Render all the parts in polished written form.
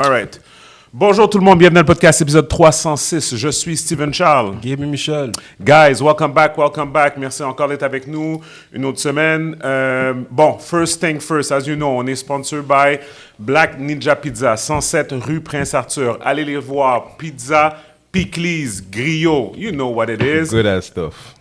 All right. Bonjour tout le monde, bienvenue dans le podcast épisode 306. Je suis Steven Charles. Gabe et Michel. Guys, welcome back. Merci encore d'être avec nous une autre semaine. First thing first, as you know, on est sponsored by Black Ninja Pizza, 107 rue Prince-Arthur. Allez les voir, pizza, pickles, griot, you know what it is. Good ass stuff.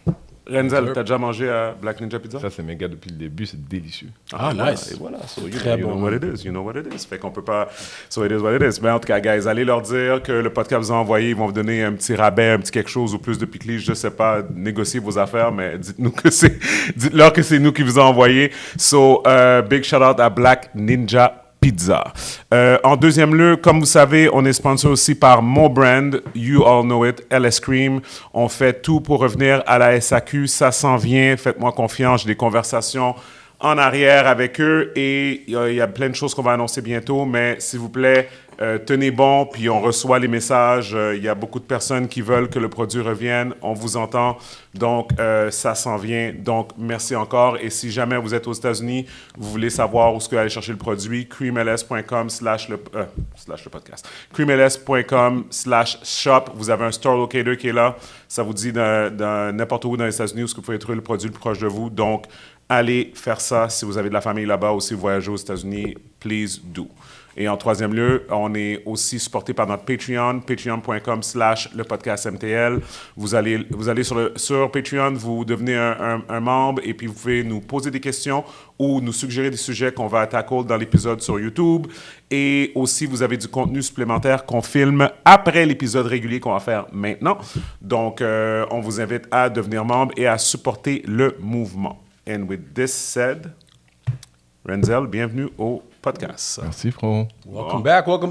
Renzel, t'as déjà mangé à Black Ninja Pizza? Ça, c'est mes gars depuis le début, c'est délicieux. Ah, voilà, nice. Et voilà, so Très you bon. know what it is, you know what it is. Fait qu'on peut pas, so it is what it is. Mais en tout cas, guys, allez leur dire que le podcast vous a envoyé, ils vont vous donner un petit rabais, un petit quelque chose ou plus de pickles, je sais pas, négocier vos affaires, mais dites-leur que c'est nous qui vous a envoyé. So, big shout out à Black Ninja Pizza. En deuxième lieu, comme vous savez, on est sponsor aussi par mon brand, you all know it, LS Cream. On fait tout pour revenir à la SAQ, ça s'en vient, faites-moi confiance, j'ai des conversations en arrière avec eux et il y a plein de choses qu'on va annoncer bientôt, mais s'il vous plaît, tenez bon, puis on reçoit les messages. Il y a beaucoup de personnes qui veulent que le produit revienne. On vous entend, donc ça s'en vient. Donc, merci encore. Et si jamais vous êtes aux États-Unis, vous voulez savoir où est-ce que aller chercher le produit, creamls.com/le podcast. creamls.com/shop. Vous avez un store locator qui est là. Ça vous dit n'importe où dans les États-Unis où est-ce que vous pouvez trouver le produit le plus proche de vous. Donc, allez faire ça si vous avez de la famille là-bas ou si vous voyagez aux États-Unis. Please do. Et en troisième lieu, on est aussi supporté par notre Patreon, patreon.com/le podcast MTL. Vous allez sur Patreon, vous devenez un membre et puis vous pouvez nous poser des questions ou nous suggérer des sujets qu'on va tackle dans l'épisode sur YouTube. Et aussi, vous avez du contenu supplémentaire qu'on filme après l'épisode régulier qu'on va faire maintenant. Donc, on vous invite à devenir membre et à supporter le mouvement. And with this said, Renzel, bienvenue au podcast. Merci, frérot. Welcome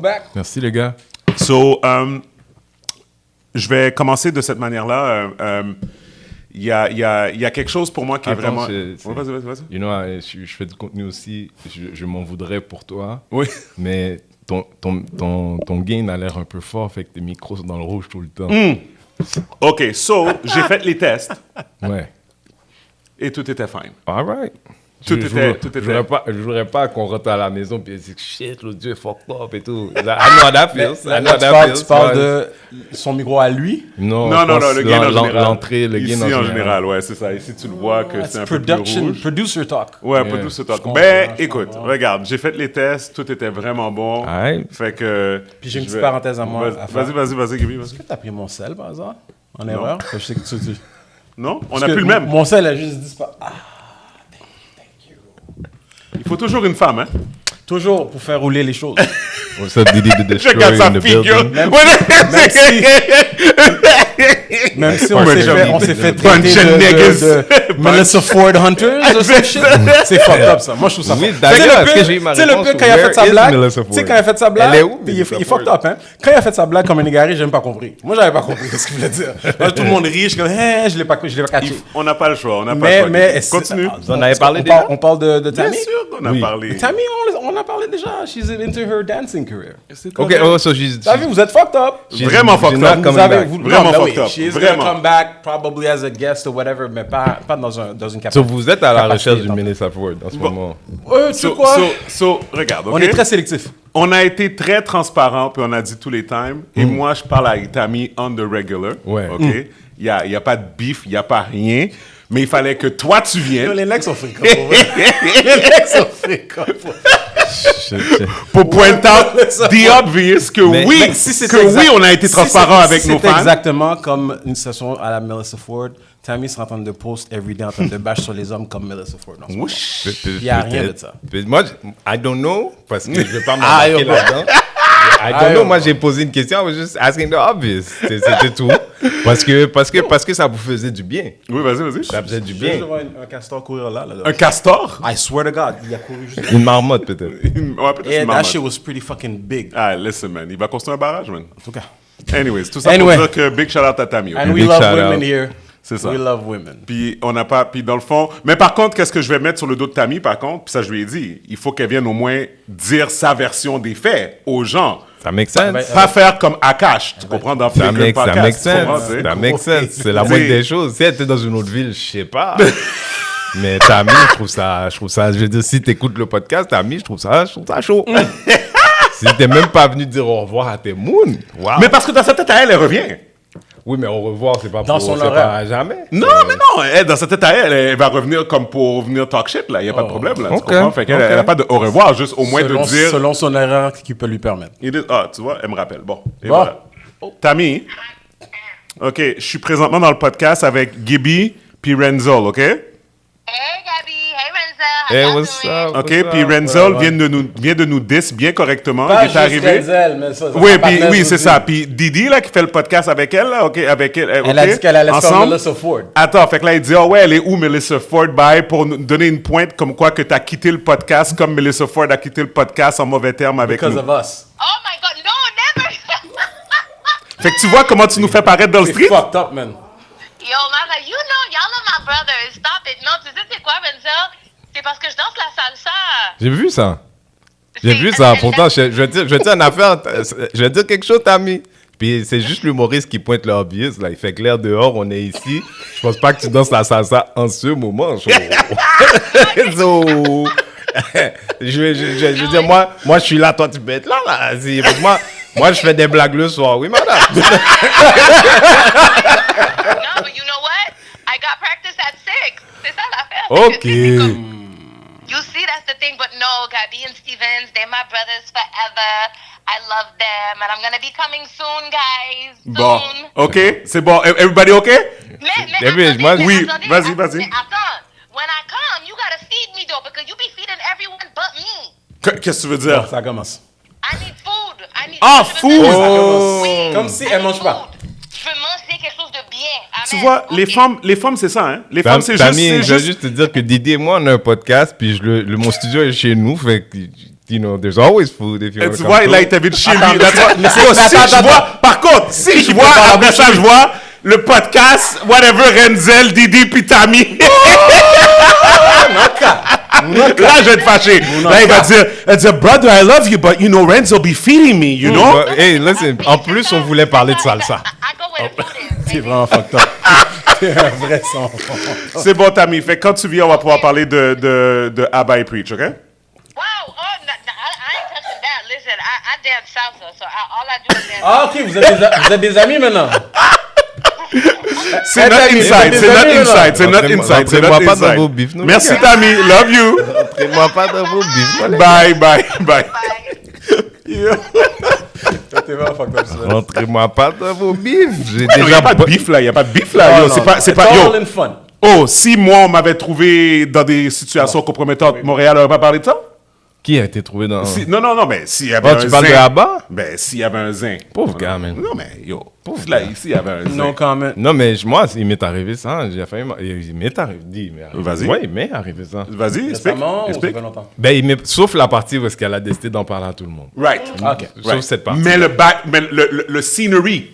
back. Merci, les gars. So, je vais commencer de cette manière-là. Il y a quelque chose pour moi qui est vraiment... Ouais, vas-y. You know, je fais du contenu aussi. Je m'en voudrais pour toi. Oui. Mais ton gain a l'air un peu fort, fait que tes micros sont dans le rouge tout le temps. OK, so, j'ai fait les tests Ouais. et tout était fine. All right. Tout était... Je voudrais pas qu'on rentre à la maison et dire shit, l'audio est fucked up et tout. I know that feels. Tu parles de son micro à lui? Non, le gain en général. L'entrée, le gain Ici, en en général, ouais, c'est ça. Ici, tu le vois que c'est un peu plus rouge. Producer talk. Ouais, producer talk. Ben, écoute, regarde, j'ai fait les tests, tout était vraiment bon. Alright. Fait que... Puis j'ai une petite parenthèse à moi. Vas-y, Gaby, vas-y. Est-ce que t'as pris mon sel, par hasard? En erreur? Je sais que tu dis. Non, on n'a plus le même. Mon sel a juste disparu. Ah, thank you. Il faut toujours une femme, hein? Toujours pour faire rouler les choses. What's up, Didi the Je regarde Destroyer sa in the figure. building? Même si Ouais, on s'est fait Bunch traiter of niggas. de Melissa Ford Hunters ou some shit. C'est fucked up, ça. Moi, je trouve ça Oui, fucked up. d'ailleurs, est-ce que j'ai eu ma Tu sais, le réponse gars, quand il a fait sa Where is blague, Melissa tu sais, Ford? quand il a fait sa blague, Elle est où, il Melissa est fucked up, hein. Quand il a fait sa blague comme un égaré, j'ai même pas compris. Moi, j'avais pas compris ce qu'il voulait dire. Là, tout le monde rit, je suis comme, je l'ai pas catché. On n'a pas le choix, Mais continue. Vous en avez parlé déjà? On parle de Bien Tammy? sûr qu'on a parlé. Tammy, on a parlé déjà. She's into her dancing career. Ok, so she's... T'as vu, vous êtes fucked up. Vraiment fucked up. Vous avez, Vraiment fucked up. She's Vraiment. gonna come back, probably as a guest or whatever, mais pas dans une capacité. So vous êtes à la recherche d'une capacité, Melissa Ford en ce moment? Tu sais quoi? Regarde, On est très sélectif. On a été très transparent, puis on a dit tous les times. Et moi, je parle avec Tammy on the regular. Ouais. OK? Il y a pas de beef, il n'y a pas rien. Mais il fallait que toi, tu viennes. Les mecs sont fréquents. Les mecs sont fréquents. Pour pointer out the obvious que on a été transparent avec nos fans. C'est exactement comme une session à la Melissa Ford. Tammy sera en train de post everyday en train de bâcher sur les hommes comme Melissa Ford. Il n'y a rien de ça. Moi, I don't know, parce que je ne vais pas m'embarquer là-dedans. I don't know, moi j'ai posé une question, I was just asking the obvious. C'était tout. Parce que ça vous faisait du bien. Oui, vas-y. Ça faisait du Je bien. vois un castor courir là. Un castor? I swear to God, il a couru juste. Une marmotte peut-être. Ouais, peut-être Et une that marmotte. shit was pretty fucking big. Ah, listen, man. Il va construire un barrage, man. En tout cas. Anyways, tout ça pour dire que big shout-out à Tammy. Okay? And we Big love shout women out. here. C'est ça. We love women. Puis on n'a pas... Puis dans le fond... Mais par contre, qu'est-ce que je vais mettre sur le dos de Tammy, par contre? Puis ça, je lui ai dit. Il faut qu'elle vienne au moins dire sa version des faits aux gens. Ça make sense. Pas faire comme Akash. Tu comprends? Dans Ça Flickr make Podcast. sense. Tu comprends, tu sais? Ça make sense. C'est la moindre des choses. Si elle était dans une autre ville, je sais pas. Mais Tammy, je trouve ça, je veux dire, si t'écoutes le podcast, Tammy, je trouve ça chaud. Si t'es même pas venu dire au revoir à tes moons. Wow. Mais parce que dans sa tête à elle, elle revient. Oui, mais au revoir, c'est pas Dans pour son c'est horaire. pas à jamais. Non, mais non, elle, dans sa tête à elle, elle va revenir comme pour venir talk shit, là. Il n'y a pas de problème, là. Ok, Tu comprends? Fait qu'elle, ok. elle n'a pas de au revoir, juste au moins selon, de dire. selon son erreur qui peut lui permettre. Tu vois, elle me rappelle. Bon. Et Bon. voilà. Tammy. OK, je suis présentement dans le podcast avec Gibby puis Renzel, OK? Hey Gabby, hey Renzel, how Hey, y'all what's doing? up? OK, puis Renzel vient de nous diss bien correctement. Pas Il est arrivé. Renzel, mais ça Oui, sera pas puis Renzel oui, c'est aussi. ça. Puis Didi, là, qui fait le podcast avec elle, là, OK, avec elle. Elle a dit qu'elle allait se faire Melissa Ford. Attends, fait que là, il dit, ah ouais, elle est où, Melissa Ford? Bye, pour nous donner une pointe comme quoi que t'as quitté le podcast comme Melissa Ford a quitté le podcast en mauvais termes avec Because nous. of us. Oh my god, no, never! Fait que tu vois comment tu nous fais paraître dans le C'est street? fucked up, man. Yo, mama, you know, y'all are my brothers. Stop it. Non, tu sais c'est quoi, Renzel? C'est parce que je danse la salsa. J'ai vu ça. J'ai vu ça. Pourtant, je vais dire une affaire. Je vais dire quelque chose, Tammy. Puis c'est juste l'humoriste qui pointe le obvious. Là. Il fait clair dehors, on est ici. Je pense pas que tu danses la salsa en ce moment. So, je veux dire, moi, je suis là, toi, tu peux être là. Moi, je fais des blagues le soir. Oui, madame. No, but you know what? I got practice at 6. C'est ça l'affaire. OK. C'est comme- You see, that's the thing. But no, Gabby and Stevens, they're my brothers forever. I love them. And I'm going to be coming soon, guys. Bon, Soon. OK, c'est bon. Everybody OK? Mais David, attendez, moi, mais oui, attendez, vas-y, attendez, vas-y. mais attends. When I come, you gotta feed me though, because you be feeding everyone but me. Qu'est-ce que tu veux dire? Ça commence. I need food. Ah, je veux food! dire- Oh. Oui, Comme si I elle need mange pas. food. Je veux manger quelque chose de bien. Amen. Tu vois, Ok. les femmes, c'est ça, hein? Les femmes, c'est Tammy, juste... je veux juste te dire que Didier et moi, on a un podcast, puis mon studio est chez nous, fait que, you know, there's always food if you want to Tu come vois, through. là, il t'invite chez lui. Attends, That's what- mais c'est- Yo, mais si attends, je vois, par contre, si je vois, après ça, je vois le podcast, whatever, Renzel, Didi, puis Tammy. Là, je vais être fâché. Là, il va dire, brother, I love you, but, you know, Renzel be feeding me, you know? But, hey, listen, en plus, on voulait parler de salsa. I go where the food is. C'est vraiment fucked up. C'est un vrai son. C'est bon, Tammy. Fait que quand tu viens, on va pouvoir parler de Abba et Preach, OK? Wow. Oh, no, I ain't touching that. Listen, I dance salsa, so all I do is dance. Ah, ok, vous êtes des amis maintenant. C'est notre Tammy, inside, c'est notre inside, c'est notre inside, c'est Rentrez-moi notre pas dans vos inside. bifs, non, Merci, les gars. Tammy. Love you. Rentrez-moi pas dans vos bifs. non, les gars. Bye, bye, bye. Bye. T'es vraiment fucked up, ça. Rentrez-moi pas dans vos bifs. J'ai Il n'y déjà a pas de bif, là. Il n'y a pas de bif, là. Yo, c'est pas... It's Yo. all in fun. Oh, si moi, on m'avait trouvé dans des situations compromettantes, Montréal n'aurait pas parlé de ça? Qui a été trouvé dans... Non, mais s'il y avait Oh, un tu parles zin... de Abba? Ben, s'il y avait un zin. Pauvre gars, man. Non, mais yo, pauvre là, ici, il y avait un zin. Non comment. Non, mais moi, il m'est arrivé ça. J'ai failli... Il m'est arrivé... Vas-y. Oui, il m'est arrivé ça. Vas-y, explique. Récemment ou ça Explique. fait longtemps? Ben, sauf la partie où est-ce qu'elle a décidé d'en parler à tout le monde. Right. Ok. Sauf cette partie. Mais le scenery.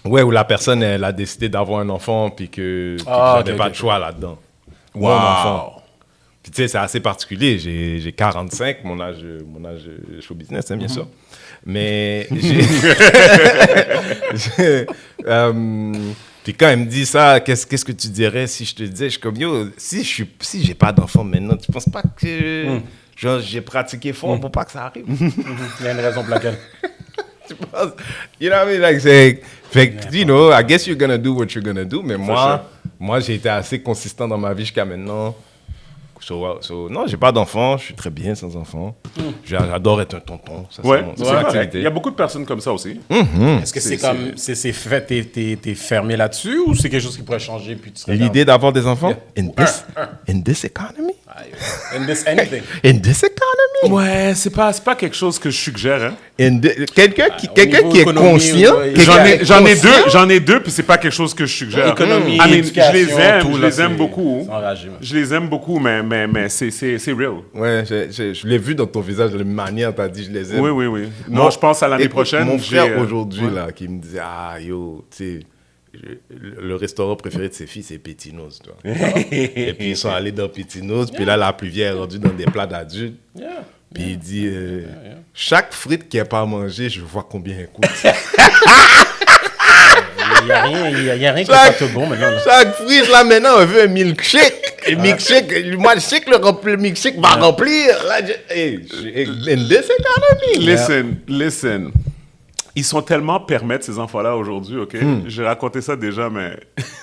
Ouais, où la personne, elle a décidé d'avoir un enfant, puis que j'avais pas de choix là-dedans. Ou un enfant. Puis tu sais, c'est assez particulier. J'ai 45, mon âge show business, hein, bien sûr. Mais puis quand elle me dit ça, qu'est-ce que tu dirais si je te disais, je suis comme, yo, si j'ai pas d'enfant maintenant, tu penses pas que genre, j'ai pratiqué fort pour pas que ça arrive? Il y a une raison pour laquelle. Tu penses? You know what I mean? Like, fait que, you know, I guess you're gonna do what you're gonna do, mais moi, j'ai été assez consistant dans ma vie jusqu'à maintenant. Non, j'ai pas d'enfant, je suis très bien sans enfant. J'adore être un tonton. Ça, Ouais, c'est c'est mon vrai. activité. Il y a beaucoup de personnes comme ça aussi. Est-ce que c'est comme. C'est fait, t'es fermé là-dessus ou c'est quelque chose qui pourrait changer puis tu serais. L'idée d'avoir des enfants? In this economy? In this anything. In this economy? Ouais, c'est pas quelque chose que je suggère, hein. Quelqu'un qui niveau est économie, conscient. ouais, J'en ai deux, puis c'est pas quelque chose que je suggère. Économie, I mean, éducation, tout, je là, les aime c'est- beaucoup. c'est enragé, man. Je les aime beaucoup, mais c'est real. Ouais, je l'ai vu dans ton visage, la manière t'as dit je les aime. Oui. Non, je pense à l'année Écoute, prochaine. Mon frère j'ai, aujourd'hui, là, qui me disait, ah, yo, tu sais, le restaurant préféré de ses filles, c'est Pétino's, tu vois. Et puis, ils sont allés dans Pétino's, puis là, la plus vieille est rendue dans des plats d'adultes. Yeah. Puis il dit, chaque frite qui n'est pas mangée, je vois combien elle coûte. Il y a rien qui est pas tout bon maintenant. Là. Chaque frite, là, maintenant, on veut un milkshake. Le milkshake, moi, je sais que le milkshake va remplir. Là, in this economy. Listen. Ils sont tellement permettre ces enfants-là aujourd'hui, OK? J'ai raconté ça déjà, mais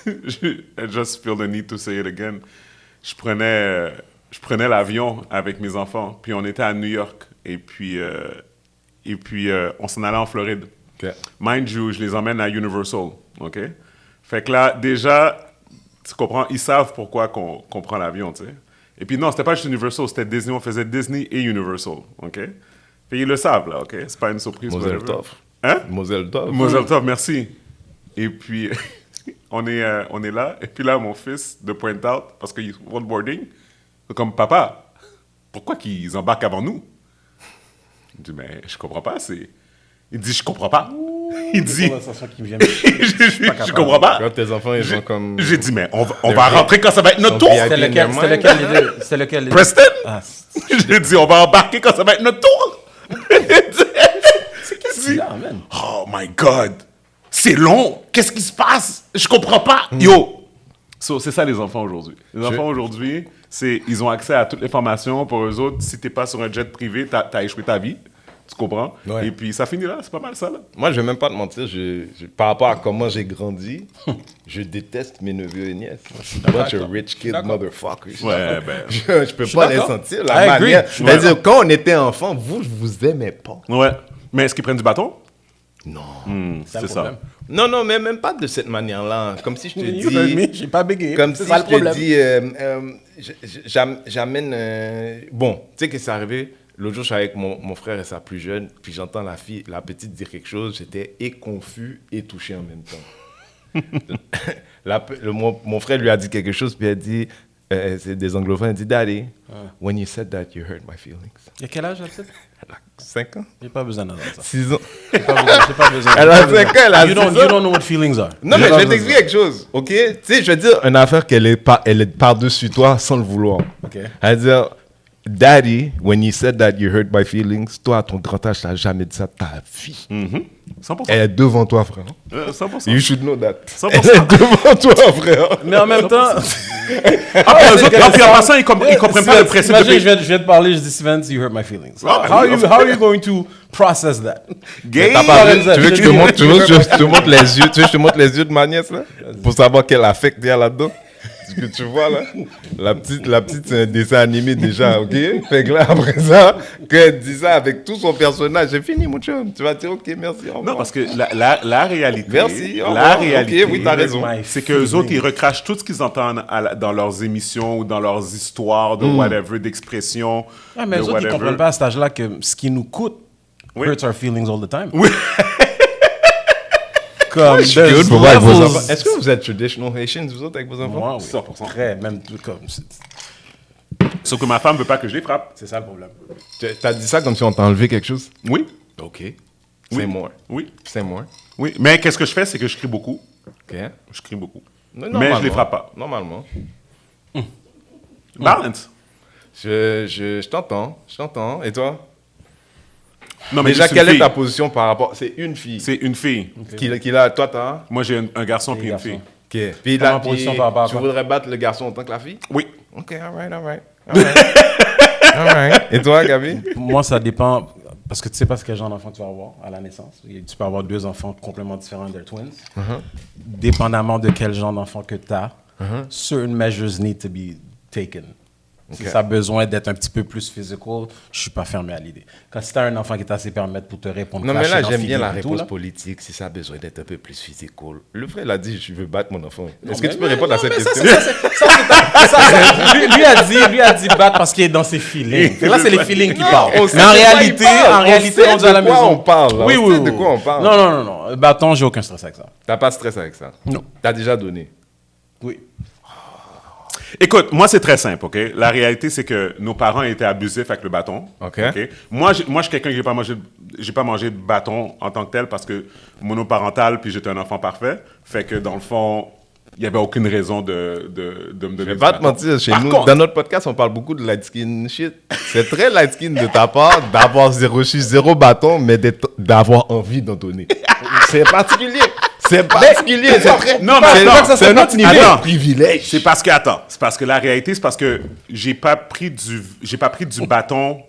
I just feel the need to say it again. Je prenais l'avion avec mes enfants, puis on était à New York, et puis on s'en allait en Floride. Okay. Mind you, je les emmène à Universal, OK? Fait que là, déjà, tu comprends, ils savent pourquoi qu'on prend l'avion, tu sais. Et puis non, c'était pas juste Universal, c'était Disney, on faisait Disney et Universal, OK? Fait ils le savent, là, OK? C'est pas une surprise. Moselle Tov. Hein? Moselle Tov. Moselle Tov, merci. Et puis, on est là, et puis là, mon fils, de point out, parce qu'il est onboarding, c'est comme, papa, pourquoi qu'ils embarquent avant nous? Je dis, mais je comprends pas, Il dit, je comprends pas. Il dit, je comprends pas. Quand tes enfants, ils sont comme... J'ai dit, mais on va rentrer quand ça va être notre tour. C'était lequel? Preston? J'ai dit, on va embarquer quand ça va être notre tour. Oh my God, c'est long. Qu'est-ce qui se passe? Je comprends pas. Yo, c'est ça les enfants aujourd'hui. Les enfants aujourd'hui, ils ont accès à toutes les formations. Pour eux autres, si t'es pas sur un jet privé, t'as échoué ta vie. Tu comprends? Ouais. Et puis ça finit là. C'est pas mal ça là. Moi, je vais même pas te mentir. Par rapport à comment j'ai grandi, je déteste mes neveux et nièces. Bunch of rich kid motherfuckers. Ouais, ben. Je peux pas les sentir. La manière. C'est-à-dire, quand on était enfant, je vous aimais pas. Ouais. Mais est-ce qu'ils prennent du bâton? Non. C'est ça. Non, mais même pas de cette manière-là. Comme si je te dis... J'ai pas bégayé. Comme si je te dis... j'amène... Bon, tu sais que c'est arrivé... L'autre jour, je suis avec mon frère et sa plus jeune, puis j'entends la petite dire quelque chose. J'étais et confus et touché en même temps. Mon frère lui a dit quelque chose, puis il a dit... c'est des anglophones. Il dit, Daddy, when you said that, you hurt my feelings. Il y a quel âge, elle 5 ans. J'ai pas besoin d'entendre ça. 6 ans. J'ai pas besoin. Elle a 5 ans, elle a 6 ans. You don't know what feelings are. Non, mais je vais t'expliquer quelque chose, OK? Tu sais, je vais dire une affaire elle est par-dessus toi sans le vouloir. OK. Elle va dire, Daddy, when you said that you hurt my feelings, toi, à ton grand âge, tu n'as jamais dit ça de ta vie. 100%. Elle est devant toi, frère. 100%. You should know that. 100%. Elle est devant toi, frère. Mais en même temps... Puis en passant, ils comprennent pas le principe de... Imagine, je viens de parler, je dis, Steven, you hurt my feelings. How are you going to process that? Gay! Tu veux que je te montre, je te montre les yeux, tu veux que je te montre les yeux de ma nièce, là? Pour savoir quel affect il y a là-dedans? Ce que tu vois là, la petite c'est un dessin animé déjà, ok? Fait que là, après ça, quand elle dit ça avec tout son personnage, j'ai fini mon chum. Tu vas dire, ok, merci, au revoir. Non, parce que la réalité... Merci, au la revoir. réalité, Ok, oui, t'as raison. c'est qu'eux autres, ils recrachent tout ce qu'ils entendent dans leurs émissions ou dans leurs histoires de whatever, d'expression. Ah, mais eux autres, ils comprennent pas à cet âge-là que ce qui nous coûte hurts our feelings all the time. Oui. Comme Est-ce que vous êtes traditional Haitians, vous autres, avec vos enfants? Moi, oui. 100%. Très, même comme... Sauf que ma femme veut pas que je les frappe. C'est ça le problème. T'as dit ça comme si on t'a enlevé quelque chose? Oui. Ok. Oui. C'est moi. Oui. C'est moi. Oui. Mais qu'est-ce que je fais, c'est que je crie beaucoup. Ok. Je crie beaucoup. Mais je les frappe pas. Normalement. Balance. Je t'entends. Et toi? Non, mais déjà, juste une quelle est fille. ta position par rapport... C'est une fille. C'est une fille. Qui a... Toi, t'as... Moi, j'ai un garçon puis une garçon. fille. Ok. Puis Comment là, position par rapport à tu quoi? voudrais battre le garçon en tant que la fille? Oui. Ok, all right. Et toi, Gabi? Moi, ça dépend, parce que tu sais pas quel genre d'enfant tu vas avoir à la naissance. Tu peux avoir 2 enfants complètement différents, they're twins. Dépendamment de quel genre d'enfant que tu as, certain measures need to be taken. Si ça a besoin d'être un petit peu plus physical, je suis pas fermé à l'idée. Quand si tu as un enfant qui est assez permettre pour te répondre, Non, mais là, cracher dans j'aime le bien la feeding et tout, réponse là. politique. Si ça a besoin d'être un peu plus physical. Le frère, il a dit, je veux battre mon enfant. Est-ce que mais- tu peux répondre à cette mais ça, question? lui a dit battre parce qu'il est dans ses feelings. Fait que là, c'est les feelings qui parlent. on sait Mais en de quoi réalité, il parle. On sait on dit à la de quoi maison. on parle, là. Oui, On oui, sait de oui. quoi on parle. Non. Bâton, j'ai aucun stress avec ça. T'as pas de stress avec ça? Non. T'as déjà donné? Oui. Écoute, moi, c'est très simple, OK? La réalité, c'est que nos parents étaient abusifs avec le bâton. OK. Moi, je suis quelqu'un qui j'ai pas mangé de bâton en tant que tel parce que monoparental, puis j'étais un enfant parfait. Fait que, dans le fond, il n'y avait aucune raison de me donner Je vais du pas te bâton. mentir, chez Par nous, contre- dans notre podcast, on parle beaucoup de light skin shit. C'est très light skin de ta part d'avoir reçu 0 bâton, mais d'avoir envie d'en donner. C'est particulier. C'est particulier, c'est très... Non, mais attends, c'est un autre niveau attends. de privilège. C'est parce que la réalité, c'est parce que j'ai pas pris du bâton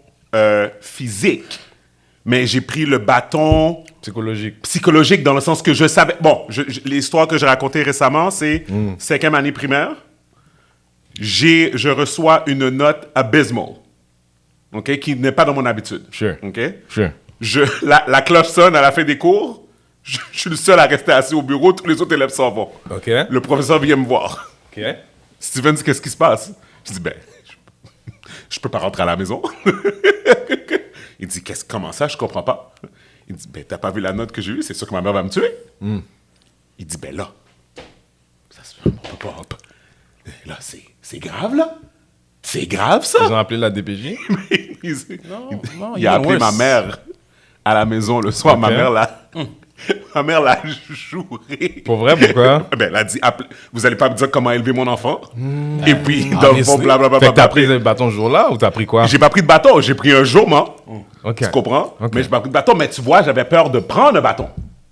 physique, mais j'ai pris le bâton psychologique dans le sens que je savais. Bon, l'histoire que j'ai racontée récemment, c'est 5e année primaire. Je reçois une note abysmal, ok, qui n'est pas dans mon habitude. Sure. Ok. Sure. La cloche sonne à la fin des cours. Je suis le seul à rester assis au bureau. Tous les autres élèves s'en vont. OK. Le professeur vient me voir. OK. Steven dit, qu'est-ce qui se passe? Je dis, je peux pas rentrer à la maison. Il dit, comment ça? Je comprends pas. Il dit, t'as pas vu la note que j'ai eue? C'est sûr que ma mère va me tuer. Il dit, là, ça se peut, on peut pas. Là, c'est grave, là. C'est grave, ça. Ils ont appelé la DPJ? Il a appelé ma mère à la maison le soir. Okay. Ma mère l'a juré. Pour vrai, pourquoi? Elle a dit, vous allez pas me dire comment élever mon enfant? Et puis, dans le fond, blablabla. Fait que t'as pris le bâton ce jour-là ou t'as pris quoi? J'ai pas pris de bâton, j'ai pris un jourment. OK. Tu comprends? OK. Mais j'ai pas pris de bâton. Mais tu vois, j'avais peur de prendre un bâton.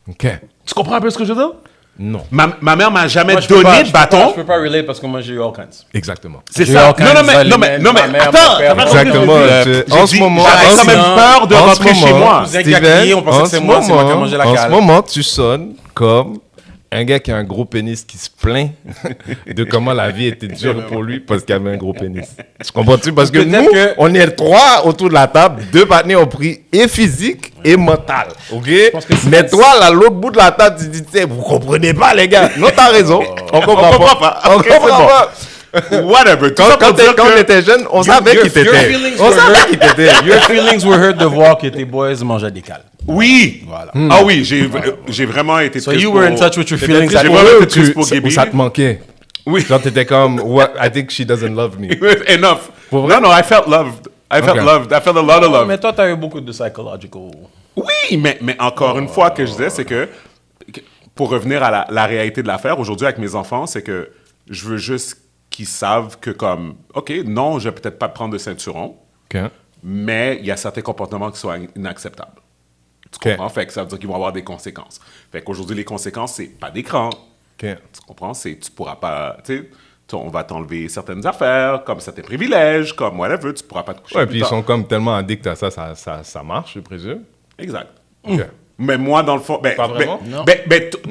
OK. Tu comprends un peu ce que je veux dire? Non. Ma mère m'a jamais Moi, je peux donné pas- de bâton. Je peux pas relate parce que moi, j'ai eu all kinds. Exactement. C'est J'ai ça. eu aucun Non, mais ma mère, attends. mon père, t'as pas Exactement. compris ce que je veux dire. En J'ai ce moment, j'avais quand même peur de en ce rentrer chez moment, moi. Cousin qui a crié, on pensait que c'est moi qui a mangé la en cale. ce moment, tu sonnes comme un gars qui a un gros pénis qui se plaint de comment la vie était dure pour lui parce qu'il avait un gros pénis. Tu comprends-tu? Parce que Peut-être nous, que- on est 3 autour de la table, 2 partenaires ont pris et physique et mental. OK? pense que c'est Mais pas- toi, là, l'autre bout de la table, tu dis, tu sais, vous comprenez pas, les gars. Non, t'as raison. On comprend pas. On Ok, c'est comprend bon. pas. Whatever. Tout ça pour dire Quand on que- était jeune, on savait your qui t'étais. feelings On were savait hurt. qui t'étais. Your feelings were hurt de voir que tes boys mangeaient des cales. Oui. Voilà. Ah oui, j'ai vraiment été So triste you were in pour- touch with your feelings. J'ai at vraiment work. été triste pour Gaby. Ou ça te manquait. Oui. Genre, t'étais comme, what, I think she doesn't love me. Enough. Pour vrai? Non, I felt loved. I felt Ok. loved. I felt a lot of love. Mais toi, t'as eu beaucoup de psychological. Oui, mais encore une fois, que je disais, c'est que pour revenir à la réalité de l'affaire, aujourd'hui, avec mes enfants, c'est que je veux juste qu'ils savent que comme, OK, non, je vais peut-être pas prendre de ceinturon, OK. mais il y a certains comportements qui sont inacceptables. Tu Ok. comprends? Fait que ça veut dire qu'ils vont avoir des conséquences. Fait qu'aujourd'hui, les conséquences, c'est pas d'écran. OK. Tu comprends? C'est tu pourras pas, tu sais, on va t'enlever certaines affaires, comme certains privilèges, comme whatever, tu pourras pas te coucher Ouais, plus puis ils tard. sont comme tellement addicts à ça, ça marche, je présume. Exact. OK. Mais moi, dans le fond, Pas vraiment? Non.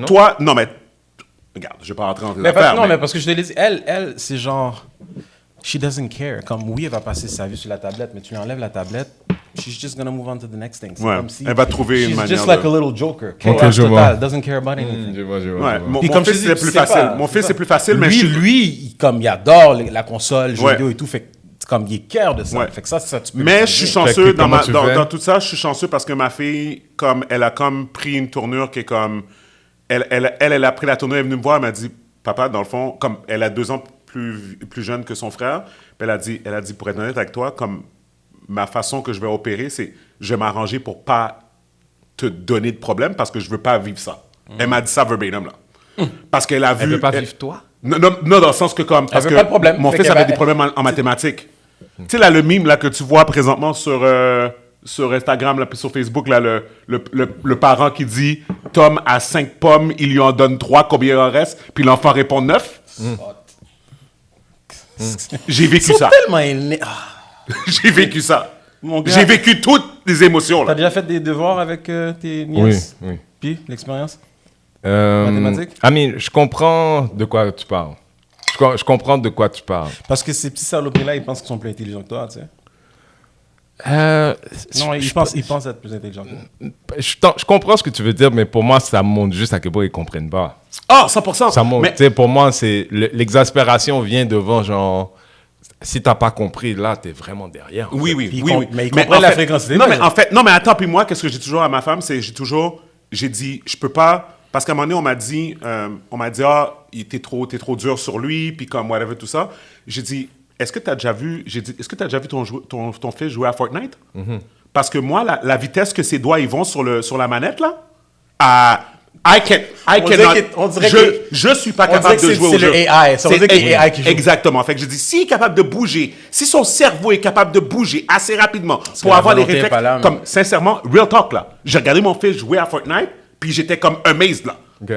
toi, non, mais regarde, je vais pas rentrer dans tes Mais affaires. non, mais parce que je te l'ai dit, elle, c'est genre. She doesn't care. Comme oui, elle va passer sa vie sur la tablette, mais tu lui enlèves la tablette, she's just gonna move on to the next thing. C'est Ouais, comme si elle va trouver une she's manière just like de- a little joker. Ok, Chaos je vois. total, doesn't care about anything. Je vois. Ouais, mon Puis comme je fils, te c'est dis, plus tu sais facile. pas, Mon c'est fils, ça. c'est plus facile, mais lui, je- comme il adore la console, jeux Ouais. vidéo et tout, fait que, comme il est cœur de ça. Ouais. Fait que ça, tu peux. Mais le je suis changer. chanceux Fait que comment tu fais? dans tout ça, je suis chanceux parce que ma fille, comme elle a comme pris une tournure qui est comme elle a pris la tournure, elle est venue me voir, elle m'a dit papa, dans le fond, comme elle a 2 ans plus jeune que son frère, puis elle a dit pour être honnête avec toi, comme ma façon que je vais opérer, c'est je vais m'arranger pour pas te donner de problème parce que je veux pas vivre ça. Elle m'a dit ça verbatim là. Parce qu'elle a vu Elle veut pas vivre toi? Non, dans le sens que comme parce veut que pas de problème. mon Fait fils qu'elle avait va- des problèmes en mathématiques. Tu sais là le meme là que tu vois présentement sur Instagram là puis sur Facebook là le parent qui dit Tom a 5 pommes, il lui en donne 3, combien il en reste? Puis l'enfant répond 9. J'ai vécu Ils sont ça. tellement aînés. Ah, J'ai vécu ça. mon gars. J'ai vécu toutes les émotions T'as là. déjà fait des devoirs avec tes Oui, nièces? oui. Puis, l'expérience? Mathématiques? Je comprends de quoi tu parles. Je comprends de quoi tu parles. Parce que ces petits saloperies-là, ils pensent qu'ils sont plus intelligents que toi, tu sais. Non, ils pensent être plus intelligents que toi. Je comprends ce que tu veux dire, mais pour moi, ça montre juste à quel point ils comprennent pas. Ah, 100%. Ça montre. Mais Tu sais, pour moi, c'est l'exaspération vient devant genre. Si t'as pas compris, là, t'es vraiment derrière. Oui, oui, Puis ils oui, com- oui. mais ils comprennent la fréquence des Non, mais mails. en fait, non, mais attends, puis moi, qu'est-ce que j'ai toujours à ma femme, c'est j'ai dit, je peux pas, parce qu'à un moment donné, on m'a dit, ah, t'es trop dur sur lui, puis comme whatever, tout ça. J'ai dit, est-ce que t'as déjà vu ton fils jouer à Fortnite? Parce que moi, la vitesse que ses doigts ils vont sur la manette, là, On dirait que- je suis pas on dirait capable que de jouer au c'est jeu. le AI, ça veut dire que c'est AI qui joue. Exactement. Fait que je dis, s'il est capable de bouger, si son cerveau est capable de bouger assez rapidement pour la avoir les volonté est réflexes, pas là, mais- comme sincèrement, real talk là, j'ai regardé mon fils jouer à Fortnite, puis j'étais comme amazed là. OK.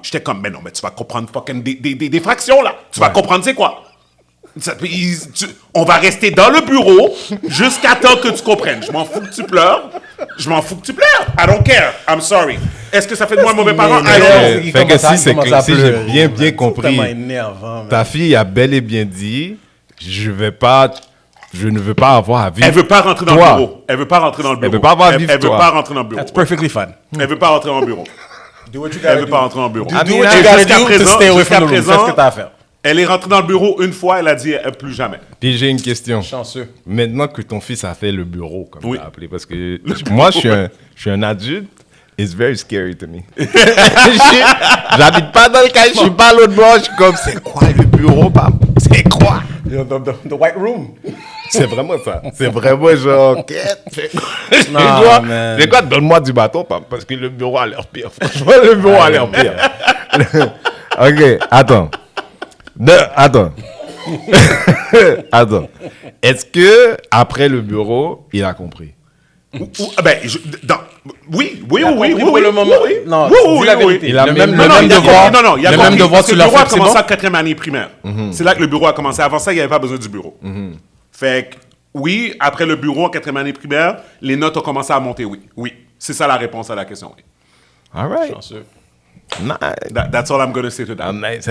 J'étais comme, mais non, mais tu vas comprendre fucking des fractions, là. Tu vas comprendre c'est quoi. On va rester dans le bureau jusqu'à temps que tu comprennes. Je m'en fous que tu pleures. I don't care. I'm sorry. Est-ce que ça fait de moi un mauvais parent? I don't know. Fait que si j'ai bien compris, tellement énervant, man. ta fille a bel et bien dit, je ne veux pas avoir à vivre. Elle veut pas rentrer dans Toi. le bureau. Elle veut pas rentrer dans le bureau. Elle veut pas avoir à vivre Elle veut toi. pas rentrer dans le bureau. That's perfectly fine. Elle veut pas rentrer dans le bureau. Do what you Elle veut pas rentrer dans le bureau. Do what Et you gotta jusqu'à do to présent- stay away jusqu'à from the room. Fais ce présent, que t'as à faire. Elle est rentrée dans le bureau une fois, elle a dit plus jamais. Puis j'ai une question. Chanceux. Maintenant que ton fils a fait le bureau, comme Oui. tu l'as appelé, parce que moi, je suis un adulte, it's very scary to me. J'habite pas dans le cas, je suis pas à l'autre bord, je suis comme, c'est quoi le bureau, papa? C'est quoi? The white room. C'est vraiment ça. C'est vraiment genre, qu'est-ce que c'est Non, quoi? man. C'est quoi? Donne-moi du bâton, papa, parce que le bureau a l'air pire. Franchement, le bureau a l'air pire. Ok, attends. Attends. Attends. Est-ce que après le bureau, il a compris? Oui. pour le moment. Non, dis la vérité. Il a Le même- même Non, non, devoir. il y a Le compris, même devoir, parce que tu le l'as bureau a fait, c'est commencé bon? en 4e année primaire. C'est là que le bureau a commencé. Avant ça, il n'y avait pas besoin du bureau. Fait que, oui, après le bureau en 4e année primaire, les notes ont commencé à monter, oui. Oui, c'est ça la réponse à la question, oui. All right. Chanceux. Nice. That's all I'm gonna say to that. Nice.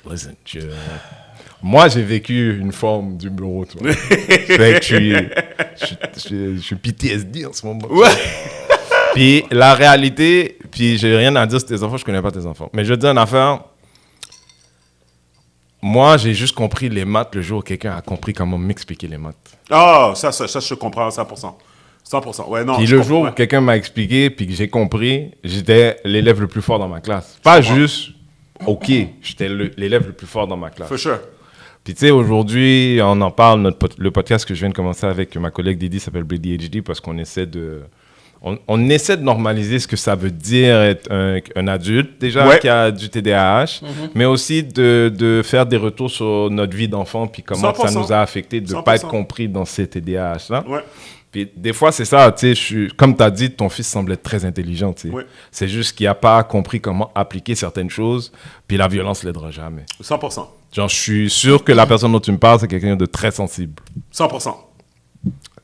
Listen, moi, j'ai vécu une forme du bureau, tu vois. Fait que je suis PTSD en ce moment. Ouais. Puis la réalité, puis j'ai rien à dire sur tes enfants, je connais pas tes enfants. Mais je veux dire une affaire. Moi, j'ai juste compris les maths le jour où quelqu'un a compris comment m'expliquer les maths. Oh, ça, je comprends à 100%. 100%. Ouais, non. Puis je le comprends, jour où ouais. quelqu'un m'a expliqué, puis que j'ai compris, j'étais l'élève le plus fort dans ma classe. Pas juste, OK, j'étais l'élève le plus fort dans ma classe. For sure. Puis tu sais, aujourd'hui, on en parle, le podcast que je viens de commencer avec ma collègue Didi s'appelle Brady HD parce qu'on essaie de... On essaie de normaliser ce que ça veut dire être un adulte, déjà, Ouais. qui a du TDAH, mais aussi de faire des retours sur notre vie d'enfant, puis comment ça 100%. nous a affecté de ne pas être 100%. compris dans ces TDAH-là. Ouais. Puis des fois, c'est ça, tu sais, comme tu as dit, ton fils semble être très intelligent, tu sais. Ouais. C'est juste qu'il n'a pas compris comment appliquer certaines choses, puis la violence ne l'aidera jamais. 100%. Genre, je suis sûr que la personne dont tu me parles, c'est quelqu'un de très sensible. 100%.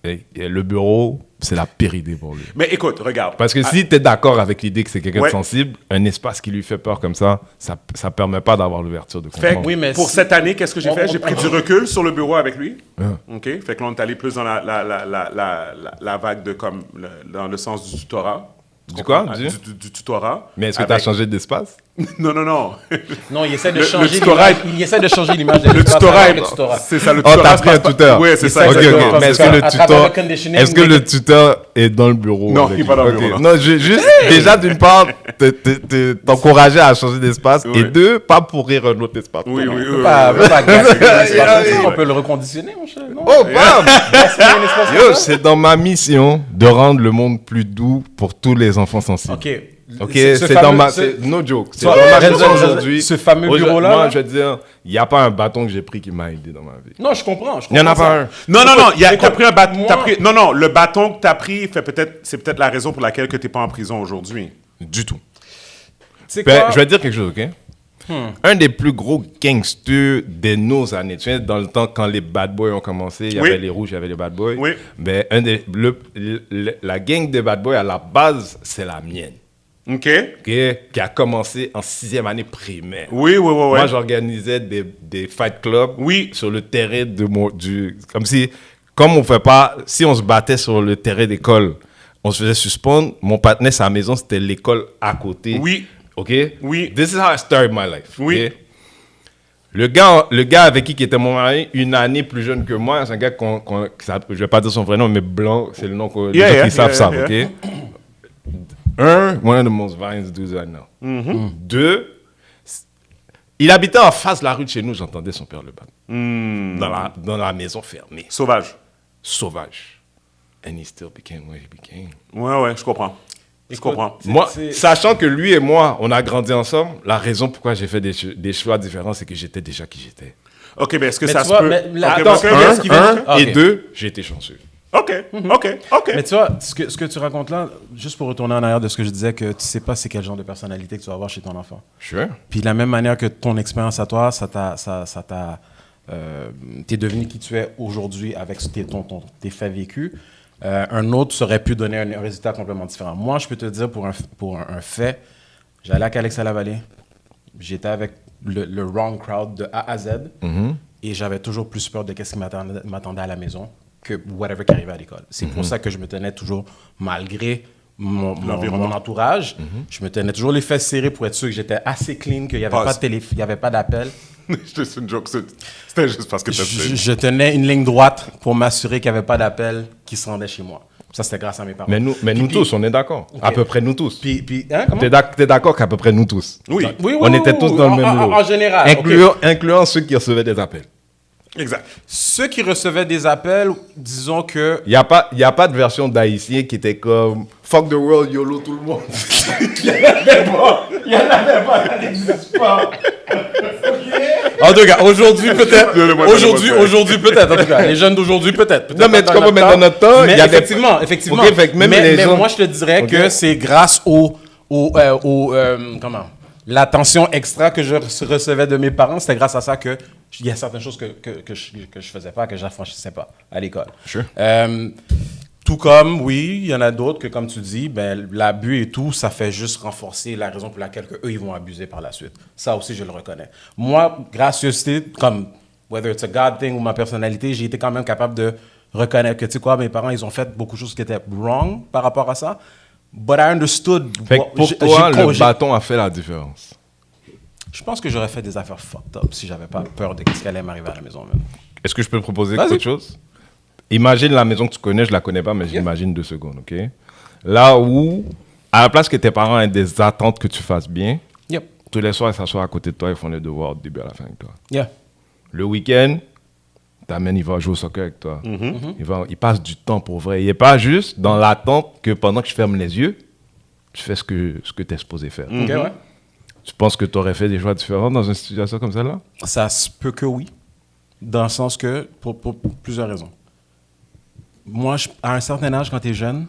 Et le bureau, c'est la pire idée pour lui. Mais écoute, regarde. Parce que si tu es d'accord avec l'idée que c'est quelqu'un Ouais. de sensible, un espace qui lui fait peur comme ça ne permet pas d'avoir l'ouverture de Fait comprendre. que Oui, mais pour si- cette année, qu'est-ce que j'ai On- fait? on- J'ai pris du recul sur le bureau avec lui. Ah. OK? Fait que là, on est allé plus dans la vague de comme, dans le sens du tutorat. Du quoi? Ah, Du? du tutorat. Mais est-ce que tu as Avec- changé d'espace? Non. Non, il essaie de Le changer tutorat l'image. Il essaie de changer l'image de Le l'espace tutorat, avec le tutorat. c'est ça, le Oh, tutorat. t'as pris un tuteur. Oui, c'est Il ça. essaie de- Ok, exactement. ok. Mais est-ce que À le travers tuteur, le conditioning, est-ce que mais- le tuteur est dans le bureau? Non, avec il est pas dans le Ok. bureau, là. Non, juste déjà d'une part, t'encourager à changer d'espace Oui. et deux, pas pourrir un autre espace. Oui. On peut pas gaspiller l'espace. On peut le reconditionner, mon cher. Non? Oh, bam! Gaspiller un espace Yo, comme ça? c'est dans ma mission de rendre le monde plus doux pour tous les enfants sensibles. OK. Ok, Ce c'est fameux- dans ma... ce- c'est- No joke. C'est Soit- dans ma Renzo, mission Renzo, aujourd'hui. ce fameux Aujourd'hui, bureau-là, Moi, là? je veux dire, il n'y a pas un bâton que j'ai pris qui m'a aidé dans ma vie. Non, je comprends. Il n'y en a pas un. Non, t'as Écoute, pris un bâton. moi- Non, le bâton que t'as pris, c'est peut-être la raison pour laquelle que t'es pas en prison aujourd'hui. Du tout. C'est Ben, quoi? je vais te dire quelque chose, ok? Un des plus gros gangsters de nos années, tu sais, dans le temps quand les bad boys ont commencé, il y Oui. avait les rouges, il y avait les bad boys. Oui. Ben, la gang des bad boys, à la base, c'est la mienne. OK? Ok, qui a commencé en 6e année primaire. Oui. Moi, j'organisais des fight clubs Oui. sur le terrain comme on fait pas, si on se battait sur le terrain d'école, on se faisait suspendre. Mon partenaire, sa maison, c'était l'école à côté. Oui. Ok? Oui. This is how I started my life. Oui. ok? Le gars avec qui était mon mari, une année plus jeune que moi, c'est un gars je vais pas dire son vrai nom, mais Blanc, c'est le nom que les gens qui savent, yeah. ok? Un, one of the most violent dudes I know. Mm-hmm. Deux, il habitait en face de la rue de chez nous, j'entendais son père le battre. Mm. Dans la maison fermée. Sauvage. Sauvage. And he still became what he became. Ouais, je comprends. Je Écoute, comprends. Moi, sachant que lui et moi, on a grandi ensemble, la raison pourquoi j'ai fait des choix différents, c'est que j'étais déjà qui j'étais. OK, mais est-ce que Mais ça tu se vois, peut... mais là, OK, attends, parce que- un, est-ce qu'il vient- Ah, et ok. deux, j'ai été chanceux. OK. Mais tu vois, ce que tu racontes là, juste pour retourner en arrière de ce que je disais, que tu sais pas c'est quel genre de personnalité que tu vas avoir chez ton enfant. Sure. Puis de la même manière que ton expérience à toi, t'es devenu qui tu es aujourd'hui avec tes faits vécus. Un autre aurait pu donner un résultat complètement différent. Moi, je peux te dire pour un fait, j'allais à Calex-à-la-Vallée, j'étais avec le wrong crowd de A à Z, et j'avais toujours plus peur de ce qui m'attendait à la maison que whatever qui arrivait à l'école. C'est pour ça que je me tenais toujours, malgré mon entourage, je me tenais toujours les fesses serrées pour être sûr que j'étais assez clean, qu'il n'y avait pas de téléphone, il n'y avait pas d'appel. C'est une joke. C'était juste parce que je tenais une ligne droite pour m'assurer qu'il n'y avait pas d'appel qui se rendait chez moi. Ça, c'était grâce à mes parents. Mais nous tous, on est d'accord. Okay. À peu près nous tous. Comment? T'es d'accord qu'à peu près nous tous? Oui. On était tous dans le même lot. En général. Incluant ceux qui recevaient des appels. Exact. Ceux qui recevaient des appels, disons que... Il n'y a pas de version d'haïtien qui était comme « Fuck the world, YOLO tout le monde ». Il y en avait pas, ça n'existe pas. En tout cas, aujourd'hui peut-être. Aujourd'hui peut-être, en tout cas. Les jeunes d'aujourd'hui peut-être. Non, mais comme dans notre temps, il y a effectivement. Okay, fait que mais moi, je te dirais que c'est grâce l'attention extra que je recevais de mes parents, c'était grâce à ça que il y a certaines choses que je faisais pas, que j'affranchissais pas à l'école. Sure. Tout comme, oui, il y en a d'autres que, comme tu dis, l'abus et tout, ça fait juste renforcer la raison pour laquelle eux ils vont abuser par la suite. Ça aussi, je le reconnais. Moi, gracieuseté, comme, whether it's a God thing ou ma personnalité, j'ai été quand même capable de reconnaître que, tu sais quoi, mes parents, ils ont fait beaucoup de choses qui étaient wrong par rapport à ça. But I understood. Fait que pour toi, le bâton a fait la différence. Je pense que j'aurais fait des affaires fucked up si j'avais pas peur de ce qui allait m'arriver à la maison même. Est-ce que je peux te proposer quelque chose? Imagine la maison que tu connais, je la connais pas, mais j'imagine 2 secondes, ok? Là où, à la place que tes parents aient des attentes que tu fasses bien, tous les soirs, ils s'assoient à côté de toi, ils font les devoirs du début à la fin avec toi. Le week-end, t'amènes, il va jouer au soccer avec toi. Il passe du temps pour vrai. Il n'est pas juste dans l'attente que pendant que je ferme les yeux, je fais ce que tu es supposé faire. Tu penses que tu aurais fait des choix différents dans une situation comme celle-là? Ça se peut que oui. Dans le sens que, pour plusieurs raisons. Moi, à un certain âge, quand tu es jeune,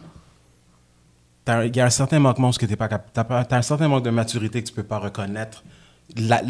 il y a un certain manquement parce que tu as un certain manque de maturité que tu ne peux pas reconnaître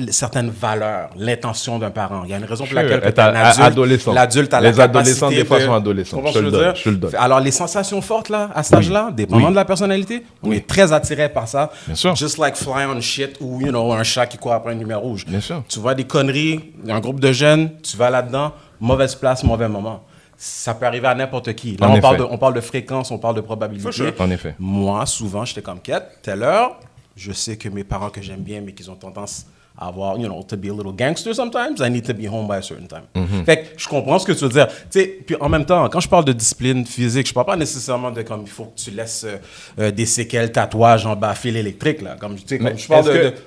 certaines valeurs, l'intention d'un parent. Il y a une raison pour laquelle tu es un adulte. L'adulte a la capacité. Les adolescents, des fois, sont adolescents. Je te le donne. Alors, les sensations fortes, là, à cet âge-là, dépendant de la personnalité, on est très attiré par ça. Bien sûr. Just like fly on shit ou, un chat qui court après une lumière rouge. Bien sûr. Tu vois des conneries, un groupe de jeunes, tu vas là-dedans, mauvaise place, mauvais moment. Ça peut arriver à n'importe qui. Là, on parle de fréquence, on parle de probabilité. Sure. En effet. Moi, souvent, j'étais comme quête, telle heure, je sais que mes parents que j'aime bien, mais qu'ils ont tendance à avoir, to be a little gangster sometimes, I need to be home by a certain time. Fait que je comprends ce que tu veux dire. Puis en même temps, quand je parle de discipline physique, je parle pas nécessairement de comme il faut que tu laisses des séquelles, tatouages en bas, fil électrique, là.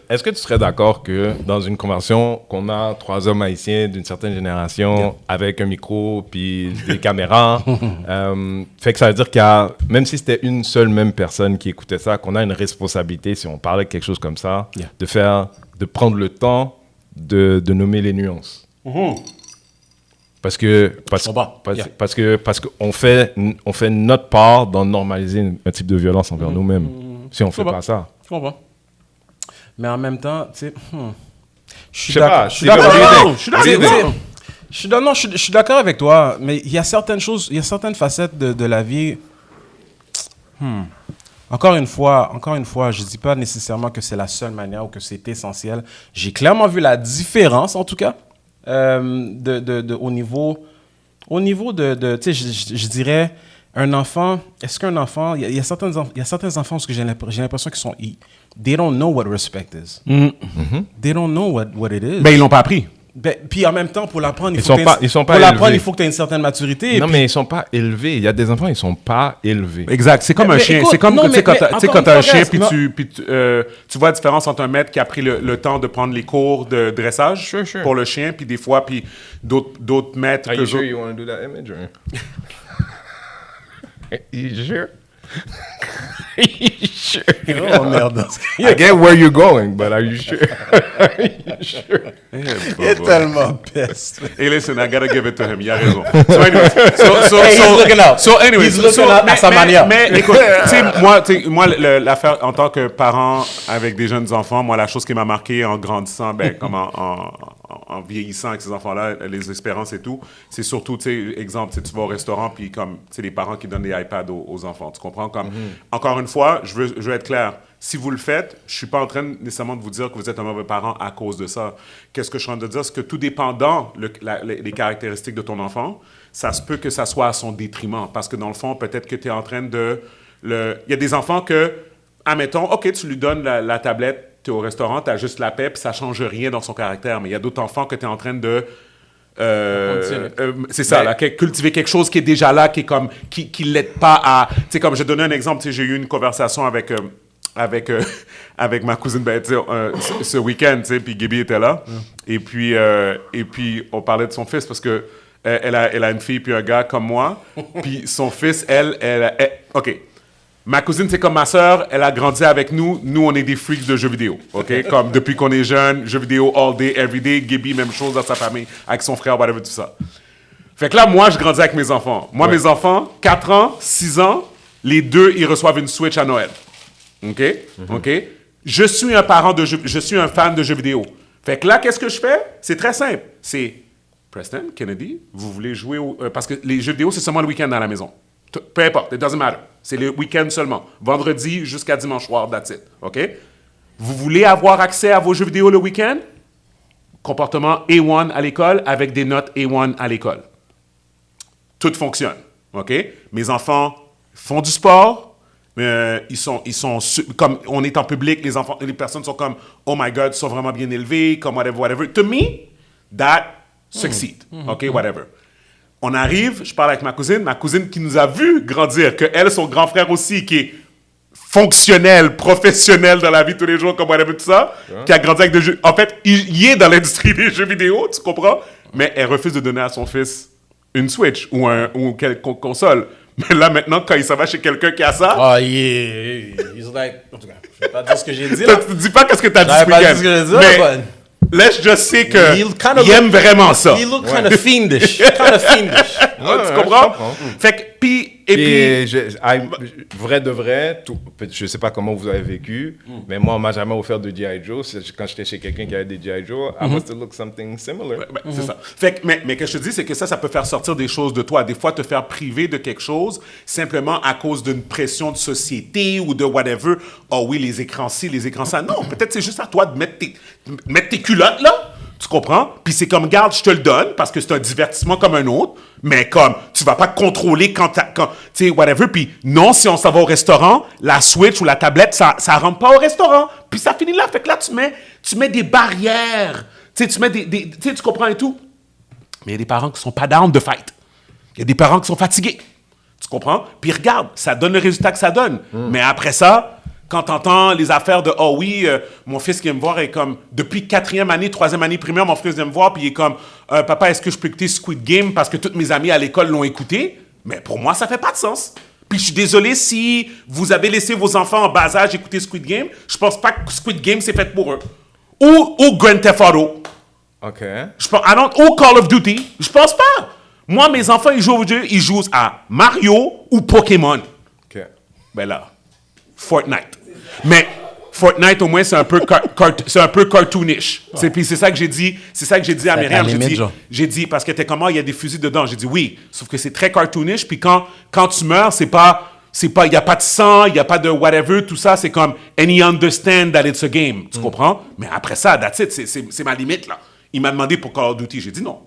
Est-ce que tu serais d'accord que dans une conversation qu'on a 3 hommes haïtiens d'une certaine génération avec un micro puis des caméras, fait que ça veut dire qu'il y a, même si c'était une seule même personne qui écoutait ça, qu'on a une responsabilité, si on parlait de quelque chose comme ça, de prendre le temps de nommer les nuances. Parce qu'on fait notre part dans normaliser un type de violence envers nous-mêmes. Si on ne fait pas ça. Je comprends. Mais en même temps, tu sais, je suis d'accord avec toi, mais il y a certaines choses, il y a certaines facettes de la vie. Encore une fois, je ne dis pas nécessairement que c'est la seule manière ou que c'est essentiel. J'ai clairement vu la différence, en tout cas, au niveau de tu sais, je dirais, un enfant, est-ce qu'un enfant, il y a certains enfants parce que j'ai l'impression qu'ils sont, they don't know what respect is. They don't know what it is. Ben, ils l'ont pas appris. Puis en même temps, pour l'apprendre, il faut que tu aies une certaine maturité. Non, mais ils ne sont pas élevés. Il y a des enfants, ils ne sont pas élevés. Exact. C'est comme un chien. C'est comme quand tu as un chien, puis tu vois la différence entre un maître qui a pris le temps de prendre les cours de dressage pour le chien, puis des fois, puis d'autres maîtres. Are you sure you want to do that image? You sure? Are you sure? Oh merde. I get where you're going, but are you sure? Are you sure? Il est tellement pissed. Hey, listen, I gotta give it to him. Il a raison. So, anyways, Hey, he's looking out. So, anyways, He's looking out à sa manière. Mais écoute, tu sais, moi, l'affaire en tant que parent avec des jeunes enfants, moi, la chose qui m'a marqué en grandissant, comme en vieillissant avec ces enfants-là, les espérances et tout, c'est surtout, tu sais, exemple, tu vas au restaurant, puis comme, tu sais, les parents qui donnent des iPads aux enfants, tu comprends? Comme, encore une fois, je veux être clair. Si vous le faites, je ne suis pas en train nécessairement de vous dire que vous êtes un mauvais parent à cause de ça. Qu'est-ce que je suis en train de dire? C'est que tout dépendant les caractéristiques de ton enfant, ça se peut que ça soit à son détriment. Parce que dans le fond, peut-être que tu es en train de... Il y a des enfants que, admettons, OK, tu lui donnes la tablette, tu es au restaurant, tu as juste la paix, puis ça ne change rien dans son caractère. Mais il y a d'autres enfants que tu es en train de... c'est ça, là, cultiver quelque chose qui est déjà là, qui est comme... qui l'aide pas à... Tu sais, comme je donnais un exemple, tu sais, j'ai eu une conversation avec ma cousine ce week-end, tu sais, puis Gaby était là. Et puis on parlait de son fils parce que elle a une fille puis un gars comme moi. Puis son fils, OK. Ma cousine, c'est comme ma sœur, elle a grandi avec nous. Nous, on est des freaks de jeux vidéo, OK? Comme depuis qu'on est jeune, jeux vidéo all day, every day. Gaby, même chose dans sa famille, avec son frère, whatever, tout ça. Fait que là, moi, je grandis avec mes enfants. Moi, mes enfants, 4 ans, 6 ans, les deux, ils reçoivent une Switch à Noël. OK? OK? Je suis un fan de jeux vidéo. Fait que là, qu'est-ce que je fais? C'est très simple. C'est Preston, Kennedy, vous voulez jouer parce que les jeux vidéo, c'est seulement le week-end dans la maison. Peu importe, it doesn't matter. C'est le week-end seulement. Vendredi jusqu'à dimanche soir, that's it. OK? Vous voulez avoir accès à vos jeux vidéo le week-end? Comportement A1 à l'école avec des notes A1 à l'école. Tout fonctionne. OK? Mes enfants font du sport. Ils sont comme on est en public, les personnes sont comme oh my God, ils sont vraiment bien élevés, comme whatever. To me, that succeed. OK, whatever. On arrive, je parle avec ma cousine qui nous a vu grandir, que elle, son grand frère aussi, qui est fonctionnel, professionnel dans la vie de tous les jours, comme whatever, tout ça, qui a grandi avec des jeux. En fait, il est dans l'industrie des jeux vidéo, tu comprends? Mais elle refuse de donner à son fils une Switch ou quelconque console. Mais là, maintenant, quand il s'en va chez quelqu'un qui a ça... Ah, he's like... En tout cas, je vais pas dire ce que j'ai dit, là. Dis pas qu'est-ce que t'as dit ce J'avais pas week-end. dit ce que j'ai dit, Mais là, je sais qu'il aime vraiment ça. He look kind of fiendish. Tu comprends? Fait que, vrai de vrai, je sais pas comment vous avez vécu, mais moi, on m'a jamais offert de G.I. Joe. Quand j'étais chez quelqu'un qui avait des G.I. Joe, I must look something similar. C'est ça. Fait que, mais que je te dis, c'est que ça peut faire sortir des choses de toi. Des fois, te faire priver de quelque chose simplement à cause d'une pression de société ou de whatever. Oh oui, les écrans ci, les écrans ça. Non, peut-être c'est juste à toi de mettre tes culottes là. Tu comprends? Puis c'est comme, garde, je te le donne parce que c'est un divertissement comme un autre, mais comme, tu vas pas contrôler quand tu sais, whatever. Puis non, si on s'en va au restaurant, la Switch ou la tablette, ça rentre pas au restaurant. Puis ça finit là. Fait que là, tu mets des barrières. Tu sais, tu mets tu comprends et tout. Mais il y a des parents qui sont pas down de fight. Il y a des parents qui sont fatigués. Tu comprends? Puis regarde, ça donne le résultat que ça donne. Mais après ça, quand t'entends les affaires de « Oh oui, mon fils qui vient me voir est comme... » Depuis 4e année, 3e année primaire, mon fils vient me voir, puis il est comme « Papa, est-ce que je peux écouter Squid Game parce que toutes mes amies à l'école l'ont écouté? » Mais pour moi, ça fait pas de sens. Puis je suis désolé si vous avez laissé vos enfants en bas âge écouter Squid Game. Je pense pas que Squid Game, c'est fait pour eux. Ou Grand Theft Auto. OK. Ou Call of Duty. Je pense pas. Moi, mes enfants, ils jouent à Mario ou Pokémon. OK. Ben là, Fortnite. Mais Fortnite, au moins, c'est un peu cartoonish. Ouais. Puis c'est ça que j'ai dit. C'est ça que j'ai dit à Myriam. J'ai dit, parce que t'es comment, il y a des fusils dedans. J'ai dit oui, sauf que c'est très cartoonish. Puis quand tu meurs, il n'y a pas de sang, il n'y a pas de whatever, tout ça. C'est comme, and he understand that it's a game. Tu comprends? Mais après ça, that's it. C'est ma limite, là. Il m'a demandé pour Call of Duty. J'ai dit non.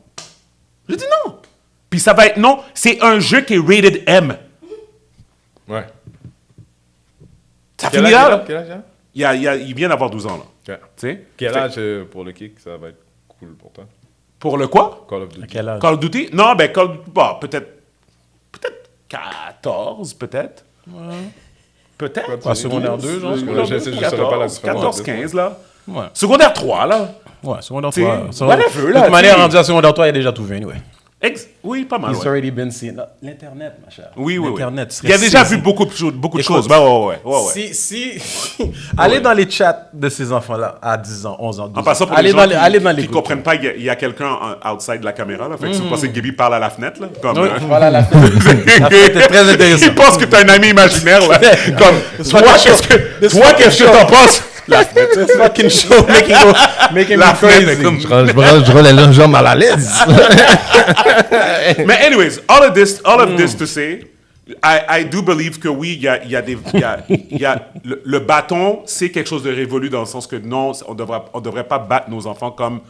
Puis ça va être non. C'est un jeu qui est rated M. Ouais. Ça finit là. Quel âge? Il vient d'avoir 12 ans, là. Okay. Quel âge pour le kick, ça va être cool pour toi? Pour le quoi? Call of Duty. À quel âge? Call of Duty? Non, ben, Call of Duty, peut-être 14, peut-être. Ouais. Peut-être. Quoi, secondaire 2, genre? Je 14, 15, là. Ouais. Secondaire 3, là. Ouais, secondaire 3. Whatever, là. De toute manière, rendu à secondaire 3, il y a déjà tout vu, anyway. Oui, pas mal. He's Ouais. already been seen. L'Internet, ma chère. Oui. L'Internet. Il a déjà vu beaucoup de choses. Écoute, Ouais. Si allez dans les chats de ces enfants-là à 10 ans, 11 ans, 12 En passant ans. pour les gens allez dans les qui groupes. comprennent pas, il y a quelqu'un outside de la caméra. Là. Fait que si vous pensez que Gaby parle à la fenêtre, là, comme, Oui, voilà la fenêtre est très intéressante. il pense que tu as un ami imaginaire. Là, comme, toi, qu'est-ce que t'en penses? This fucking show making me crazy. Je rends les gens mal à l'aise. Mais anyways, all of this to say, I do believe que oui, il y a le bâton, c'est quelque chose de révolu dans le sens que non, on devrait pas battre nos enfants comme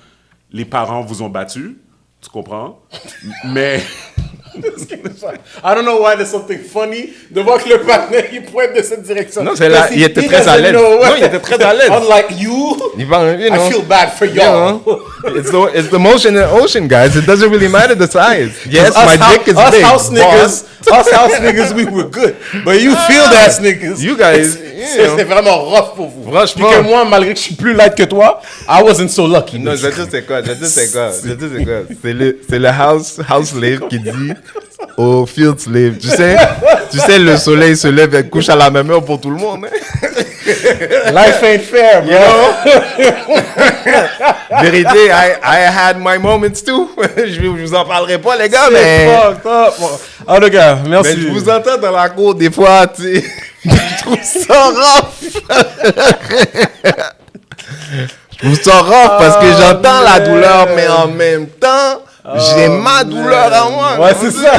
les parents vous ont battu. Tu comprends? Mais I don't know why there's something funny de voir que le partenaire il pointe de cette direction. Non, c'est là, il était très à l'aise. Non, il était très à l'aise. Unlike you, Il va, you I know, feel bad for you y'all. know, it's the motion in the ocean, guys. It doesn't really matter the size. Yes, my dick is big. Us house niggas, we were good. But you field ass niggas. You guys, c'est vraiment rough pour vous. Franchement. Puis que moi, malgré que je suis plus light que toi, I wasn't so lucky. Non, je sais c'est quoi. C'est le house slave qui dit au field slave. Tu sais, le soleil se lève et couche à la même heure pour tout le monde. Hein? Life ain't fair, bro. Vérité, I had my moments too. Je vous en parlerai pas, les gars, mais... Fucked up. En tout cas, merci. Mais je vous entends dans la cour des fois, tu sais. Je trouve ça rough. Je trouve ça rough parce que j'entends la douleur, mais en même temps, j'ai ma douleur à moi. Ouais, c'est ça.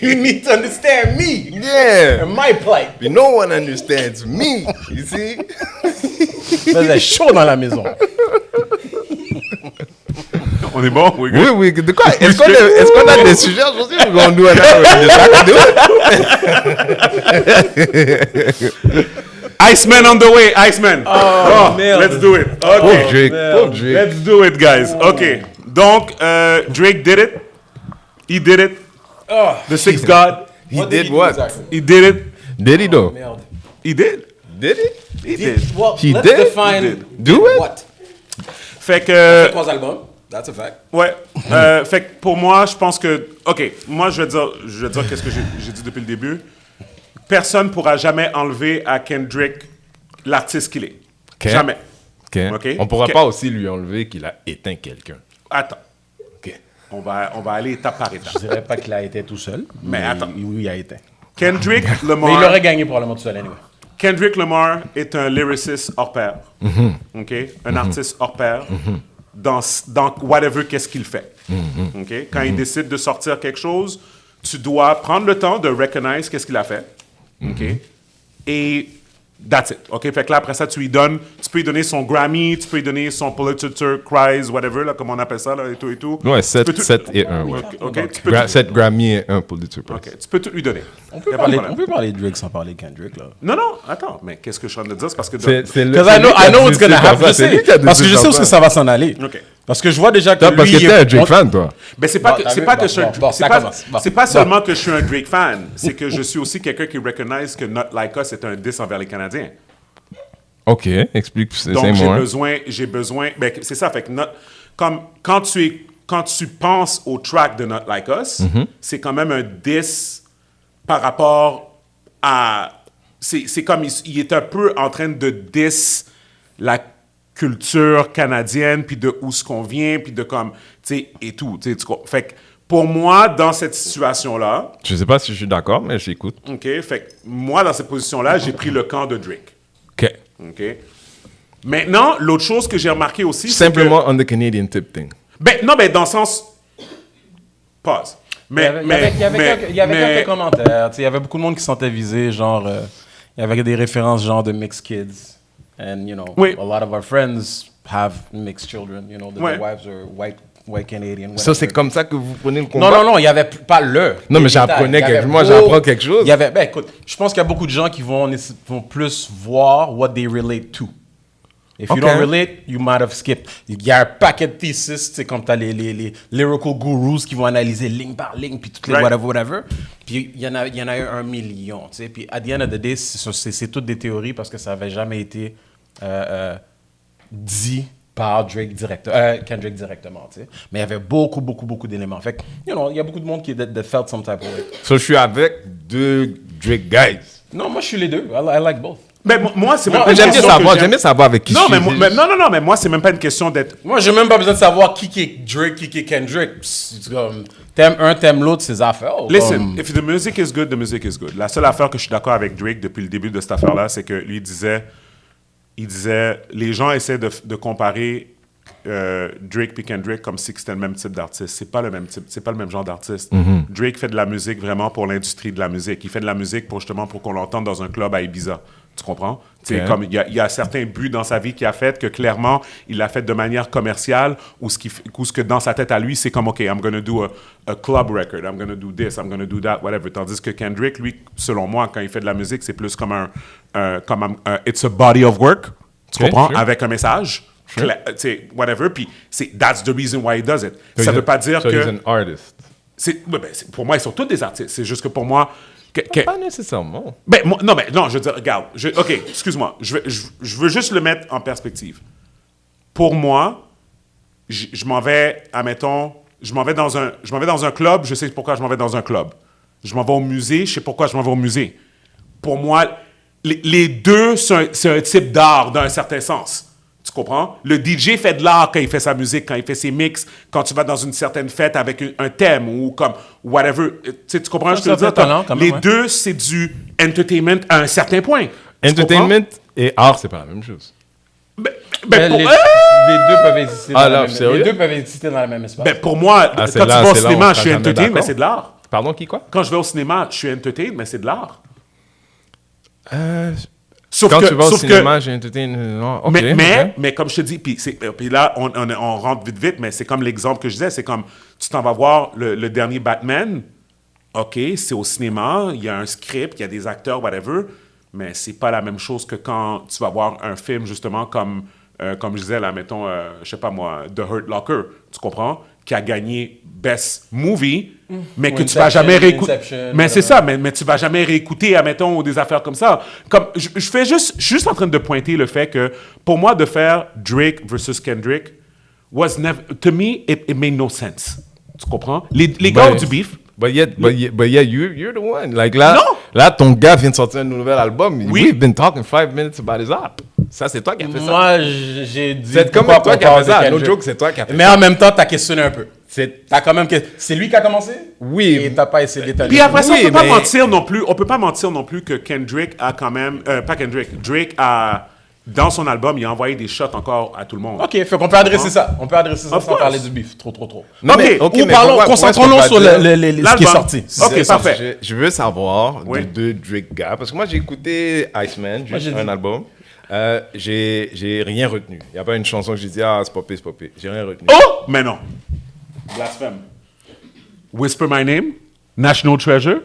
You need to understand me Yeah. and my plight. But no one understands me, you see. Il faisait chaud dans la maison. on est bon? Oui, Oui, de quoi? Est-ce qu'on a des sujets aujourd'hui? We're going to do an hour. Iceman on the way, Iceman. Oh, merde. let's do it. Okay. Pauvre Drake. Let's do it, guys. Okay. Donc, Drake did it. He did it. The sixth God. He did what? He did it. Did he though? Merde. He did. Did he? He did. Well, He let's did? define He did. Do it? what? Fait que, 3 albums. That's a fact. ouais. Fait que pour moi, je pense que, ok, moi je vais dire qu'est-ce que j'ai dit depuis le début. Personne pourra jamais enlever à Kendrick l'artiste qu'il est. Ok. Jamais. Ok. Ok. On pourra Ok. pas aussi lui enlever qu'il a éteint quelqu'un. Attends. Ok. On va aller étape par étape. Je dirais pas qu'il a été tout seul. Mais attends. Oui, il a été. Kendrick Mais il Lamar. aurait gagné probablement tout seul, anyway. Kendrick Lamar est un lyriciste hors pair. OK? Un artiste hors pair dans whatever qu'est-ce qu'il fait. OK? Quand il décide de sortir quelque chose, tu dois prendre le temps de recognize qu'est-ce qu'il a fait. OK? Et that's it. OK? Fait que là, après ça, tu peux lui donner son Grammy, tu peux lui donner son Pulitzer Prize, whatever, là, comme on appelle ça, là, et tout, et tout. Ouais, Tu peux 7 tout- et 1. Ouais. OK? Tu peux tout- 7 Grammy et 1 Pulitzer Prize. OK, tu peux tout lui donner. On peut, Y a pas de parler, problème. on peut parler de Drake sans parler de Kendrick, là. Non, attends, mais qu'est-ce que je suis en train de dire? C'est parce que... C'est le- Because c'est I know, lui qui a I know what's décidé gonna de faire happen. ça. Je C'est lui sais. qui a Parce que décidé je de sais où faire est-ce que ça va s'en aller. OK. Parce que je vois déjà que Toi, parce que lui, t'es un Drake fan, toi. Ben, c'est pas, Bon, que, c'est t'as pas vu? que je suis un- Bon, c'est ça pas, commence. Bon. c'est pas seulement que je suis un Drake fan, c'est que je suis aussi quelqu'un qui recognize que Not Like Us est un diss envers les Canadiens. Ok, explique. C'est Donc, moi. j'ai besoin, ben, c'est ça, fait que comme quand tu penses au track de Not Like Us, c'est quand même un diss par rapport à, c'est comme, il est un peu en train de diss la culture canadienne, puis de où ce qu'on vient, puis de comme, tu sais, et tout, tu sais, fait que pour moi, dans cette situation-là, Je sais pas si je suis d'accord, mais j'écoute. OK, fait que moi, dans cette position-là, j'ai pris le camp de Drake. Ok. OK? Maintenant, l'autre chose que j'ai remarqué aussi, c'est Simplement on the Canadian tip thing. non, mais dans le sens... Pause. Il y avait quelques commentaires. Tu sais, il y avait beaucoup de monde qui se sentait visé, genre... il y avait des références genre de mixed kids. And, you know, Oui. a lot of our friends have mixed children. You know, Ouais. their wives are white Canadian. Ça, c'est whatever. comme ça que vous prenez le combat? Non, il n'y avait pas le. Non, mais les détails. j'apprenais Il y avait moi, j'apprends quelque chose. Il y avait, écoute, je pense qu'il y a beaucoup de gens qui vont plus voir what they relate to. If you Ok. don't relate, you might have skipped. Il y a un paquet de thesis, c'est comme tu as les lyrical gurus qui vont analyser ligne par ligne, puis toutes les Right. whatever. Puis il y en a eu 1 million, tu sais. Puis at the end of the day, c'est toutes des théories parce que ça n'avait jamais été dit par Kendrick directement, tu sais. Mais il y avait beaucoup d'éléments. Fait que, il y a beaucoup de monde qui that felt some type of way. So, je suis avec deux Drake guys. Non, moi, je suis les deux. I like both. Mais moi, c'est même Moi, pas une J'aime bien question savoir, que j'aime bien savoir avec qui Non, je suis. mais moi, c'est même pas une question d'être... Moi, j'ai même pas besoin de savoir qui est Drake, qui est Kendrick. C'est comme, t'aimes un, t'aimes l'autre, c'est affaires. Listen, if the music is good, the music is good. La seule affaire que je suis d'accord avec Drake depuis le début de cette affaire-là, c'est que lui il disait, les gens essaient de comparer Drake et Kendrick comme si c'était le même type d'artiste. C'est pas le même type, c'est pas le même genre d'artiste. Drake fait de la musique vraiment pour l'industrie de la musique. Il fait de la musique pour qu'on l'entende dans un club à Ibiza. Tu comprends? Okay. Comme il y a certains buts dans sa vie qu'il a fait que clairement, il l'a fait de manière commerciale ou ce que dans sa tête à lui, c'est comme, OK, I'm going to do a club record, I'm going to do this, I'm going to do that, whatever. Tandis que Kendrick, lui, selon moi, quand il fait de la musique, c'est plus comme un it's a body of work, tu comprends? Sure. Avec un message, whatever, puis that's the reason why he does it. Ça veut pas dire que... he's an artist. Pour moi, ils sont tous des artistes. C'est juste que pour moi... Pas nécessairement. Non, je veux dire, regarde. OK, excuse-moi. Je veux juste le mettre en perspective. Pour moi, je m'en vais, admettons, je m'en vais dans un club, je sais pourquoi je m'en vais dans un club. Je m'en vais au musée, je sais pourquoi je m'en vais au musée. Pour moi, les deux, c'est un type d'art dans un certain sens. Tu comprends? Le DJ fait de l'art quand il fait sa musique, quand il fait ses mix, quand tu vas dans une certaine fête avec un thème ou comme whatever. Tu comprends ce que je veux dire? Les deux, c'est du entertainment à un certain point. Entertainment et art, c'est pas la même chose. Les deux peuvent exister dans le même espace. Pour moi, quand tu vas au cinéma, je suis entertain, mais c'est de l'art. Pardon, quoi? Quand je vais au cinéma, je suis entertain, mais c'est de l'art. Quand tu vas au cinéma, j'ai entertain. Okay, mais comme je te dis, puis là, on rentre vite, mais c'est comme l'exemple que je disais, c'est comme, tu t'en vas voir le dernier Batman, OK, c'est au cinéma, il y a un script, il y a des acteurs, whatever, mais c'est pas la même chose que quand tu vas voir un film, justement, comme je disais, là, mettons, je sais pas moi, The Hurt Locker, tu comprends? Qui a gagné Best Movie, mais que tu vas jamais réécouter. Mais c'est ça, mais tu vas jamais réécouter, admettons, ou des affaires comme ça. Comme, je suis juste en train de pointer le fait que, pour moi, de faire Drake versus Kendrick, to me, it made no sense. Tu comprends? Les gars ont du beef. But yeah, you're the one. Like là, ton gars vient de sortir un nouvel album. Oui. We've been talking 5 minutes about his app. Ça, c'est toi qui as fait ça. Moi, j'ai dit... C'est comme toi qui as fait ça. No joke, c'est toi qui as fait ça. Mais en même temps, t'as questionné un peu. C'est lui qui a commencé? Oui. Et t'as pas essayé d'étaler. Puis après ça, on peut pas mentir non plus que Kendrick a quand même... pas Kendrick, Drake a... Dans son album, il a envoyé des shots encore à tout le monde. OK, fait qu'on peut adresser ça. On peut adresser ça sans parler du beef. Trop. Non, mais concentrons-nous sur ce qui est sorti. OK, parfait. Je veux savoir de deux Drake gars, parce que moi, j'ai écouté Iceman, un album. J'ai rien retenu. Il n'y a pas une chanson que j'ai dit, c'est popé. J'ai rien retenu. Oh! Mais non. Blasphème. Whisper My Name, National Treasure.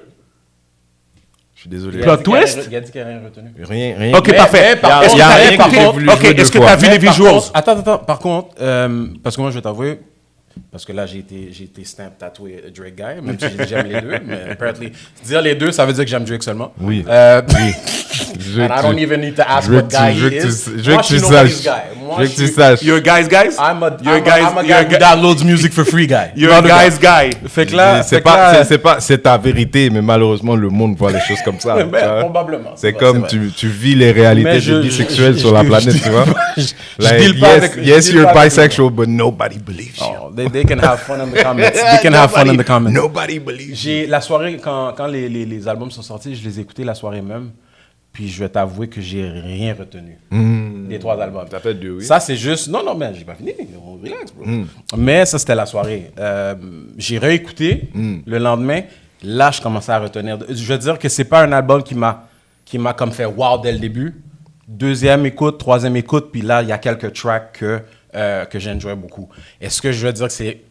Je suis désolé. Plot twist? Il a dit qu'il n'y a rien retenu. Rien. OK, parfait. Est-ce que tu as vu les visuals? Attends. Par contre, parce que moi, je vais t'avouer, parce que là, j'ai été stamp tatoué Drake guy, même si j'aime les deux, mais apparently, dire les deux, ça veut dire que j'aime Drake seulement. Oui. And I don't even need to ask what guy he is. Je veux que tu saches. You're a guy's guy? I'm a guy who downloads music for free guy. You're a guy's guy. Fait que là, c'est ta vérité, mais malheureusement, le monde voit les choses comme ça. Probablement. C'est comme tu vis les réalités des bisexuels sur la planète, tu vois. Yes, you're bisexual, but nobody believes you. They can have fun in the comments. Nobody believes you. La soirée, quand les albums sont sortis, je les ai écoutés la soirée même. Puis je vais t'avouer que j'ai rien retenu des 3 albums. T'as fait 2, oui. Ça, c'est juste... Non, mais j'ai pas fini. Relax, bro. Mais ça, c'était la soirée. J'ai réécouté le lendemain. Là, je commençais à retenir. Je veux dire que c'est pas un album qui m'a comme fait wow dès le début. 2e écoute, 3e écoute, puis là, il y a quelques tracks que j'enjoy beaucoup. Est-ce que je veux dire que c'est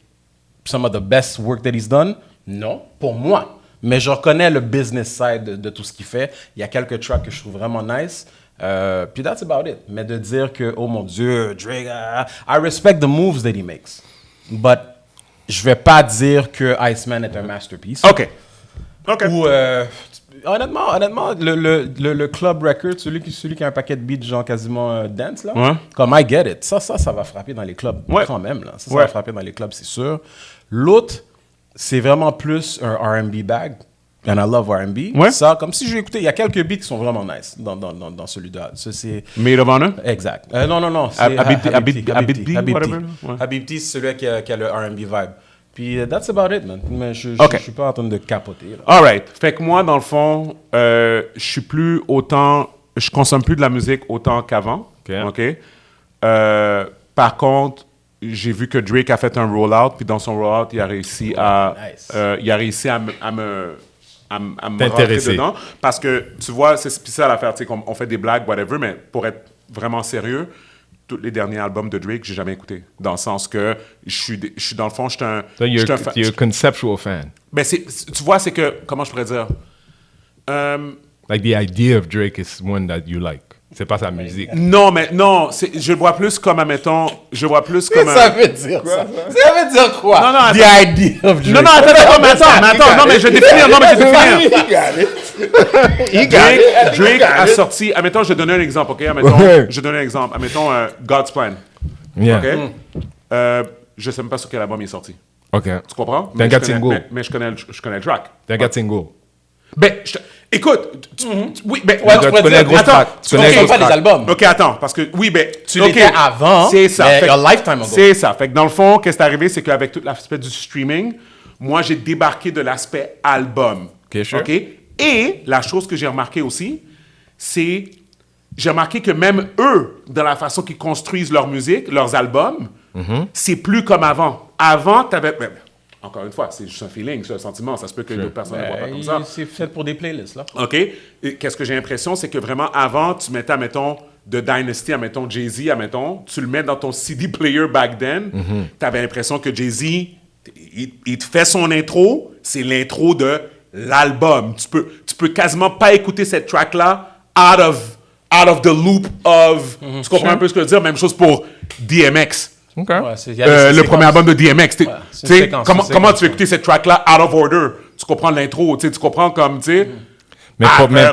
some of the best work that he's done? Non, pour moi. Mais je reconnais le business side de tout ce qu'il fait. Il y a quelques tracks que je trouve vraiment nice. Puis that's about it. Mais de dire que, oh mon Dieu, Drake, I respect the moves that he makes. But je vais pas dire que Iceman est un masterpiece. OK. OK. Ou, honnêtement, le club record, celui qui a un paquet de beats genre quasiment dance, là, Ouais. comme I Get It, ça va frapper dans les clubs Ouais. quand même. Là. Ça Ouais. va frapper dans les clubs, c'est sûr. L'autre, c'est vraiment plus un R&B bag. And I love R&B. Ouais. Ça, comme si je l'écoutais, il y a quelques beats qui sont vraiment nice dans celui-là. Ça, c'est... Maid of Honor? Exact. Non. C'est Habibti, whatever, ouais. Habibti, c'est celui qui a le R&B vibe. Puis, that's about it, man. Mais je OK. suis pas en train de capoter. Là. All right. Fait que moi, dans le fond, je suis plus autant... Je consomme plus de la musique autant qu'avant. OK. Par contre, j'ai vu que Drake a fait un rollout, puis dans son rollout, il a réussi à... nice. à me rentrer T'intéresser. dedans. Parce que, tu vois, c'est ça l'affaire, tu sais, on fait des blagues, whatever, mais pour être vraiment sérieux, tous les derniers albums de Drake, j'ai jamais écouté. Dans le sens que je suis dans le fond, je suis un... So je suis un fan. you're a conceptual fan. Ben, tu vois, c'est que... Comment je pourrais dire? Like the idea of Drake is one that you like. C'est pas sa musique. Non, mais non, je le vois plus comme, admettons... Je le vois plus comme Ça veut dire ça. Ça veut dire quoi? Non, non, The idea of Drake. Non, non, attends, non, mais je vais définir, Drake a sorti, admettons, je vais donner un exemple, OK? Admettons, God's Plan, Yeah. OK? Je sais même pas sur quel album il est sorti. OK. Tu comprends? T'es un gars de single. Mais je connais le track. T'es un gars de single. Ben, écoute, oui, ben, Ouais, Tu tu pourrais connais dire, le gros attends, track. tu Tu connais le connais gros pas les track. albums. OK, attends, parce que, oui, ben... Tu OK, l'étais avant, c'est ça. mais Fait que- a lifetime ago. C'est ça. Fait que dans le fond, qu'est-ce qui est arrivé, c'est qu'avec tout l'aspect du streaming, moi, j'ai débarqué de l'aspect album. OK, sure. OK? Et la chose que j'ai remarqué aussi, c'est... J'ai remarqué que même eux, dans la façon qu'ils construisent leur musique, leurs albums, c'est plus comme avant. Avant, t'avais... ben, encore une fois, c'est juste un feeling, c'est un sentiment. Ça se peut que d'autres personnes ne voient pas comme ça. C'est fait pour des playlists, là. OK? Et qu'est-ce que j'ai l'impression, c'est que vraiment, avant, tu mettais, admettons, de Dynasty, admettons, Jay-Z, admettons, tu le mets dans ton CD player back then, tu avais l'impression que Jay-Z, il te fait son intro, c'est l'intro de l'album. Tu peux quasiment pas écouter cette track-là out of the loop of... Tu comprends un peu ce que je veux dire? Même chose pour DMX. OK. Ouais, il y a des Le séquences. premier album de DMX. c'est une Tu sais, séquence, comment c'est une séquence, tu veux écouter cette track-là out of order? Tu comprends l'intro, tu sais, tu comprends comme, tu sais... Mais pour moi,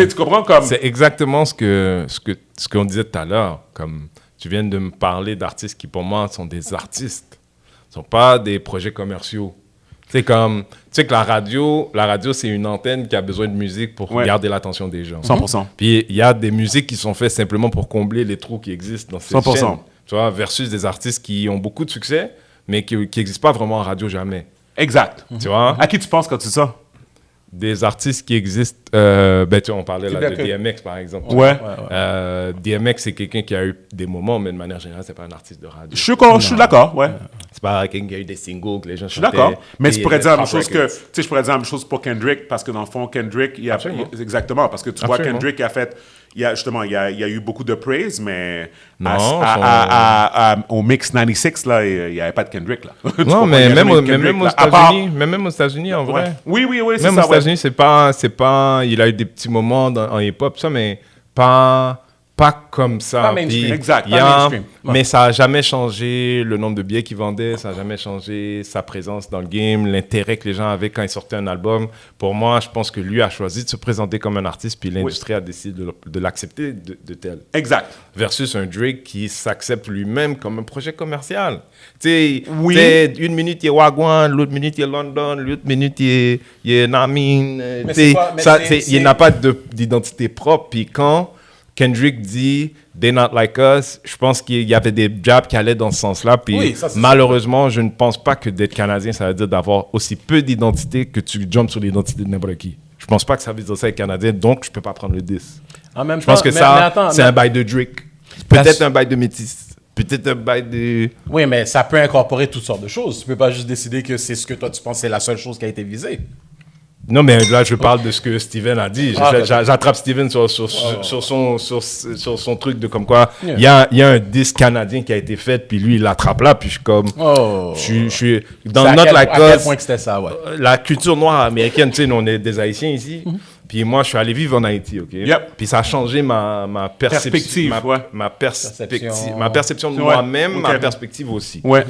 tu comprends comme... c'est exactement ce qu'on disait tout à l'heure. Comme tu viens de me parler d'artistes qui, pour moi, sont des artistes. Ils ne sont pas des projets commerciaux. Tu sais que la radio, c'est une antenne qui a besoin de musique pour Ouais. garder l'attention des gens. 100%. Puis il y a des musiques qui sont faites simplement pour combler les trous qui existent dans ces 100%. chaînes. Tu vois, versus des artistes qui ont beaucoup de succès, mais qui n'existent pas vraiment en radio jamais. Exact. Tu vois? À qui tu penses quand tu dis ça? Des artistes qui existent, ben tu vois, on parlait là de Tupac. DMX par exemple. Ouais. DMX c'est quelqu'un qui a eu des moments, mais de manière générale c'est pas un artiste de radio. Je suis d'accord, ouais. C'est pas quelqu'un qui a eu des singles que les gens Je suis d'accord. chantaient, Mais puis tu pourrais dire la même Trap chose que... Records. Tu sais, je pourrais dire la même chose pour Kendrick, parce que dans le fond, Kendrick, Absolument. exactement, parce que tu vois, Absolument. Kendrick a fait... Il y a eu beaucoup de praise, mais Non, au Mix 96, là, il n'y avait pas de Kendrick, là. Tu Non, comprends? mais Il y a même, jamais eu de même aux là. À part- États-Unis, en vrai. Ouais. Oui, c'est Même ça, aux États-Unis, c'est pas, il a eu des petits moments en hip-hop, ça, mais pas comme ça. Pas mainstream. Puis, Exact, il y pas a- mainstream. Ouais. Mais ça n'a jamais changé le nombre de billets qu'il vendait, ça n'a jamais changé sa présence dans le game, l'intérêt que les gens avaient quand il sortait un album. Pour moi, je pense que lui a choisi de se présenter comme un artiste, puis l'industrie a décidé de l'accepter de tel. Exact. Versus un Drake qui s'accepte lui-même comme un projet commercial. Tu sais, Oui. une minute il est Wagwan, l'autre minute il est London, l'autre minute il est Namin. Mais c'est quoi- mais c'est- Il n'a pas d'identité propre. Puis quand Kendrick dit « They not like us », je pense qu'il y avait des jabs qui allaient dans ce sens-là. Puis Oui, ça, c'est malheureusement, je ne pense pas que d'être Canadien, ça veut dire d'avoir aussi peu d'identité que tu jumpes sur l'identité de n'importe qui. Je pense pas que ça veut dire ça être Canadien, donc je peux pas prendre le 10. En même Je pense que mais ça, attends, c'est mais- un bail de Drake. Peut-être un bail de métis. Peut-être un bail de... Oui, mais ça peut incorporer toutes sortes de choses. Tu peux pas juste décider que c'est ce que toi tu penses c'est la seule chose qui a été visée. Non, mais là, je parle de ce que Steven a dit. Ah, ok. J'attrape Steven sur son truc de comme quoi Yeah. il y a un disque canadien qui a été fait, puis lui, il l'attrape là, puis je suis comme... Oh. Je suis... Dans C'est notre à quel Lacoste, point que c'était ça, ouais. la culture noire américaine, tu sais, nous, on est des Haïtiens ici. Puis moi, je suis allé vivre en Haïti, OK? Yep. Puis ça a changé ma Perspective, ouais. ma perception de Ouais. moi-même, OK. ma perspective aussi. Ouais.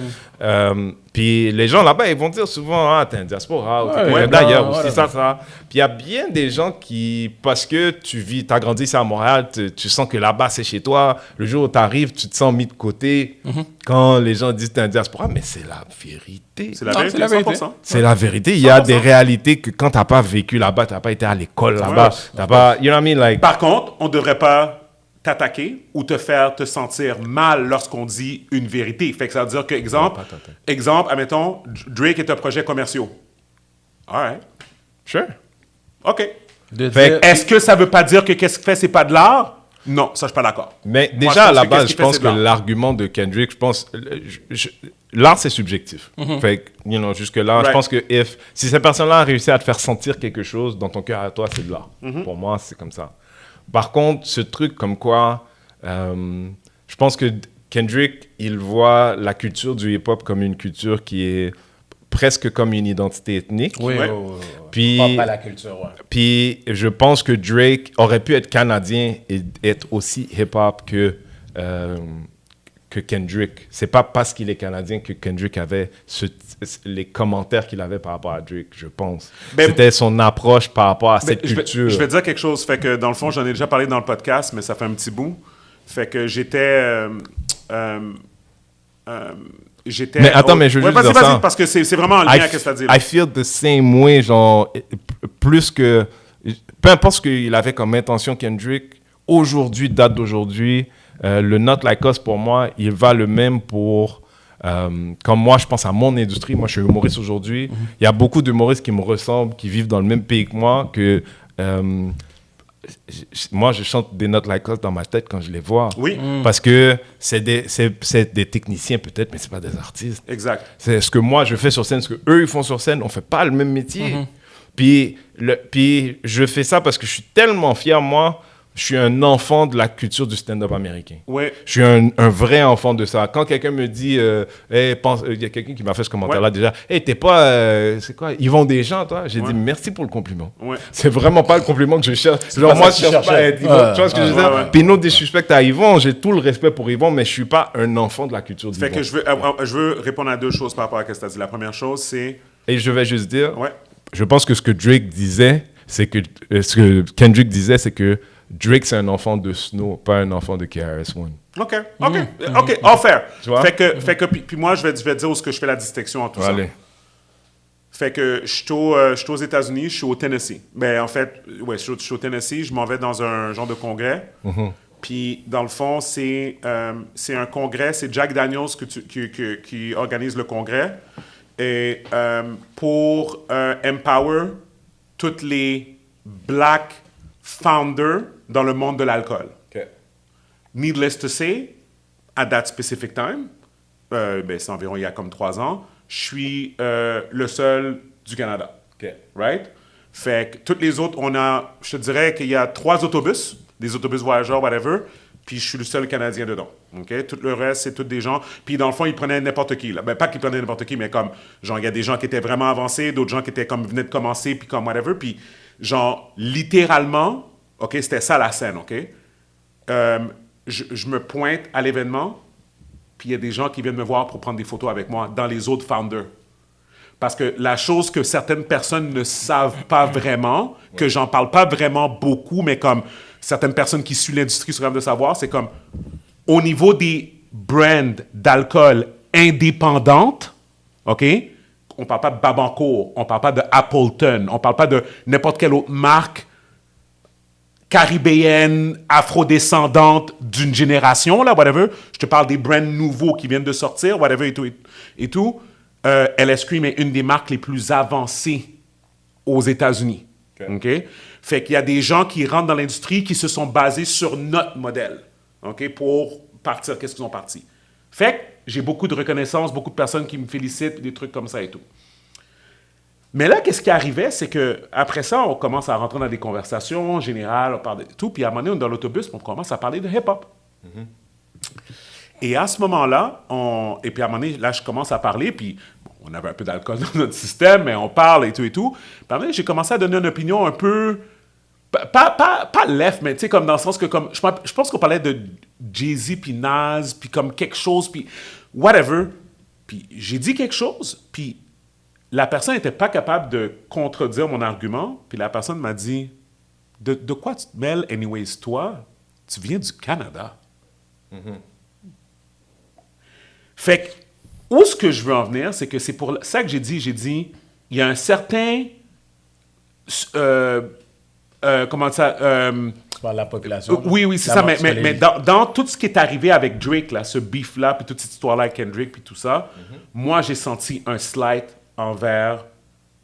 Puis les gens là-bas, ils vont dire souvent, ah, t'es un diaspora, ou t'es Ouais, d'ailleurs, ouais, aussi, ouais. ça. Puis il y a bien des gens qui, parce que t'as grandi ici à Montréal, tu sens que là-bas, c'est chez toi. Le jour où t'arrives, tu te sens mis de côté. Quand les gens disent, t'es un diaspora, mais c'est la vérité. C'est la Non, vérité, c'est la vérité. 100%. C'est la vérité. Il y a 100%. des réalités que quand t'as pas vécu là-bas, t'as pas été à l'école là-bas, t'as pas, you know what I mean, like. Par contre, on ne devrait pas t'attaquer ou te faire te sentir mal lorsqu'on dit une vérité. Fait que ça veut dire que, exemple, admettons, Drake est un projet commercial. All right. Sure. OK. De Fait dire- Est-ce que ça veut pas dire que qu'est-ce qu'il fait, c'est pas de l'art? Non, ça, je suis pas d'accord. Mais Moi, déjà, à je pense la que base, qu'est-ce je qu'il fait, pense c'est que de l'art. l'argument de Kendrick, je pense, l'art, c'est subjectif. Fait que, you know, jusque-là, je Right. pense que si cette personne-là a réussi à te faire sentir quelque chose dans ton cœur à toi, c'est de l'art. Pour moi, c'est comme ça. Par contre, ce truc comme quoi, je pense que Kendrick, il voit la culture du hip-hop comme une culture qui est presque comme une identité ethnique. Oui, Ouais. oui. Puis- Pas la culture, ouais. Puis je pense que Drake aurait pu être canadien et être aussi hip-hop que Kendrick. C'est pas parce qu'il est canadien que Kendrick avait les commentaires qu'il avait par rapport à Drake, je pense. Ben, C'était son approche par rapport à cette je culture. vais dire quelque chose. Fait que dans le fond, j'en ai déjà parlé dans le podcast, mais ça fait un petit bout. Fait que j'étais. Mais attends, mais je veux Ouais, juste vas-y, dire ça. parce que c'est vraiment en lien avec ce que tu as dit. I feel the same way, genre, plus que... Peu importe ce qu'il avait comme intention, Kendrick, aujourd'hui, date d'aujourd'hui, le Not Like Us, pour moi, il va le même pour... comme moi, je pense à mon industrie. Moi, je suis humoriste aujourd'hui. Il y a beaucoup d'humoristes qui me ressemblent, qui vivent dans le même pays que moi, que... moi, je chante des Not Like Us dans ma tête quand je les vois. Oui. Parce que c'est des techniciens peut-être, mais c'est pas des artistes. Exact. C'est ce que moi je fais sur scène, ce que eux ils font sur scène. On fait pas le même métier. Puis je fais ça parce que je suis tellement fier, moi. Je suis un enfant de la culture du stand-up américain. Ouais. Je suis un vrai enfant de ça. Quand quelqu'un me dit, hey, il y a quelqu'un qui m'a fait ce commentaire-là déjà, hey, t'es pas, c'est quoi, ils vont des gens, toi? J'ai dit merci pour le compliment. Ouais. C'est vraiment pas le compliment que je cherche. Genre, pas moi, ça je que cherche tu pas à cherchais. être Yvon. Tu vois ce que je veux dire? ouais. Puis no disrespect à Yvon, j'ai tout le respect pour Yvon, mais je suis pas un enfant de la culture d'Yvon. Fait que je veux répondre à deux choses par rapport à ce que tu as dit. La première chose, c'est. Et je vais juste dire, Ouais. je pense que ce que Drake disait, c'est que ce que Kendrick disait, c'est que Drake c'est un enfant de Snow, pas un enfant de KRS-One. OK. All fair. Tu vois? Fait que puis moi, je vais dire où ce que je fais la distinction entre tout ça. Allez. Fait que je suis aux États-Unis, je suis au Tennessee. Ben, en fait, ouais, je suis au Tennessee, je m'en vais dans un genre de congrès. Puis, dans le fond, c'est un congrès, c'est Jack Daniels qui organise le congrès. Et pour empower toutes les black founders dans le monde de l'alcool. Needless to say, at that specific time, ben, c'est environ il y a comme 3 ans, je suis le seul du Canada. Right? Fait que toutes les autres, je te dirais qu'il y a 3 autobus, des autobus voyageurs, whatever, puis je suis le seul Canadien dedans. OK? Tout le reste, c'est tous des gens. Puis dans le fond, ils prenaient n'importe qui. Là. Ben, pas qu'ils prenaient n'importe qui, mais comme, genre, il y a des gens qui étaient vraiment avancés, d'autres gens qui étaient comme, venaient de commencer, puis comme, whatever. Puis, genre, littéralement, OK, c'était ça la scène, OK? Je me pointe à l'événement, puis il y a des gens qui viennent me voir pour prendre des photos avec moi dans les autres founders. Parce que la chose que certaines personnes ne savent pas vraiment, que j'en parle pas vraiment beaucoup, mais comme certaines personnes qui suivent l'industrie sont capables de savoir, c'est comme au niveau des brands d'alcool indépendantes, OK? On parle pas de Babancourt, on parle pas de Appleton, on parle pas de n'importe quelle autre marque caribéenne, afrodescendante d'une génération, là, whatever. Je te parle des brands nouveaux qui viennent de sortir, whatever, et tout. LS Cream est une des marques les plus avancées aux États-Unis. OK? Fait qu'il y a des gens qui rentrent dans l'industrie qui se sont basés sur notre modèle, OK, pour partir. Qu'est-ce qu'ils ont parti? Fait que j'ai beaucoup de reconnaissance, beaucoup de personnes qui me félicitent, des trucs comme ça et tout. Mais là, qu'est-ce qui arrivait, c'est que après ça, on commence à rentrer dans des conversations générales, on parle de tout, puis à un moment donné, on est dans l'autobus, puis on commence à parler de hip-hop. Et à ce moment-là, et puis à un moment donné, là, je commence à parler, puis bon, on avait un peu d'alcool dans notre système, mais on parle et tout et tout. Puis à un moment donné, j'ai commencé à donner une opinion un peu Pas left, mais tu sais, comme dans le sens que, comme, je pense qu'on parlait de Jay-Z puis Nas, puis comme quelque chose, puis whatever. Puis j'ai dit quelque chose, puis la personne n'était pas capable de contredire mon argument, puis la personne m'a dit, de quoi tu te mêles, anyways, toi? Tu viens du Canada. Fait que, où ce que je veux en venir, c'est que c'est pour ça que j'ai dit, il y a un certain... comment ça... Tu parles de la population. oui, c'est ça, mais dans tout ce qui est arrivé avec Drake, là, ce beef-là, puis toute cette histoire-là avec Kendrick, puis tout ça, moi, j'ai senti un slight envers,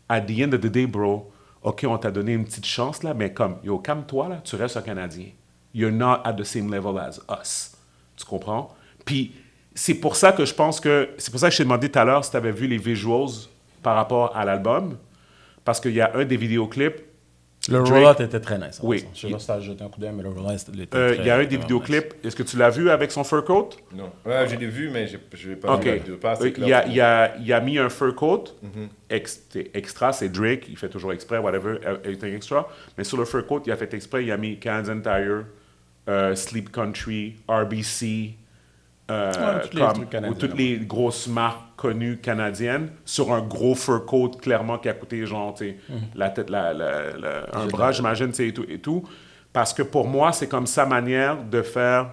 at the end of the day, bro, OK, on t'a donné une petite chance, là, mais comme, yo, calme-toi, là, tu restes un Canadien. You're not at the same level as us. Tu comprends? Puis, c'est pour ça que je pense que... C'est pour ça que je t'ai demandé tout à l'heure si tu avais vu les visuals par rapport à l'album. Parce qu'il y a un des vidéoclips... Le roll-out était très nice. Oui. Je sais pas si tu as jeté un coup d'œil, mais le roll-out était très il y a un des vidéoclips. Est-ce que tu l'as vu avec son fur coat? Non. Ouais, je l'ai vu, mais je l'ai pas OK. vu. Pas assez Il a mis un fur coat. Extra, c'est Drake. Il fait toujours exprès, whatever, everything extra. Mais sur le fur coat, il a fait exprès. Il a mis Canadian Tire, Sleep Country, RBC, toutes les grosses marques connues canadiennes sur un gros fur coat, clairement, qui a coûté genre, la tête, un bras, j'imagine, et tout. Parce que pour moi, c'est comme sa manière de faire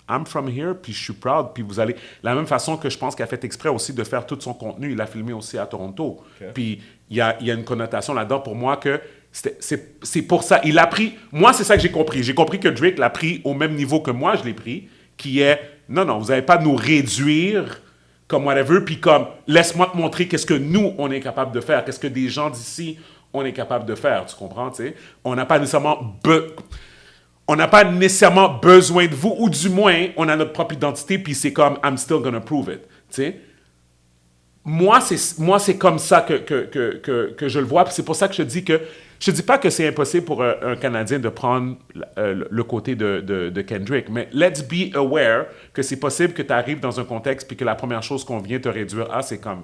I'm from here, puis je suis proud, puis vous allez... La même façon que je pense qu'il a fait exprès aussi de faire tout son contenu, il a filmé aussi à Toronto. Okay. Puis il y a une connotation là-dedans pour moi que c'est pour ça. Il a pris... Moi, c'est ça que j'ai compris. J'ai compris que Drake l'a pris au même niveau que moi, je l'ai pris, qui est, non, vous n'allez pas nous réduire comme whatever, puis comme, laisse-moi te montrer qu'est-ce que nous, on est capable de faire, qu'est-ce que des gens d'ici, on est capable de faire, tu comprends, tu sais? On n'a pas nécessairement besoin de vous, ou du moins, on a notre propre identité, puis c'est comme, I'm still gonna prove it, tu sais? Moi, c'est comme ça que je le vois, puis c'est pour ça que je dis que, je dis pas que c'est impossible pour un Canadien de prendre le côté de Kendrick, mais let's be aware que c'est possible que tu arrives dans un contexte, puis que la première chose qu'on vient te réduire à, c'est comme,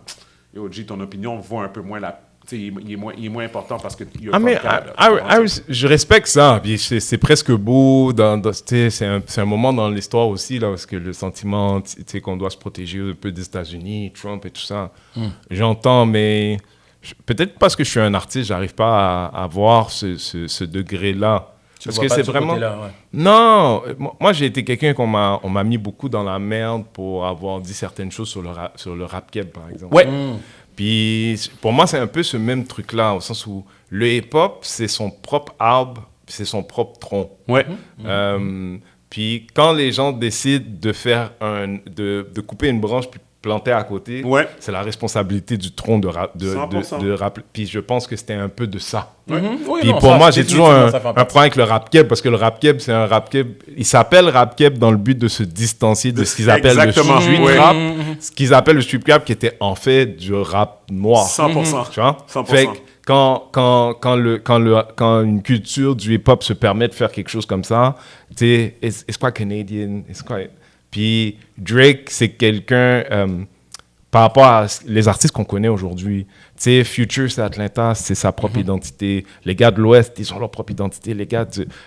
yo, G, ton opinion vaut un peu moins il est moins important parce que... je respecte ça. Puis c'est presque beau. C'est un moment dans l'histoire aussi, là, parce que le sentiment qu'on doit se protéger un peu des États-Unis, Trump et tout ça. J'entends, mais peut-être parce que je suis un artiste, j'arrive pas à voir ce degré-là. Parce que c'est vraiment... Non, moi j'ai été quelqu'un on m'a mis beaucoup dans la merde pour avoir dit certaines choses sur le rap keb, par exemple. Ouais. Puis pour moi, c'est un peu ce même truc-là, au sens où le hip-hop, c'est son propre arbre, c'est son propre tronc. Ouais. Puis quand les gens décident de faire de couper une branche puis planter à côté, c'est la responsabilité du tronc de rap. Puis je pense que c'était un peu de ça. Puis pour moi, j'ai toujours un problème avec le rap keb, parce que le rap keb, c'est un rap keb. Il s'appelle rap keb dans le but de se distancier de ce qu'ils appellent le street rap, ce qu'ils appellent le street rap, qui était en fait du rap noir. 100%. Tu vois? 100%. Fait que quand une culture du hip-hop se permet de faire quelque chose comme ça, tu sais, it's quite Canadian, it's quite... Puis Drake, c'est quelqu'un, par rapport à les artistes qu'on connaît aujourd'hui, tu sais, Future, c'est Atlanta, c'est sa propre identité. Les gars de l'Ouest, ils ont leur propre identité.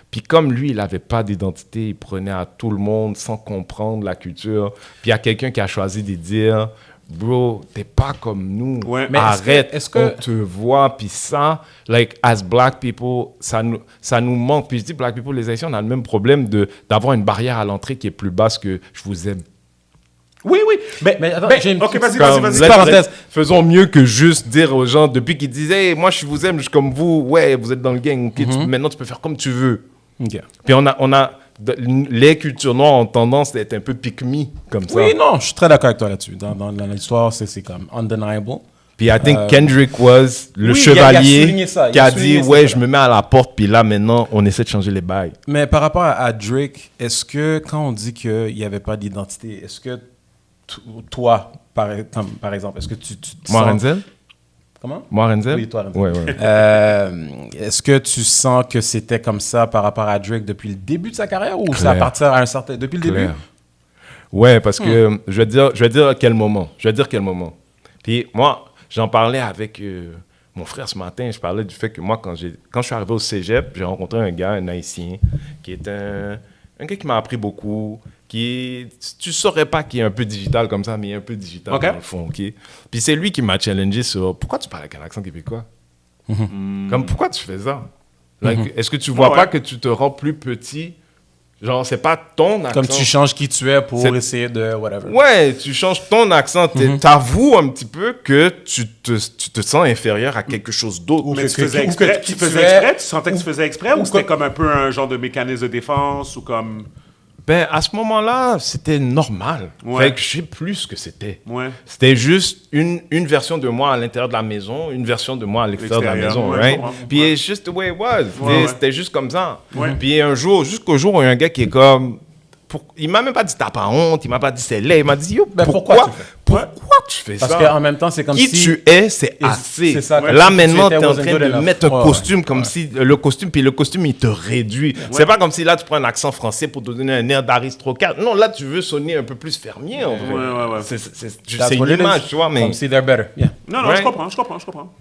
Puis comme lui, il n'avait pas d'identité, il prenait à tout le monde sans comprendre la culture. Puis il y a quelqu'un qui a choisi de dire... Bro, t'es pas comme nous. Ouais. Mais arrête, on te voit. Puis ça, like, as black people, ça nous manque. Puis je dis, black people, les Haïtiens, on a le même problème d'avoir une barrière à l'entrée qui est plus basse que je vous aime. Oui. Mais attends, j'ai une OK, vas-y. Parenthèse. Faisons mieux que juste dire aux gens, depuis qu'ils disent, hey, moi, je vous aime, je suis comme vous. Ouais, vous êtes dans le gang. Okay, maintenant, tu peux faire comme tu veux. Okay. Puis on a les cultures noires ont tendance à être un peu pick-me comme ça. Oui, non, je suis très d'accord avec toi là-dessus. Dans l'histoire, c'est comme undeniable. Puis I think Kendrick was le chevalier qui a dit, ouais, je me mets à la porte, puis là, maintenant, on essaie de changer les bails. Mais par rapport à Drake, est-ce que quand on dit qu'il n'y avait pas d'identité, est-ce que toi, par exemple, est-ce que tu Moi, sens... Renzel? Comment? Moi, Renzel? Oui, toi, Renzel. Ouais. Est-ce que tu sens que c'était comme ça par rapport à Drake depuis le début de sa carrière ou c'est à partir à un certain... Depuis le début? Ouais, parce que je vais dire quel moment. Puis moi, j'en parlais avec mon frère, ce matin, je parlais du fait que moi, quand je suis arrivé au cégep, j'ai rencontré un gars, un Haïtien, qui est un gars qui m'a appris beaucoup, tu saurais pas qu'il est un peu digital comme ça, mais il est un peu digital dans le fond, OK? Puis c'est lui qui m'a challengé sur pourquoi tu parles avec un accent québécois? Comme pourquoi tu fais ça? Like, est-ce que tu vois pas que tu te rends plus petit? Genre, c'est pas ton accent. Comme tu changes qui tu es pour essayer de whatever. Ouais, tu changes ton accent. T'avoues un petit peu que tu te sens inférieur à quelque chose d'autre. Mais tu faisais exprès? Tu sentais que tu faisais exprès ou c'était comme un peu un genre de mécanisme de défense ou comme... Ben, à ce moment-là, c'était normal. Ouais. Fait que je sais plus ce que c'était. Ouais. C'était juste une version de moi à l'intérieur de la maison, une version de moi à l'extérieur de la maison, ouais, right? Puis it's just the way it was. C'était juste comme ça. Ouais. Puis jusqu'au jour où il y a un gars qui est comme... il m'a même pas dit t'as pas honte, il m'a pas dit c'est laid, il m'a dit yo, pourquoi tu fais ça? Parce qu'en même temps, c'est comme qui si... tu es, c'est assez. C'est ça, là, maintenant, tu es en wasn't train good de enough. mettre un costume comme si... Le costume, il te réduit. C'est pas comme si là, tu prends un accent français pour te donner un air d'aristocrate. Non, là, tu veux sonner un peu plus fermier, en vrai. Ouais. C'est une image, tu vois, mais... Comme si they're better. Yeah. Non, Ouais. je comprends.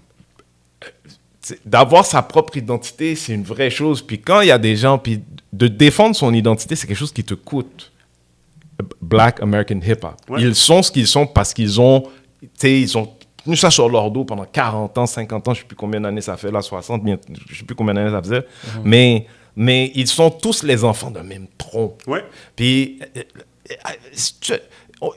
D'avoir sa propre identité, c'est une vraie chose. Puis quand il y a des gens... Puis de défendre son identité, c'est quelque chose qui te coûte. Black American Hip-Hop. Ouais. Ils sont ce qu'ils sont parce qu'ils ont tenu ça sur leur dos pendant 40 ans, 50 ans, je ne sais plus combien d'années ça fait, là, 60, je ne sais plus combien d'années ça faisait. Mais ils sont tous les enfants d'un même tronc. Ouais. Puis,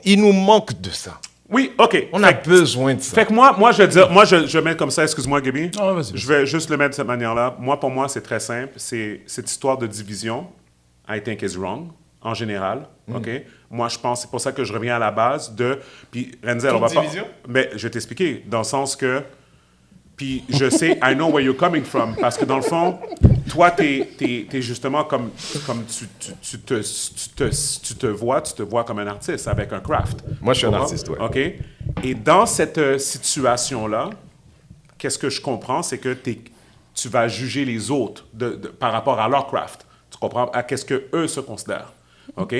il nous manque de ça. Oui, OK. On a besoin de ça. Fait que moi, je vais dire, je vais mettre comme ça, excuse-moi, Gaby. Ah, vas-y. Je vais juste le mettre de cette manière-là. Pour moi, c'est très simple. C'est cette histoire de division, I think is wrong, en général. OK? Moi, je pense, c'est pour ça que je reviens à la base de. Puis, Renzel, on va pas. division? Mais je vais t'expliquer, dans le sens que. Puis, je sais, I know where you're coming from. Parce que dans le fond, toi, t'es justement comme tu te vois comme un artiste avec un craft. Moi, je suis un Comprends? artiste, ouais. OK? Et dans cette situation-là, qu'est-ce que je comprends, c'est que tu vas juger les autres par rapport à leur craft. Tu comprends? À qu'est-ce qu'eux se considèrent. OK?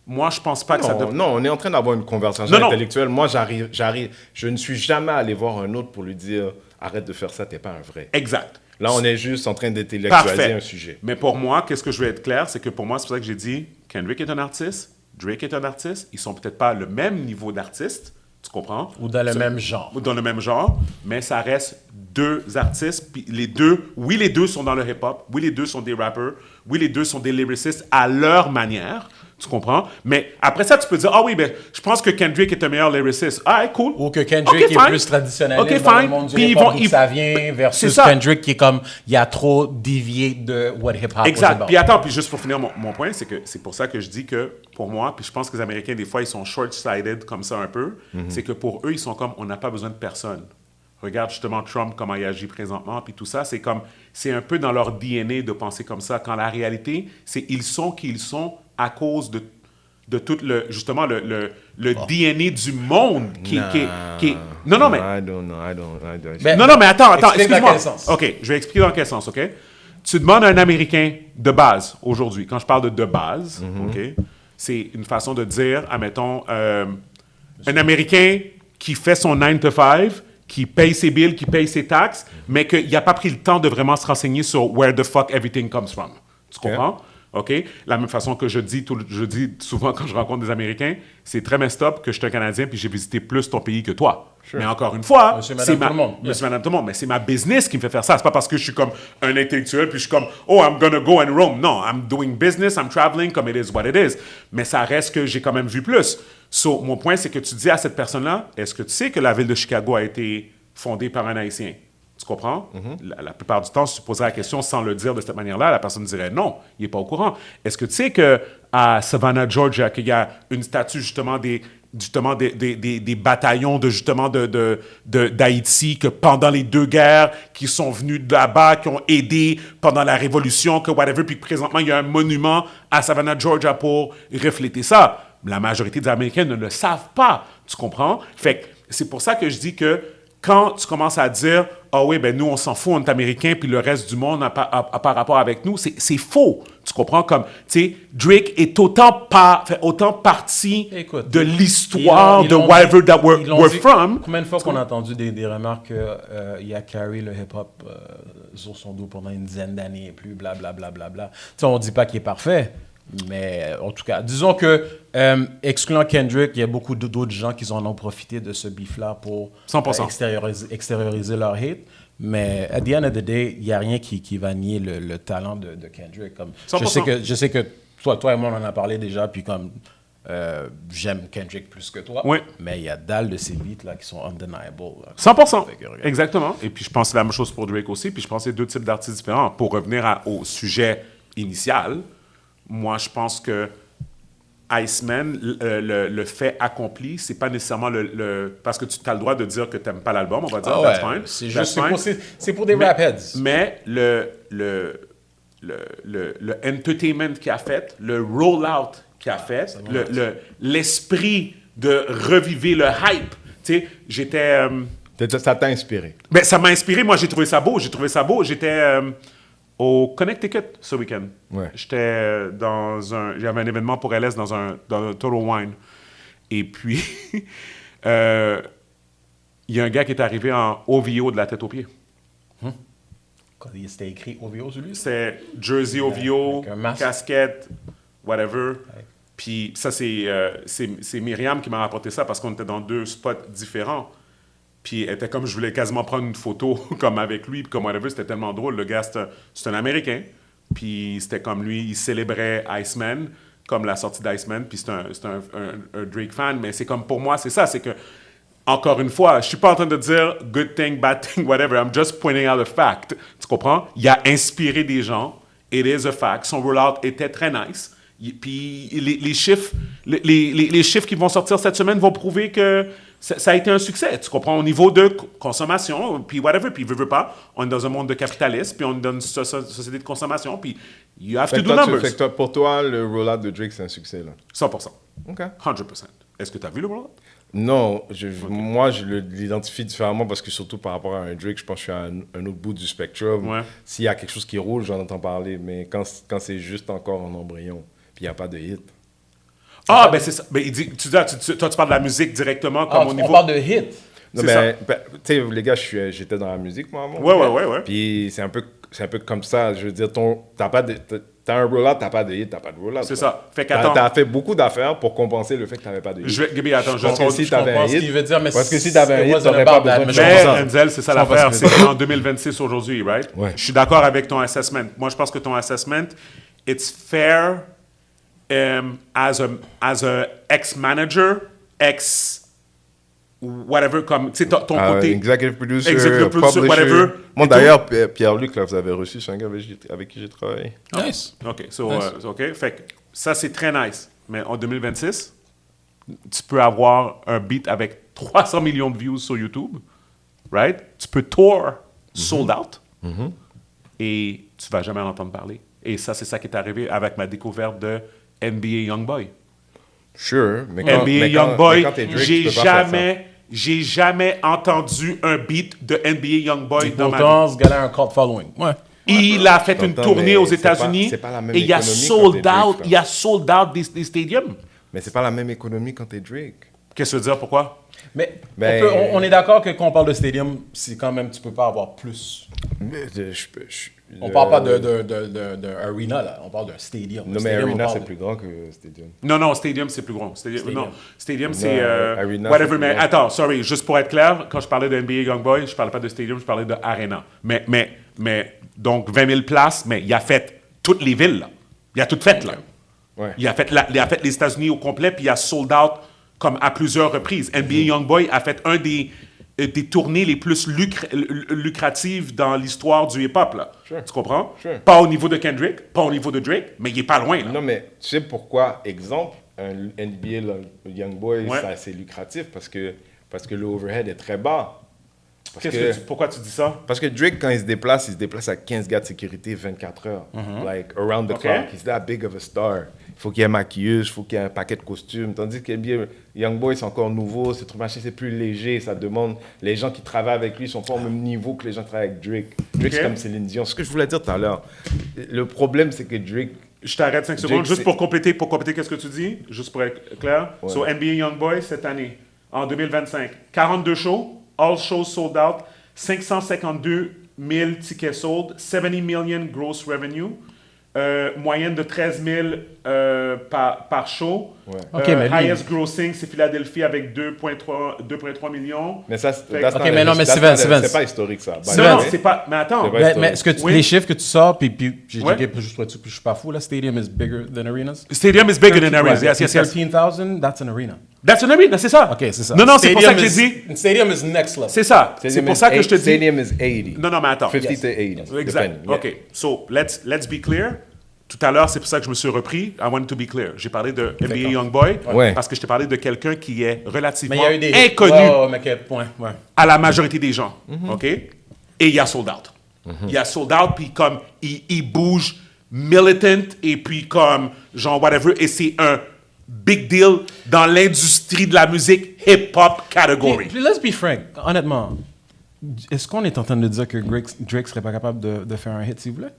Moi, je pense pas que ça... Non, on est en train d'avoir une conversation Non. intellectuelle. Moi, je ne suis jamais allé voir un autre pour lui dire « Arrête de faire ça, t'es pas un vrai. » Exact. Là, on est juste en train d'intellectualiser Parfait. un sujet. Mais pour moi, qu'est-ce que je veux être clair, c'est que pour moi, c'est pour ça que j'ai dit Kendrick est un artiste, Drake est un artiste. Ils sont peut-être pas le même niveau d'artiste, tu comprends? Ou dans le même genre. Ou dans le même genre, mais ça reste deux artistes. Puis les deux sont dans le hip-hop. Oui, les deux sont des rappers. Oui, les deux sont des lyricistes à leur manière. Tu comprends? Mais après ça, tu peux dire, ah oui, ben, je pense que Kendrick est un meilleur lyriciste. Ah, cool. Ou que Kendrick Ok, est fine. plus traditionnel Ok, dans le fine. monde du Puis hip-hop, d'où ça vient, versus C'est ça. Kendrick qui est comme, il a trop dévié de what hip-hop was Exact. about. Puis attends, puis juste pour finir mon point, c'est que c'est pour ça que je dis que pour moi, puis je pense que les Américains, des fois, ils sont short-sighted comme ça un peu. C'est que pour eux, ils sont comme, on n'a pas besoin de personne. Regarde justement Trump, comment il agit présentement, puis tout ça, c'est un peu dans leur DNA de penser comme ça, quand la réalité, c'est ils sont qui ils sont à cause de tout justement le DNA du monde qui est... Non, mais... I don't know. Ben, Non, mais attends, explique dans excuse-moi. quel sens. OK, je vais expliquer dans quel sens, OK? Tu demandes à un Américain de base, aujourd'hui, quand je parle de base, OK, c'est une façon de dire, admettons, un Américain qui fait son 9 to 5, qui paye ses bills, qui paye ses taxes, mais qu'il n'a pas pris le temps de vraiment se renseigner sur where the fuck everything comes from. Tu comprends? OK? La même façon que je dis souvent quand je rencontre des Américains, c'est très messed up que je suis un Canadien puis j'ai visité plus ton pays que toi. Mais encore une fois, Monsieur, madame, tout le monde. Monsieur, madame, tout le monde, mais c'est ma business qui me fait faire ça. C'est pas parce que je suis comme un intellectuel puis je suis comme, oh, I'm gonna go and roam. Non, I'm doing business, I'm traveling, comme it is what it is. Mais ça reste que j'ai quand même vu plus. So, mon point, c'est que tu dis à cette personne-là, est-ce que tu sais que la ville de Chicago a été fondée par un Haïtien? Tu comprends? La plupart du temps, si tu poserais la question sans le dire de cette manière-là, la personne dirait non, il n'est pas au courant. Est-ce que tu sais qu'à Savannah, Georgia, qu'il y a une statue justement des bataillons d'Haïti, que pendant les deux guerres, qui sont venus de là-bas, qui ont aidé pendant la Révolution, que whatever, puis que présentement, il y a un monument à Savannah, Georgia pour refléter ça. La majorité des Américains ne le savent pas, tu comprends? Fait que c'est pour ça que je dis que quand tu commences à dire « Ah oui, ben nous, on s'en fout, on est Américains, puis le reste du monde n'a pas rapport avec nous », c'est faux. Tu comprends? Comme, tu sais, Drake est fait autant partie Écoute, de l'histoire ils de l'ont wherever dit- that we're ils l'ont dit. from. Combien de fois qu'on a entendu des remarques qu'il a carry le hip-hop sur son dos pendant une dizaine d'années et plus, blablabla. Bla, bla, bla. Tu sais, on dit pas qu'il est parfait, mais en tout cas, disons que, excluant Kendrick, il y a beaucoup d'autres gens qui en ont profité de ce beef-là pour 100%. extérioriser leur hate. Mais at the end of the day, il n'y a rien qui va nier le talent de Kendrick. Comme, 100%. je sais que toi et moi, on en a parlé déjà, puis comme j'aime Kendrick plus que toi, Oui. mais il y a dalle de ces beats là qui sont undeniable. Là. 100%. Fait que, regarde. Exactement. Et puis, je pense que c'est la même chose pour Drake aussi. Puis, je pense que c'est deux types d'artistes différents. Pour revenir au sujet initial, moi, je pense que Iceman, le fait accompli, c'est pas nécessairement parce que tu as le droit de dire que tu n'aimes pas l'album, on va dire, that's fine. C'est That's fine. c'est pour des rap heads. Mais le entertainment qu'il a fait, le roll-out qu'il a fait, l'esprit de reviver le hype. Tu sais, j'étais... Ça t'a inspiré. Ben, ça m'a inspiré. Moi, j'ai trouvé ça beau. J'étais au Connecticut ce week-end. Ouais. J'avais un événement pour LS dans un Total Wine. Et puis, il y a un gars qui est arrivé en OVO de la tête aux pieds. Quand c'était écrit OVO sur lui? C'est jersey OVO, avec un masque. casquette, whatever. Puis ça, c'est Myriam qui m'a rapporté ça parce qu'on était dans deux spots différents. Puis elle était comme, je voulais quasiment prendre une photo comme avec lui, puis comme whatever, c'était tellement drôle. Le gars, c'est un Américain. Puis c'était comme lui, il célébrait Iceman, comme la sortie d'Iceman. Puis c'est un Drake fan. Mais c'est comme, pour moi, c'est ça, c'est que, encore une fois, je suis pas en train de dire good thing, bad thing, whatever. I'm just pointing out a fact. Tu comprends? Il a inspiré des gens. It is a fact. Son rollout était très nice. Puis les chiffres qui vont sortir cette semaine vont prouver que ça a été un succès. Tu comprends? Au niveau de consommation, puis whatever. Puis veut pas, on est dans un monde de capitalisme, puis on est dans une société de consommation, puis you have to do numbers. Fait que pour toi, le rollout de Drake, c'est un succès, là? 100%. OK. 100%. Est-ce que tu as vu le rollout? Non, moi, je l'identifie différemment parce que surtout par rapport à un Drake, je pense que je suis à un autre bout du spectrum. Ouais. S'il y a quelque chose qui roule, j'en entends parler, mais quand c'est juste encore en embryon, puis il n'y a pas de hit. Ah, ben c'est ça. Ben, toi, tu parles de la musique directement, comme au niveau... On parle de hit. Non, C'est mais, tu sais, les gars, j'étais dans la musique, moi, avant. Ouais. Puis c'est un peu comme ça. Je veux dire, t'as un rollout, t'as pas de hit, t'as pas de rollout. C'est quoi. ça. Fait qu'attends. T'as fait beaucoup d'affaires pour compenser le fait que t'avais pas de hit. Gaby, attends, Parce que si t'avais un comprends ce hit, qu'il veut dire, mais parce que si t'avais un hit, it wasn't t'aurais pas about that, besoin de mais Mais, chanson. Enzel, c'est ça Je comprends l'affaire. ce que C'est en 2026 aujourd'hui, right? Ouais. Je suis d'accord avec ton assessment. Moi, je pense que ton assessment, it's fair as a ex-manager, whatever, comme, tu sais, ton côté... Executive producer, Executive producer, publisher. whatever. Moi, Et d'ailleurs, Pierre-Luc, là, vous avez reçu, c'est un gars avec qui j'ai travaillé. Nice. OK, Nice. OK. Fait que ça, c'est très nice. Mais en 2026, tu peux avoir un beat avec 300 millions de views sur YouTube, right? Tu peux tour sold out et tu vas jamais en entendre parler. Et ça, c'est ça qui est arrivé avec ma découverte de NBA Youngboy. Sure, mais NBA Youngboy, quand t'es Drake, j'ai tu peux pas faire ça. jamais entendu un beat de NBA Youngboy dans ma vie. Pourtant, ce gars-là a un cult following. Ouais. Il a fait une T'entends, tournée mais aux c'est pas- États-Unis c'est pas la même et il a économie quand sold t'es Drake, out, là. il a sold out des stadiums. Mais c'est pas la même économie quand t'es Drake. Qu'est-ce que tu veux dire? Pourquoi? Mais Ben- on est d'accord que quand on parle de stadium, c'est quand même, tu peux pas avoir plus. On parle pas de arena, là. On parle d'un stadium. Non, mais Arena, c'est plus grand que Stadium. Non, Stadium, c'est plus grand. Stadium, c'est... Arena, whatever, c'est mais plus grand. attends, sorry, juste pour être clair, quand je parlais de NBA Youngboy, je parlais pas de Stadium, je parlais de Arena. Mais donc, 20 000 places, mais il a fait toutes les villes, là. Il a tout fait, là. Ouais. Il a fait les États-Unis au complet, puis il a sold out comme à plusieurs reprises. NBA Youngboy a fait un des tournées les plus lucratives dans l'histoire du hip-hop, là. Sure. Tu comprends? Sure. Pas au niveau de Kendrick, pas au niveau de Drake, mais il est pas loin, là. Non, mais tu sais pourquoi, exemple, un NBA Youngboy, Ouais. ça, c'est lucratif parce que le overhead est très bas. Pourquoi tu dis ça? Parce que Drake, quand il se déplace à 15 gars de sécurité 24 heures. Like, around the Ok. clock. He's that big of a star. faut qu'il y ait maquilleuse, faut qu'il y ait un paquet de costumes. Tandis que NBA Youngboy, c'est encore nouveau, c'est trop machin, c'est plus léger, ça demande... Les gens qui travaillent avec lui sont pas au même niveau que les gens qui travaillent avec Drake. Drake, c'est comme Céline Dion. Ce que je voulais dire tout à l'heure, le problème, c'est que Drake... Je t'arrête 5 secondes, juste pour compléter qu'est-ce que tu dis, juste pour être clair. Ouais. So, NBA Youngboy, cette année, en 2025, 42 shows, all shows sold out, 552 000 tickets sold, 70 million gross revenue, moyenne de 13 000 par show. Ouais. Ok, mais lui- highest grossing, c'est Philadelphie avec 2,3 millions. Mais ça, Fait- that's Ok, not- mais non, mais that's Steven, not- Steven. c'est pas historique, ça. By the Non, way. non, c'est pas... Mais attends, C'est pas- Mais est-ce que Oui. les chiffres que tu sors, puis j'ai Ouais. checké juste pour être sûr que je suis pas fou, là, stadium is bigger than arenas. Stadium is bigger than arenas. Yes, yes, yes. 13,000, that's an arena. That's an arena, c'est ça. Ok, c'est ça. Non, non, c'est pour ça que j'ai Stadium dit... is- Stadium is next level. C'est ça. C'est Stadium pour is ça que je te dis... Stadium is 80. Non, non, mais attends. 50 Yes. to 80. Exact. depending, yeah. OK. So, let's be clear. Tout à l'heure, c'est pour ça que je me suis repris. I want to be clear. J'ai parlé de NBA Youngboy Ouais. parce que je t'ai parlé de quelqu'un qui est Mais relativement il y a eu des... inconnu Ouais, mais quel point, ouais. à la majorité des gens. OK? Et il a sold out. Il a sold out, puis comme il bouge militant, et puis comme genre whatever, et c'est un big deal dans l'industrie de la musique hip-hop category. Puis let's be frank, honnêtement, est-ce qu'on est en train de dire que Drake serait pas capable de faire un hit, s'il vous plaît?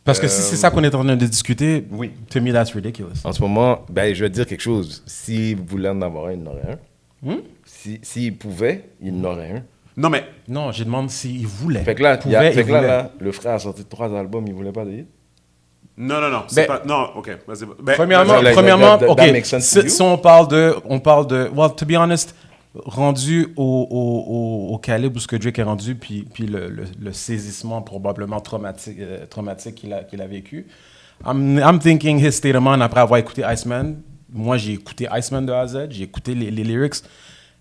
Parce que si c'est ça qu'on est en train de discuter, oui. To me, that's ridiculous. En ce moment, ben, je vais te dire quelque chose. S'il voulait en avoir un, il en aurait un. S'il pouvait, il en aurait un. Non, mais Non, je demande s'il voulait. Fait que là, Pouvait, il voulait. là, le frère a sorti 3 albums, il voulait pas de hit. non, c'est Ben- pas... Non, OK. Vas-y. Ben, Premièrement, Like, premièrement, that ok. makes sense to you? Si on parle de, well, to be honest, rendu au calibre où ce que Drake est rendu, puis le saisissement probablement traumatique qu'il a vécu. I'm thinking his state of mind après avoir écouté Iceman. Moi, j'ai écouté Iceman de A à Z, j'ai écouté les lyrics.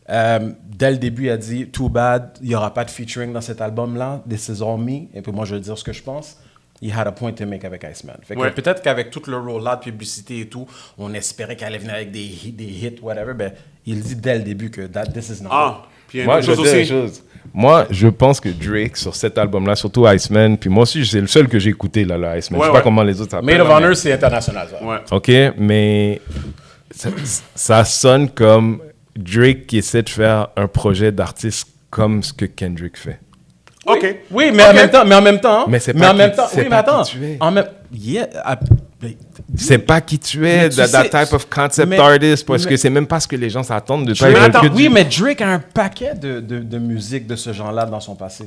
Dès le début, il a dit « Too bad, il n'y aura pas de featuring dans cet album-là. This is all me. » Et puis moi, je vais dire ce que je pense. He had a point to make avec Iceman. Fait que Ouais. peut-être qu'avec tout le rollout, publicité et tout, on espérait qu'elle allait venir avec des hits, whatever. Ben, il dit dès le début que this is not Ah, puis il y a une Moi, autre je chose veux dire aussi. une chose. Moi, je pense que Drake, sur cet album-là, surtout Iceman, puis moi aussi, c'est le seul que j'ai écouté, là, le Iceman. Ouais, je sais ouais. pas comment les autres it. s'appellent. Maid of là, mais- Honor, c'est international, ça. Ouais. OK, mais ça sonne comme Drake qui essaie de faire un projet d'artiste comme ce que Kendrick fait. OK. Oui, mais Ok. en même temps. Mais c'est mais pas en même qui- temps. c'est Oui, mais pas attends. qui tu es. En même. Yeah. C'est pas qui tu es, Mais tu that sais- type of concept mais- artist, parce mais- que c'est même pas ce que les gens s'attendent de toi. Mais Ils veulent attends, que oui, tu- mais Drake a un paquet de musique de ce genre-là dans son passé.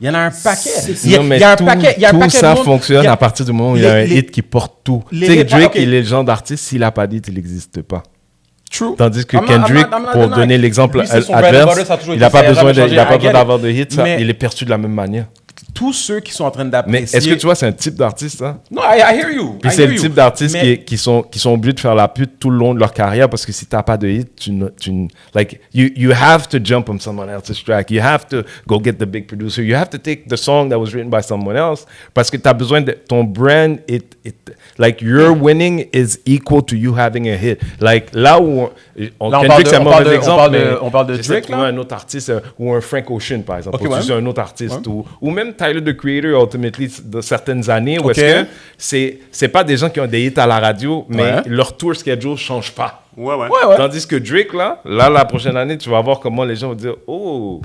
Il y en a un paquet. Non, mais il y a un tout, paquet. Il y a un tout paquet de ça monde- fonctionne il y a- à partir du moment où il y a un les- hit qui porte tout. Tu les sais, hits- Drake, ok. il est le genre d'artiste, s'il a pas d'hit, il n'existe pas. True. Tandis que I'm not- Kendrick, I'm not pour denying. donner l'exemple Lui, c'est son bread and adverse, butter, ça a toujours il été n'a pas ça, il a besoin jamais changé, il a I pas get besoin it. d'avoir de hits, ça, Mais- il est perçu de la même manière. Tous ceux qui sont en train Mais d'apprécier. est-ce que tu vois, c'est un type d'artiste, ça? Non, I hear you. Puis I c'est hear le you. type d'artistes Mais- qui sont obligés de faire la pute tout le long de leur carrière parce que si t'as pas de hit, like, you have to jump on someone else's track. You have to go get the big producer. You have to take the song that was written by someone else parce que t'as besoin de ton brand. Like, your winning is equal to you having a hit. Like, là où Là, on parle Kendrick, de- c'est un on parle mauvais de- exemple, mais on parle de j'essaie Drake, trouver là? un autre artiste ou un Frank Ocean, par exemple. Ok, Pour ouais. utiliser un autre artiste ou même Tyler, the Creator, ultimately, de certaines années où Ok. est-ce que c'est pas des gens qui ont des hits à la radio, mais Ouais. leur tour schedule change pas. Ouais, ouais. Ouais, ouais. Tandis que Drake, là, la prochaine année, tu vas voir comment les gens vont dire « Oh! »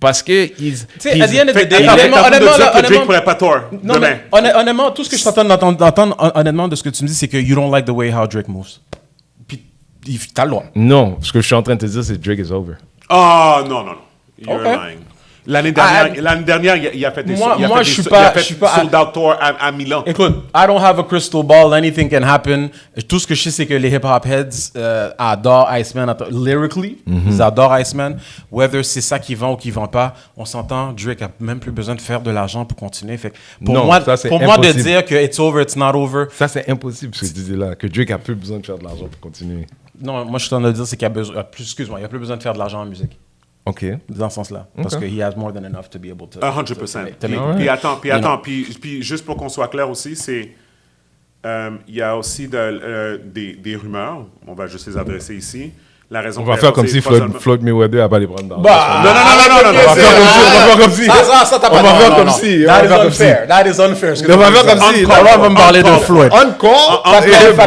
Parce que Tu sais, at the end of the Fait day, que t'as honnêtement, envie de dire là, que Drake honnêtement- pourrait pas tort Non, demain. mais honnêtement, tout ce que je suis en train d'entendre honnêtement de ce que tu me dis, c'est que you don't like the way how Drake moves. Puis, t'as le droit. Non, ce que je suis en train de te dire, c'est Drake is over. Ah, non, non, non. You're Ok. lying. L'année dernière, il a fait des Moi, il a moi, fait je des- suis il pas- a fait je suis pas- sold out tour à Milan. Écoute, I don't have a crystal ball, anything can happen. Tout ce que je sais, c'est que les hip-hop heads adorent Iceman. Lyrically, ils adorent Iceman. Whether c'est ça qui vend ou qui vend pas, on s'entend, Drake a même plus besoin de faire de l'argent pour continuer. Fait que pour Non, moi, ça, c'est pour moi de impossible. dire que it's over, it's not over, Ça, c'est impossible, ce que tu disais là, que Drake a plus besoin de faire de l'argent pour continuer. non, moi je suis en train de dire c'est qu'il a besoin, excuse-moi, il a plus besoin de faire de l'argent en musique. OK. Dans ce sens-là. Parce que he has more than enough to be able to. 100%. to make- Puis attends, You know. puis juste pour qu'on soit clair aussi, c'est il y a aussi des rumeurs, on va juste les adresser ici. La raison On va pour faire laquelle comme si c'est trois albums- Floyd Mayweather a pas les prendre dans Bah, Non, on va faire comme si. Ça, t'as On pas va non, faire non, comme non. si, on That va is faire comme unfair. That is unfair. On va faire comme si. On va me parler de Floyd. Encore. Parce que pas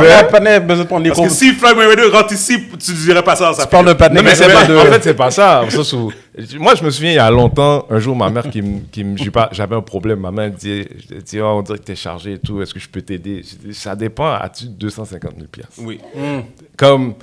besoin de prendre des Parce que cours. si Floyd Mayweather rentre ici, tu dirais pas ça. Tu parles de Pat Non, mais Nixon, c'est pas, de... en fait, c'est pas ça. Au sens où- moi, je me souviens, il y a longtemps, un jour, ma mère j'avais un problème. Ma mère dit, oh, on dirait que t'es chargé et tout. Est-ce que je peux t'aider? Je dis, ça dépend. As-tu 250 000 piastres? Oui. Comme,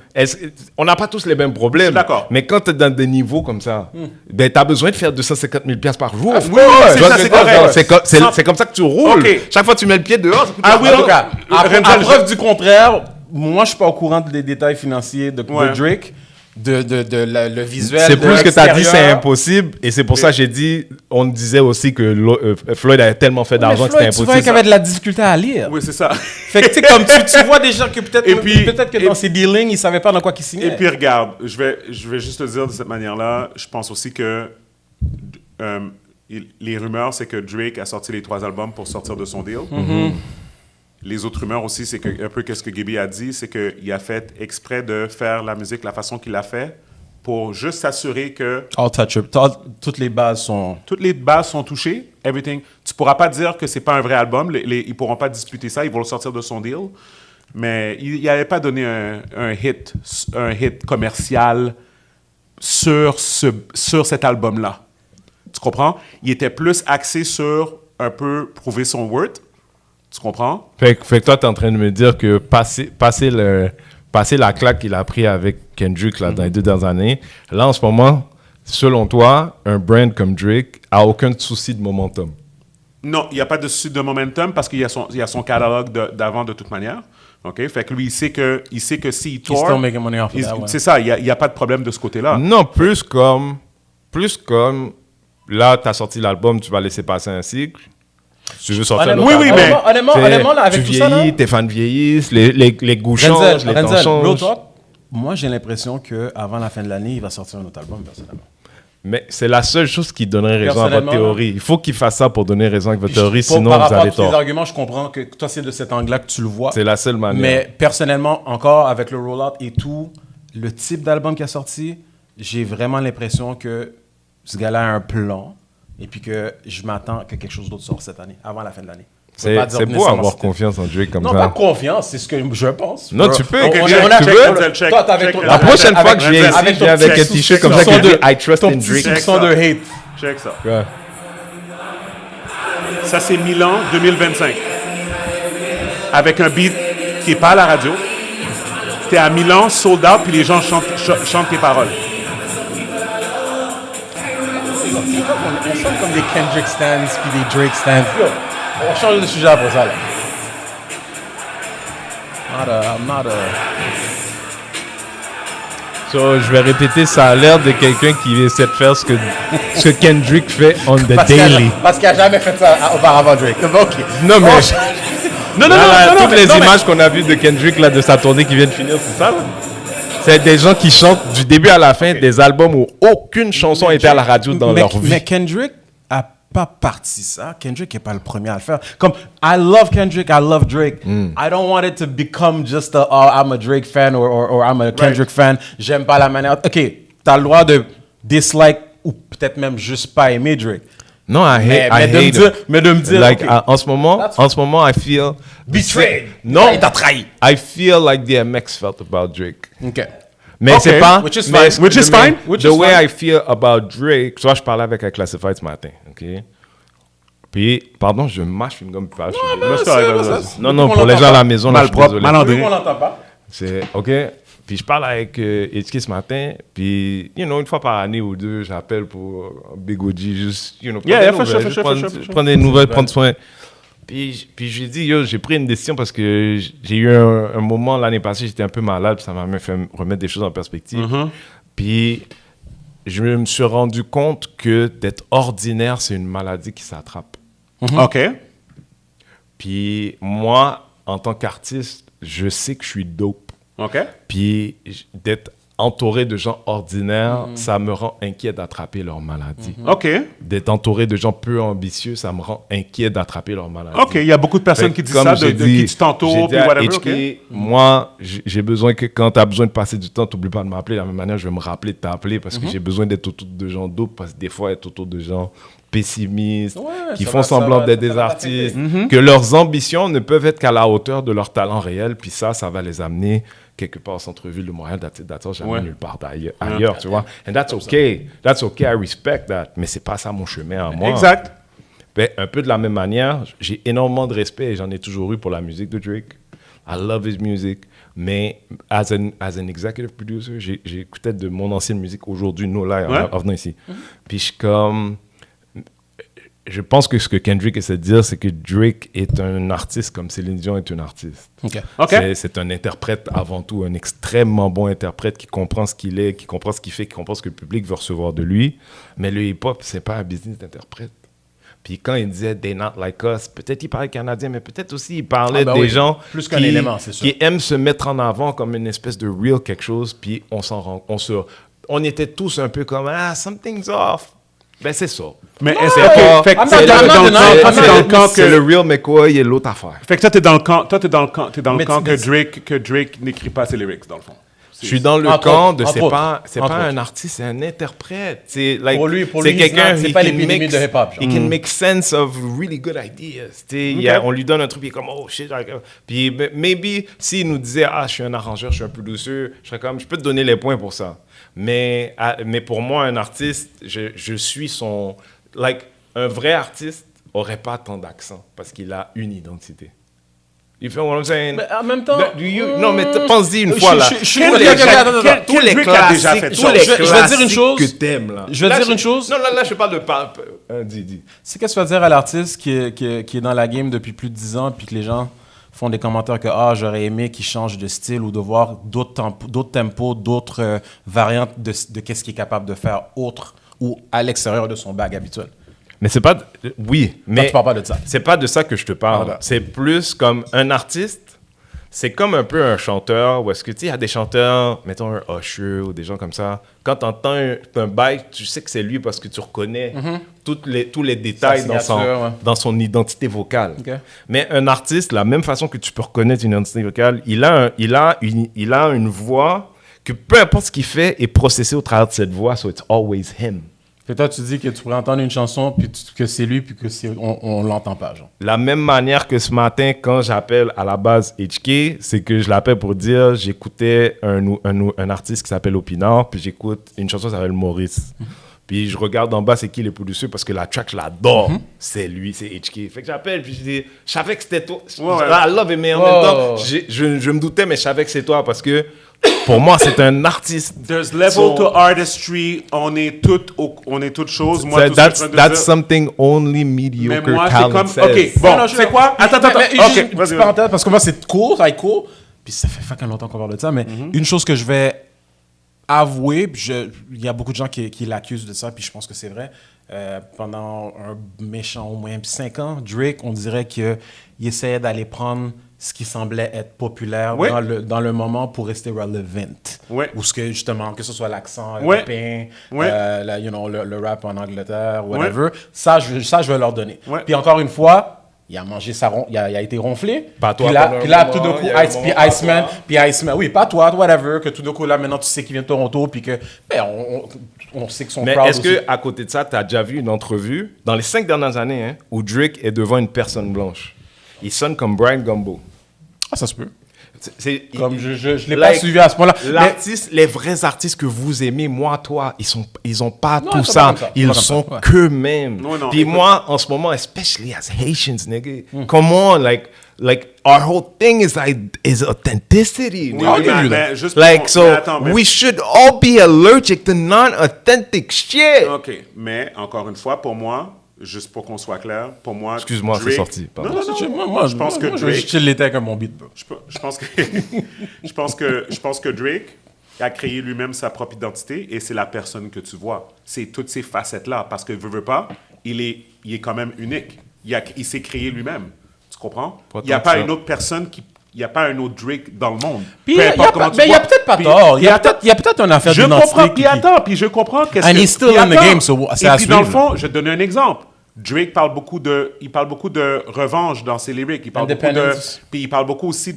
on n'a pas tous les mêmes problèmes. Je suis d'accord. Mais quand tu es dans des niveaux comme ça, ben, tu as besoin de faire 250 000 piastres par jour. oui, c'est Tu vois ça, ce c'est que je veux dire? correct. C'est comme ça que tu roules. Ok. Chaque fois que tu mets le pied dehors, ça coûte Ah oui, En non. tout cas, à Renzel, preuve du contraire, moi, je suis pas au courant des détails financiers de Ouais. Drake, le visuel. C'est de plus que tu as dit, l'extérieur. c'est impossible. Et c'est pour ça que j'ai dit, on disait aussi que Floyd avait tellement fait Mais d'argent que Floyd, c'était tu vois qu'il impossible. avait de la difficulté à lire. Oui, c'est ça. Fait que, tu sais, comme tu vois déjà que peut-être Et puis- peut-être que dans ses dealings, il savait pas dans quoi il signait. Et puis regarde, je vais juste te dire de cette manière-là, je pense aussi que les rumeurs, c'est que Drake a sorti les 3 albums pour sortir de son deal. Les autres rumeurs aussi, c'est que, un peu ce que Gaby a dit, c'est qu'il a fait exprès de faire la musique la façon qu'il l'a fait pour juste s'assurer que Toutes les bases sont... toutes les bases sont touchées, everything. Tu pourras pas dire que c'est pas un vrai album, ils pourront pas disputer ça, ils vont le sortir de son deal. Mais il n'avait pas donné un hit commercial sur cet album-là. Tu comprends? Il était plus axé sur un peu prouver son worth. Tu comprends? Fait que toi, tu es en train de me dire que passer la claque qu'il a pris avec Kendrick là, dans les 2 dernières années, là, en ce moment, selon toi, un brand comme Drake a aucun souci de momentum. Non, il n'y a pas de souci de momentum parce qu'il y a son catalogue d'avant de toute manière. OK? Fait que lui, il sait que s'il He's tourne... still making money off of that, ouais. C'est ça, il n'y a pas de problème de ce côté-là. Non, plus comme là, tu as sorti l'album, tu vas laisser passer un cycle. Tu veux sortir un autre Oui, album. mais- Honnêtement, là, avec tu tout ça, là... vieillis, tes fans vieillissent, les goûts changent, les temps Renzel, real changent. talk, moi, j'ai l'impression qu'avant la fin de l'année, il va sortir un autre album, personnellement. Mais c'est la seule chose qui donnerait raison à votre Personnellement, théorie. Il faut qu'il fasse ça pour donner raison à votre Puis théorie, par sinon rapport vous à avez tous les tort. arguments, je comprends que toi, c'est de cet angle-là que tu le vois. C'est la seule manière. Mais personnellement, encore avec le rollout et tout, le type d'album qui a sorti, j'ai vraiment l'impression que ce gars-là a un plan et puis que je m'attends que quelque chose d'autre sorte cette année, avant la fin de l'année. Je peux pas dire C'est beau nécessairement avoir c'était- confiance en Drake comme Non, ça. pas confiance, c'est ce que je pense. Non, tu peux. On Tu a veux? check, toi, t'avais Check. ton- La prochaine fois que je viens Avec ici, je viens avec un t-shirt comme ça qui dit I trust ton in petit Drake. soupçon de hate. Check ça. Ouais. Ça, c'est Milan 2025. Avec un beat qui n'est pas à la radio. T'es à Milan, sold out, puis les gens chantent tes paroles. On sonne comme des Kendrick stands puis des Drake stands. Yo, on change de sujet après ça, là. I'm not a... So, je vais répéter, ça a l'air de quelqu'un qui essaie de faire ce que Kendrick fait on the daily. Parce qu'il a jamais fait ça auparavant, Drake. OK. Non, mais Non, toutes les images qu'on a vues de Kendrick là, de sa tournée qui vient de finir, c'est ça là? C'est des gens qui chantent du début à la fin des albums où aucune chanson était à la radio dans leur vie. Mais Kendrick a pas parti ça. Kendrick n'est pas le premier à le faire. Comme, I love Kendrick, I love Drake. I don't want it to become just a, oh, I'm a Drake fan or I'm a Kendrick fan. J'aime pas la manière. OK, t'as le droit de dislike ou peut-être même juste pas aimer Drake. Non, Mais de me dire, like, OK, en ce moment, I feel betrayed. Non, Il t'a trahi. I feel like DMX felt about Drake. OK. Mais c'est pas. Which is mais- fine. Which is mais fine. Which the is way fine. I feel about Drake. Tu vois, je parlais avec un classified ce matin, ok. Puis, pardon, je mâche une gomme pas. Non, pour les gens à la maison, là, je suis désolé. Malandré. On l'entend pas. C'est ok. Puis je parle avec Etiquette ce matin. Puis, une fois par année ou deux, j'appelle pour Big OG, juste, prendre des nouvelles, prendre des nouvelles, prendre soin. Puis je lui ai dit, yo, j'ai pris une décision parce que j'ai eu un moment l'année passée, j'étais un peu malade, puis ça m'a même fait remettre des choses en perspective. Puis je me suis rendu compte que d'être ordinaire, c'est une maladie qui s'attrape. OK. Puis moi, en tant qu'artiste, je sais que je suis dope. OK. Puis d'être entouré de gens ordinaires, ça me rend inquiet d'attraper leur maladie. OK. D'être entouré de gens peu ambitieux, ça me rend inquiet d'attraper leur maladie. OK, il y a beaucoup de personnes qui disent ça, de qui tu t'entoures, puis whatever. OK. Moi, j'ai besoin que quand tu as besoin de passer du temps, tu n'oublies pas de m'appeler. De la même manière, je vais me rappeler de t'appeler parce que j'ai besoin d'être autour de gens d'autres, parce que des fois, être autour de gens pessimistes, qui font semblant d'être des artistes, que leurs ambitions ne peuvent être qu'à la hauteur de leur talent réel, puis ça va les amener quelque part au centre-ville de Montréal, jamais nulle part ailleurs, tu vois. And that's okay. That's okay, I respect that. Mais c'est pas ça mon chemin à moi. Exact. Ben, un peu de la même manière, j'ai énormément de respect et j'en ai toujours eu pour la musique de Drake. I love his music. Mais as an executive producer, j'écoutais de mon ancienne musique aujourd'hui, No Lie, en venant ici. Puis je pense que ce que Kendrick essaie de dire, c'est que Drake est un artiste comme Céline Dion est une artiste. C'est un interprète avant tout, un extrêmement bon interprète qui comprend ce qu'il est, qui comprend ce qu'il fait, qui comprend ce que le public veut recevoir de lui. Mais le hip-hop, c'est pas un business d'interprète. Puis quand il disait « They not like us », peut-être il parlait canadien, mais peut-être aussi il parlait des gens plus qu'un élément, c'est sûr, qui aiment se mettre en avant comme une espèce de real quelque chose, puis on était tous un peu comme « Ah, something's off ». Ben, c'est ça. Mais c'est le camp que le real McCoy et l'autre affaire. Fait que toi, t'es dans le camp que Drake n'écrit pas ses lyrics, dans le fond. Je suis dans le camp de c'est pas un artiste, c'est un interprète. Pour lui, c'est quelqu'un c'est pas l'épidémie de hip-hop. He can make sense of really good ideas. On lui donne un truc, puis il est comme oh shit. Puis maybe s'il nous disait je suis un arrangeur, je suis un producer, je serais comme je peux te donner les points pour ça. Mais pour moi, un artiste, je suis son un vrai artiste aurait pas tant d'accent parce qu'il a une identité. You feel what I'm saying? Mais en même temps... Non, mais pense-y une fois, là. Tous les classiques je vais dire une chose. Que t'aimes, là. Je vais dire une chose. Non, là, je parle de... Dis. C'est qu'est-ce que tu vas dire à l'artiste qui est dans la game depuis plus de 10 ans puis que les gens font des commentaires que j'aurais aimé qu'il change de style ou de voir d'autres tempos, d'autres variantes de qu'est-ce qu'il est capable de faire autre ou à l'extérieur de son bag habituel. Mais c'est pas... Oui, mais... tu parles pas de ça. C'est pas de ça que je te parle. Voilà. C'est plus comme un artiste, c'est comme un peu un chanteur, où est-ce que, tu sais, il y a des chanteurs, mettons un Usher ou des gens comme ça, quand tu entends un bail, tu sais que c'est lui parce que tu reconnais tous les détails dans son identité vocale. Okay. Mais un artiste, la même façon que tu peux reconnaître une identité vocale, il a une voix que peu importe ce qu'il fait est processé au travers de cette voix, so it's always him. Et toi, tu dis que tu pourrais entendre une chanson, puis que c'est lui, puis on l'entend pas, genre. La même manière que ce matin, quand j'appelle à la base HK, c'est que je l'appelle pour dire, j'écoutais un artiste qui s'appelle Opinard, puis j'écoute une chanson qui s'appelle Maurice. Puis je regarde en bas, c'est qui les producteurs, parce que la track, je l'adore. C'est lui, c'est HK. Fait que j'appelle, puis je dis, je savais que c'était toi. I love it, mais en même temps, je me doutais, mais je savais que c'est toi, parce que pour moi, c'est un artiste. There's level to artistry. On est toutes choses. Moi, that's something only mediocre talent says. OK, bon, c'est quoi? Attends. OK, vas-y. Parenthèse, parce que moi, c'est cool, puis ça fait fucking longtemps qu'on parle de ça, mais une chose que je vais avouer, il y a beaucoup de gens qui l'accusent de ça, puis je pense que c'est vrai. Pendant un méchant au moins 5 ans, Drake, on dirait qu'il essayait d'aller prendre ce qui semblait être populaire dans le moment pour rester relevant. Ou ce que, justement, que ce soit l'accent européen, le rap en Angleterre, whatever. Ça, je vais leur donner. Puis encore une fois, il a mangé il a été ronflé. Pas toi. Puis là, tout d'un coup, Iceman, oui, pas toi, whatever, que tout d'un coup, là, maintenant, tu sais qu'il vient de Toronto, puis que, on sait que son crowd est-ce qu'à côté de ça, tu as déjà vu une entrevue, dans les 5 dernières années, où Drake est devant une personne blanche? Il sonne comme Brian Gumbo. Ça se peut. Comme je l'ai pas suivi à ce point-là. Les vrais artistes que vous aimez, moi, toi, ils ont pas tout ça. Ils sont qu'eux-mêmes. Puis moi, en ce moment, especially as Haitians, nigga, come on, like our whole thing is authenticity. We should all be allergic to non-authentic shit. OK, mais encore une fois, pour moi, juste pour qu'on soit clair, pour moi... Excuse-moi, Drake... c'est sorti. Non, je pense que Drake... Je l'étais avec mon beat. Je pense que Drake a créé lui-même sa propre identité et c'est la personne que tu vois. C'est toutes ces facettes-là. Parce que, veut pas, il est quand même unique. Il s'est créé lui-même. Tu comprends? Il n'y a pas une autre personne il n'y a pas un autre Drake dans le monde. Puis Peu il y a importe pas- comment tu mais il y a vois. peut-être pas Puis- tort. Il puis y a attends, peut-être une affaire je d'identité. comprends, puis qui- attends, puis je comprends qu'est-ce And que... he's still puis in the attends. game, so c'est Et à puis dans le suivre. fond, je vais te donner un exemple. Drake parle beaucoup de revanche dans ses lyrics. Il parle beaucoup de, Independence. puis il parle beaucoup aussi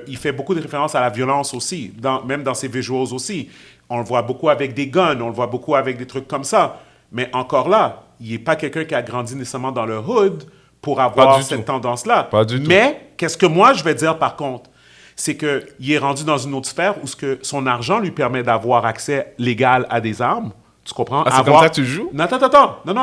il fait beaucoup de références à la violence aussi, même dans ses visuals aussi. On le voit beaucoup avec des guns, on le voit beaucoup avec des trucs comme ça. Mais encore là, il n'est pas quelqu'un qui a grandi nécessairement dans le hood pour avoir du cette tout. tendance-là. Pas du tout. Mais qu'est-ce que moi je vais dire par contre, c'est qu'il est rendu dans une autre sphère où son argent lui permet d'avoir accès légal à des armes. Tu comprends? Ah, c'est comme ça que tu joues? Non,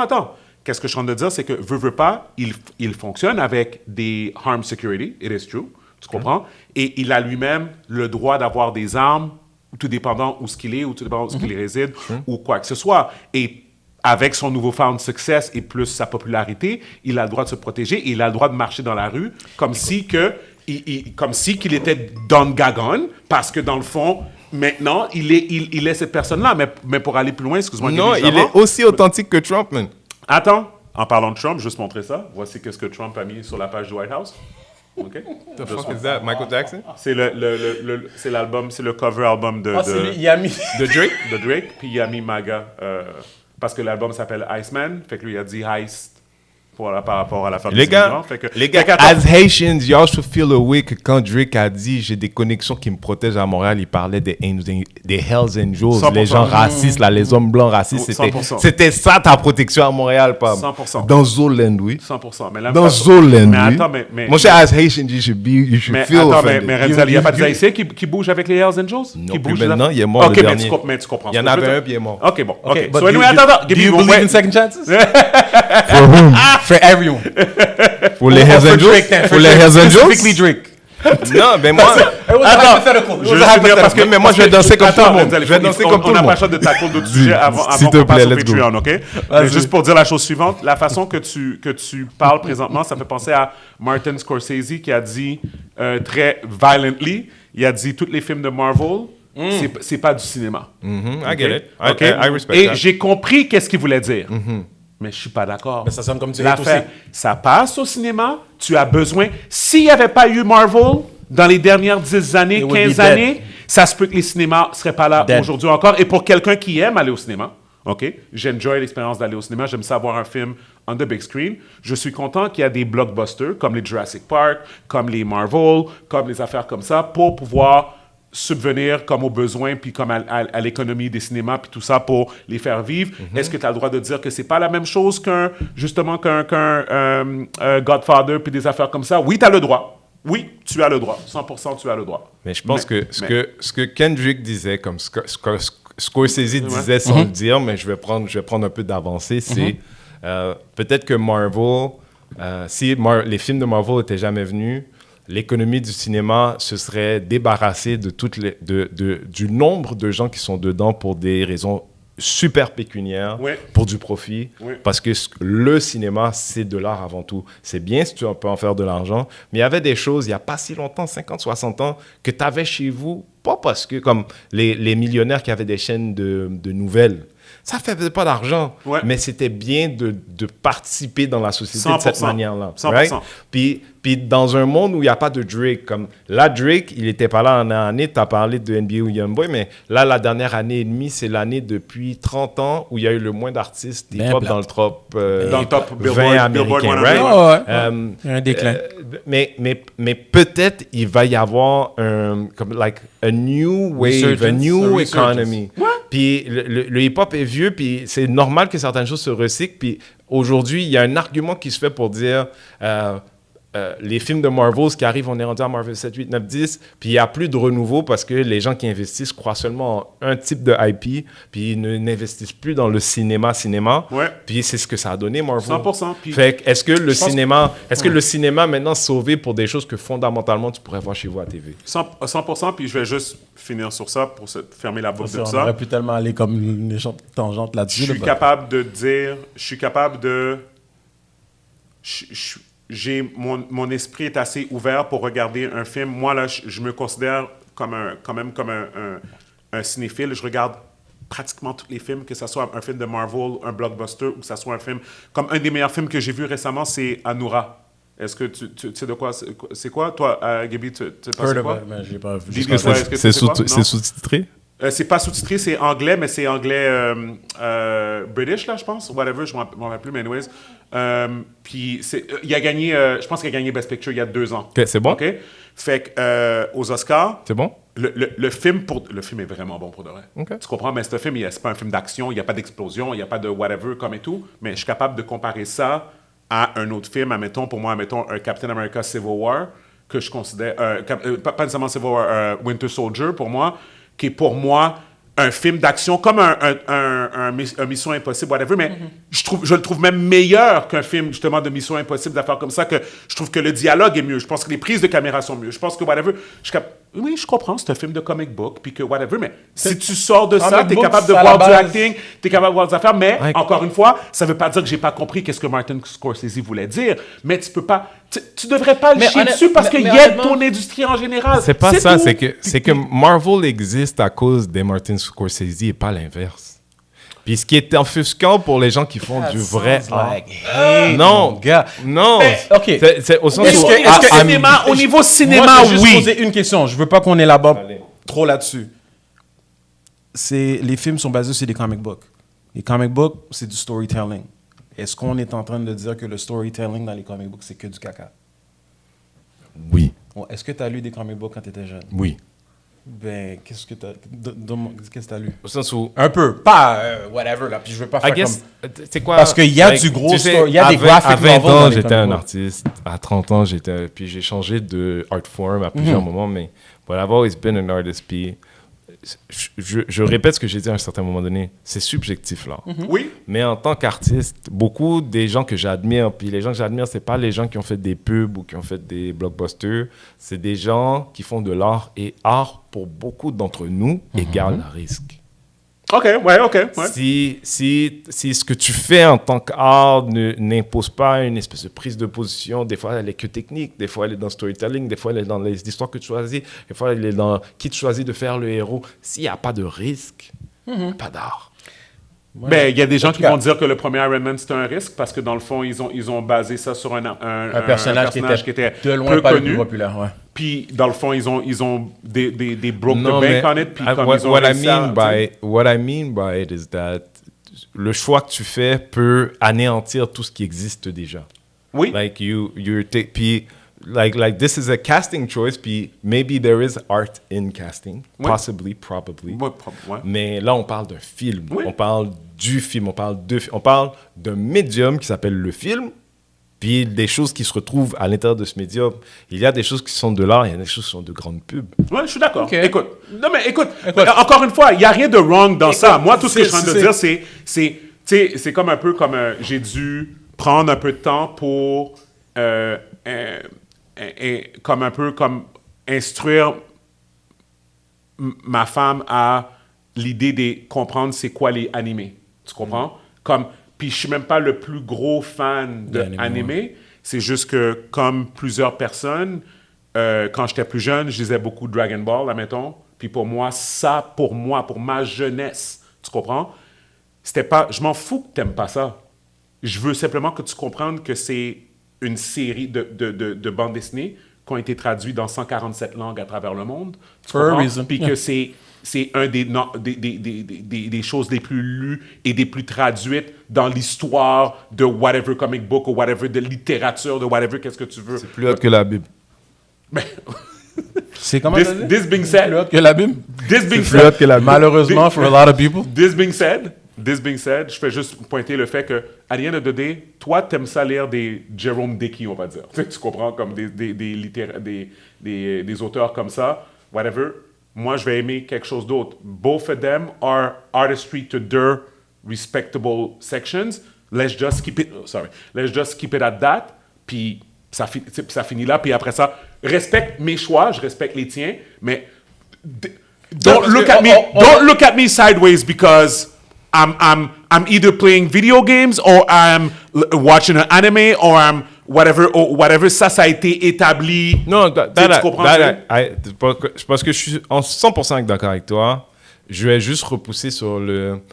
attends. Qu'est-ce que je suis en train de dire, c'est que veut pas, il fonctionne avec des armed security, it is true, tu comprends? Et il a lui-même le droit d'avoir des armes, tout dépendant où ce qu'il est, ou tout dépendant où ce qu'il réside, ou quoi que ce soit. Et avec son nouveau found success et plus sa popularité, il a le droit de se protéger et il a le droit de marcher dans la rue comme si qu'il était Don Gagon, parce que dans le fond, maintenant, il est cette personne-là. Mais pour aller plus loin, excuse-moi. Non, Guéry, il est aussi authentique que Trump, man. Attends, en parlant de Trump, juste montrer ça. Voici qu'est-ce que Trump a mis sur la page du White House. OK? The fuck is that? Michael Jackson? C'est c'est l'album, c'est le cover album Ah, c'est lui, il a mis. de Drake. De Drake, puis il a mis MAGA, parce que l'album s'appelle Iceman, fait que lui il a dit Heist par rapport à la femme Les des gars, immigrants. Fait que, as Haitians, y'all should feel away que quand Drake a dit j'ai des connexions qui me protègent à Montréal, il parlait des Hells Angels, 100%. les gens racistes, là, les hommes blancs racistes. 100%. C'était ça ta protection à Montréal, Pam. 100%. Dans Zoland, oui. 100%. Mais là, Dans Zoland, mais oui. attends, mais Mon cher, as Haitian, you should mais feel attends, offended. mais Renzel, il n'y a pas des Haïtiens qui bougent avec les Hells Angels? Non, qui plus bougent maintenant, là? il est mort, OK, le mais dernier. tu comprends. Il y en ce que je avait veux un, dire. puis il est mort. OK, bon. OK. but So anyway, do attends. you believe in second chances? For whom? For everyone. Pour les Hells For Drake, Angels? then, Pour les Hells Specifically Angels? Drake. Non, mais moi... It was hypothetical. It Je was vais finir parce que mais moi, je vais danser comme tout le monde. Renzel, Je vais danser comme tout on le n'a pas monde. le choix de tackle d'autres sujets avant S'il te qu'on passe plaît, au let's go. Patreon, OK? Mais juste pour dire la chose suivante, la façon que tu parles présentement, ça fait penser à Martin Scorsese qui a dit très violently, il a dit tous les films de Marvel, c'est pas du cinéma. I get it. OK? I respect Et that. j'ai compris qu'est-ce qu'il voulait dire. Mais je suis pas d'accord. Mais ça sonne comme tu L'affaire, hate ça passe au cinéma, tu as besoin. S'il n'y avait pas eu Marvel dans les dernières 10 années, It would 15 be dead. années, ça se peut que les cinémas ne seraient pas là Dead. aujourd'hui encore. Et pour quelqu'un qui aime aller au cinéma, OK, j'enjoy l'expérience d'aller au cinéma, j'aime ça voir un film on the big screen. Je suis content qu'il y a des blockbusters comme les Jurassic Park, comme les Marvel, comme les affaires comme ça, pour pouvoir subvenir comme aux besoins, puis comme à l'économie des cinémas, puis tout ça pour les faire vivre. Est-ce que tu as le droit de dire que c'est pas la même chose qu'un Godfather, puis des affaires comme ça? Oui, tu as le droit. Oui, tu as le droit. 100%, tu as le droit. Mais je pense que ce que Kendrick disait, comme Scorsese disait sans le dire, mais je vais prendre un peu d'avancée, c'est peut-être que Marvel, si les films de Marvel n'étaient jamais venus, l'économie du cinéma se serait débarrassée du nombre de gens qui sont dedans pour des raisons super pécuniaires, Ouais. pour du profit, Ouais. parce que le cinéma, c'est de l'art avant tout. C'est bien si tu peux en faire de l'argent, mais il y avait des choses, il n'y a pas si longtemps, 50, 60 ans, que tu avais chez vous, pas parce que, comme les millionnaires qui avaient des chaînes de nouvelles, ça ne faisait pas d'argent, Ouais. mais c'était bien de participer dans la société de cette 100%. manière-là. 100%. Right? Puis dans un monde où il n'y a pas de Drake, comme là, Drake, il n'était pas là en année, tu as parlé de NBA ou Youngboy, mais là, la dernière année et demie, c'est l'année depuis 30 ans où il y a eu le moins d'artistes hip-hop plate. dans le top, Dans le top 20 Billboard américain, 100, right? ouais. Il y a un déclin. Mais peut-être il va y avoir a new wave, Resurgence, a new a economy. Puis le hip-hop est vieux, puis c'est normal que certaines choses se recyclent. Puis aujourd'hui, il y a un argument qui se fait pour dire les films de Marvel, ce qui arrive, on est rendu à Marvel 7, 8, 9, 10, puis il n'y a plus de renouveau parce que les gens qui investissent croient seulement en un type de IP, puis ils n'investissent plus dans le cinéma. Ouais. Puis c'est ce que ça a donné, Marvel. 100%. Puis- Fait que est-ce que le Je pense- cinéma, que le cinéma maintenant sauvé pour des choses que fondamentalement tu pourrais voir chez vous à TV? 100%, puis je vais juste finir sur ça pour fermer la boucle de On ça. aurait pu tellement aller comme une tangente là-dessus. Je suis capable de dire, j'ai mon esprit est assez ouvert pour regarder un film. Moi, là, je me considère quand même comme un cinéphile. Je regarde pratiquement tous les films, que ce soit un film de Marvel, un blockbuster, ou que ce soit un film... Comme un des meilleurs films que j'ai vu récemment, c'est Anura. Est-ce que tu sais de quoi c'est quoi? Toi, Gaby, tu sais pas c'est quoi? Mais j'ai pas vu. Dis- Est-ce que Ouais, est-ce que c'est c'est quoi? Non. c'est sous-titré? C'est pas sous-titré, c'est anglais, mais c'est anglais British, là, je pense. Whatever, je m'en rappelle plus, mais anyways. Puis, il a gagné, je pense qu'il a gagné Best Picture il y a 2 ans. OK, c'est bon? OK? Fait que, aux Oscars, C'est bon? le film est vraiment bon pour de vrai. OK. Tu comprends? Mais ce film, c'est pas un film d'action, il n'y a pas d'explosion, il n'y a pas de whatever comme et tout. Mais je suis capable de comparer ça à un autre film, admettons, pour moi, admettons, un Captain America Civil War, que je considère, pas nécessairement Civil War, Winter Soldier, pour moi, qui est pour moi un film d'action comme un Mission Impossible, whatever, mais je le trouve même meilleur qu'un film, justement, de Mission Impossible, d'affaires comme ça, que je trouve que le dialogue est mieux. Je pense que les prises de caméra sont mieux. Je pense que, whatever, oui, je comprends, c'est un film de comic book, puis que, whatever, mais si tu sors de ça, Comic t'es book, capable de c'est à voir la du base. acting, t'es capable de voir des affaires, mais, Ouais. encore une fois, ça veut pas dire que j'ai pas compris qu'est-ce que Martin Scorsese voulait dire, mais tu peux pas... Tu devrais pas le Mais chier honnête- dessus parce mais qu'il aide honnêtement- ton industrie en général. C'est pas ça, tout. c'est que Marvel existe à cause des Martin Scorsese et pas l'inverse. Puis ce qui est offusquant pour les gens qui font du vrai art. Non, gars. non. OK. C'est au sens Est-ce où... que Au niveau Moi, cinéma, je vais juste oui. poser une question. Je veux pas qu'on élabore Allez. trop là-dessus. Les films sont basés sur des comic books. Les comic books, c'est du storytelling. Est-ce qu'on est en train de dire que le storytelling dans les comic books, c'est que du caca? Oui, Est-ce que tu as lu des comic books quand tu étais jeune? oui. Ben, qu'est-ce que tu as lu? Au sens où... Un peu. Pas whatever, là. Puis je veux pas I faire guess, comme... c'est quoi? Parce qu'il y a du gros story- il y a des graphic à 20 novels dans ans, les j'étais comic un books. artiste. À 30 ans, puis j'ai changé de art form à plusieurs moments, mais but I've always been an artist. Puis je répète ce que j'ai dit à un certain moment donné. C'est subjectif, là. Oui. Mais en tant qu'artiste, beaucoup des gens que j'admire, puis les gens que j'admire, c'est pas les gens qui ont fait des pubs ou qui ont fait des blockbusters, c'est des gens qui font de l'art. Et art, pour beaucoup d'entre nous, égale risque. OK, ouais. Si ce que tu fais en tant qu'art n'impose pas une espèce de prise de position, des fois elle est que technique, des fois elle est dans le storytelling, des fois elle est dans les histoires que tu choisis, des fois elle est dans qui tu choisis de faire le héros. S'il n'y a pas de risque, pas d'art. Ben, il y a des gens qui cas- vont dire que le premier Iron Man, c'était un risque parce que, dans le fond, ils ont basé ça sur un personnage qui était de loin peu pas le plus connu. populaire, ouais. Puis, dans le fond, ils ont des broke Non, the mais bank on it. Puis, comme what, ils ont what I réussi à- what I mean by it is that le choix que tu fais peut anéantir tout ce qui existe déjà. Oui. Like puis like this is a casting choice, puis maybe there is art in casting, Oui. possibly, probably. Ouais. Mais là, on parle d'un film. Oui. On parle du film. On parle d'un médium qui s'appelle le film. Puis des choses qui se retrouvent à l'intérieur de ce médium. Il y a des choses qui sont de l'art, il y a des choses qui sont de grandes pubs. Ouais, je suis d'accord. Ok. Écoute, encore une fois, il n'y a rien de wrong dans ça. Moi, tout ce que je suis en train de dire, c'est comme un peu comme j'ai dû prendre un peu de temps pour comme un peu comme instruire ma femme à l'idée de comprendre c'est quoi les animés. Tu comprends? Puis je suis même pas le plus gros fan D'animé, d'animé. C'est juste que, comme plusieurs personnes, quand j'étais plus jeune, je lisais beaucoup Dragon Ball, admettons. Puis pour moi, pour ma jeunesse, tu comprends? C'était pas... Je m'en fous que t'aimes pas ça. Je veux simplement que tu comprennes que c'est une série de bandes dessinées qui ont été traduites dans 147 langues à travers le monde. Tu For a comprends? reason. Puis que c'est un des choses les plus lues et des plus traduites dans l'histoire de whatever comic book ou whatever, de littérature, de whatever, qu'est-ce que tu veux. C'est plus haut que la Bible. C'est comment This, t'as dit? this being said, Plus haute que la Bible? this being Plus haut said, que la Bible. Malheureusement, for a lot of people. this being said, je fais juste pointer le fait que, à the end of the day, toi, t'aimes ça lire des Jerome Dickey, on va dire. Tu comprends, comme des auteurs comme ça, whatever. Moi, je vais aimer quelque chose d'autre. Both of them are artistry to their respectable sections. Let's just keep it at that. Puis ça finit là. Puis après ça, respecte mes choix, je respecte les tiens, mais don't look at me sideways because I'm either playing video games or I'm watching an anime or I'm whatever. Ça a été établi. Non, tu comprends? parce que je suis en 100% d'accord avec toi. Je vais juste repousser sur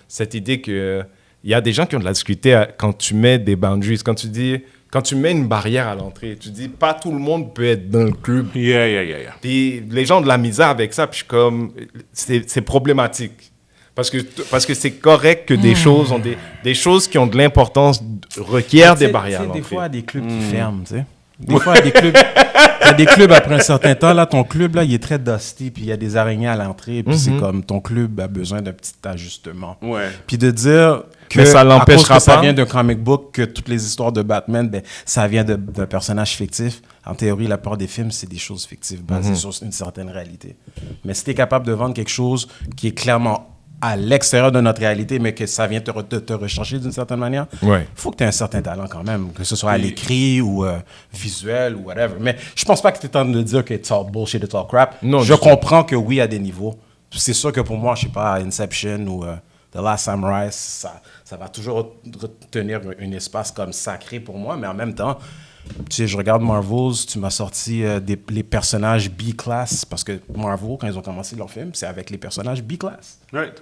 cette idée que il y a des gens qui ont de la difficulté quand tu mets des boundaries. Quand tu dis quand tu mets une barrière à l'entrée, tu dis pas tout le monde peut être dans le club. Yeah. Puis les gens ont de la misère avec ça, puis je suis comme, c'est problématique. Parce que c'est correct que des choses ont des choses qui ont de l'importance requièrent des barrières à l'entrée. Des fois, il y a des clubs qui ferment, tu sais. Des fois, il y a des clubs après un certain temps, là, ton club, là, il est très dusty, puis il y a des araignées à l'entrée, puis c'est comme, ton club a besoin d'un petit ajustement. Ouais. Puis de dire que, Mais ça l'empêchera à cause que ça pas. vient d'un comic book, que toutes les histoires de Batman, ben, ça vient d'un personnage fictif. En théorie, la plupart des films, c'est des choses fictives basées sur une certaine réalité. Mais si tu es capable de vendre quelque chose qui est clairement à l'extérieur de notre réalité, mais que ça vient te rechercher d'une certaine manière, Ouais. faut que tu aies un certain talent quand même, que ce soit à l'écrit ou visuel ou whatever. Mais je pense pas que tu es en train de dire que it's all bullshit, it's all crap. Non, je du tout. comprends que oui, à des niveaux. C'est sûr que pour moi, je sais pas, Inception ou The Last Samurai, ça va toujours retenir un espace comme sacré pour moi, mais en même temps, tu sais, je regarde Marvels, tu m'as sorti les personnages B-class, parce que Marvel, quand ils ont commencé leur film, c'est avec les personnages B-class. Right.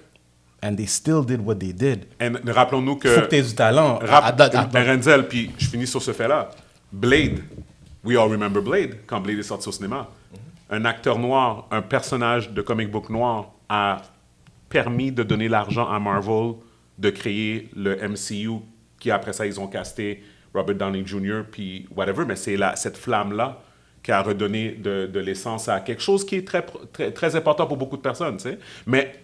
And they still did what they did. Et rappelons-nous que... Faut que tu aies du talent. Renzel, puis je finis sur ce fait-là. Blade, we all remember Blade, quand Blade est sorti au cinéma. Un acteur noir, un personnage de comic book noir a permis de donner l'argent à Marvel de créer le MCU, qui après ça, ils ont casté Robert Downey Jr., puis whatever, mais c'est cette flamme-là qui a redonné de l'essence à quelque chose qui est très important pour beaucoup de personnes, tu sais. Mais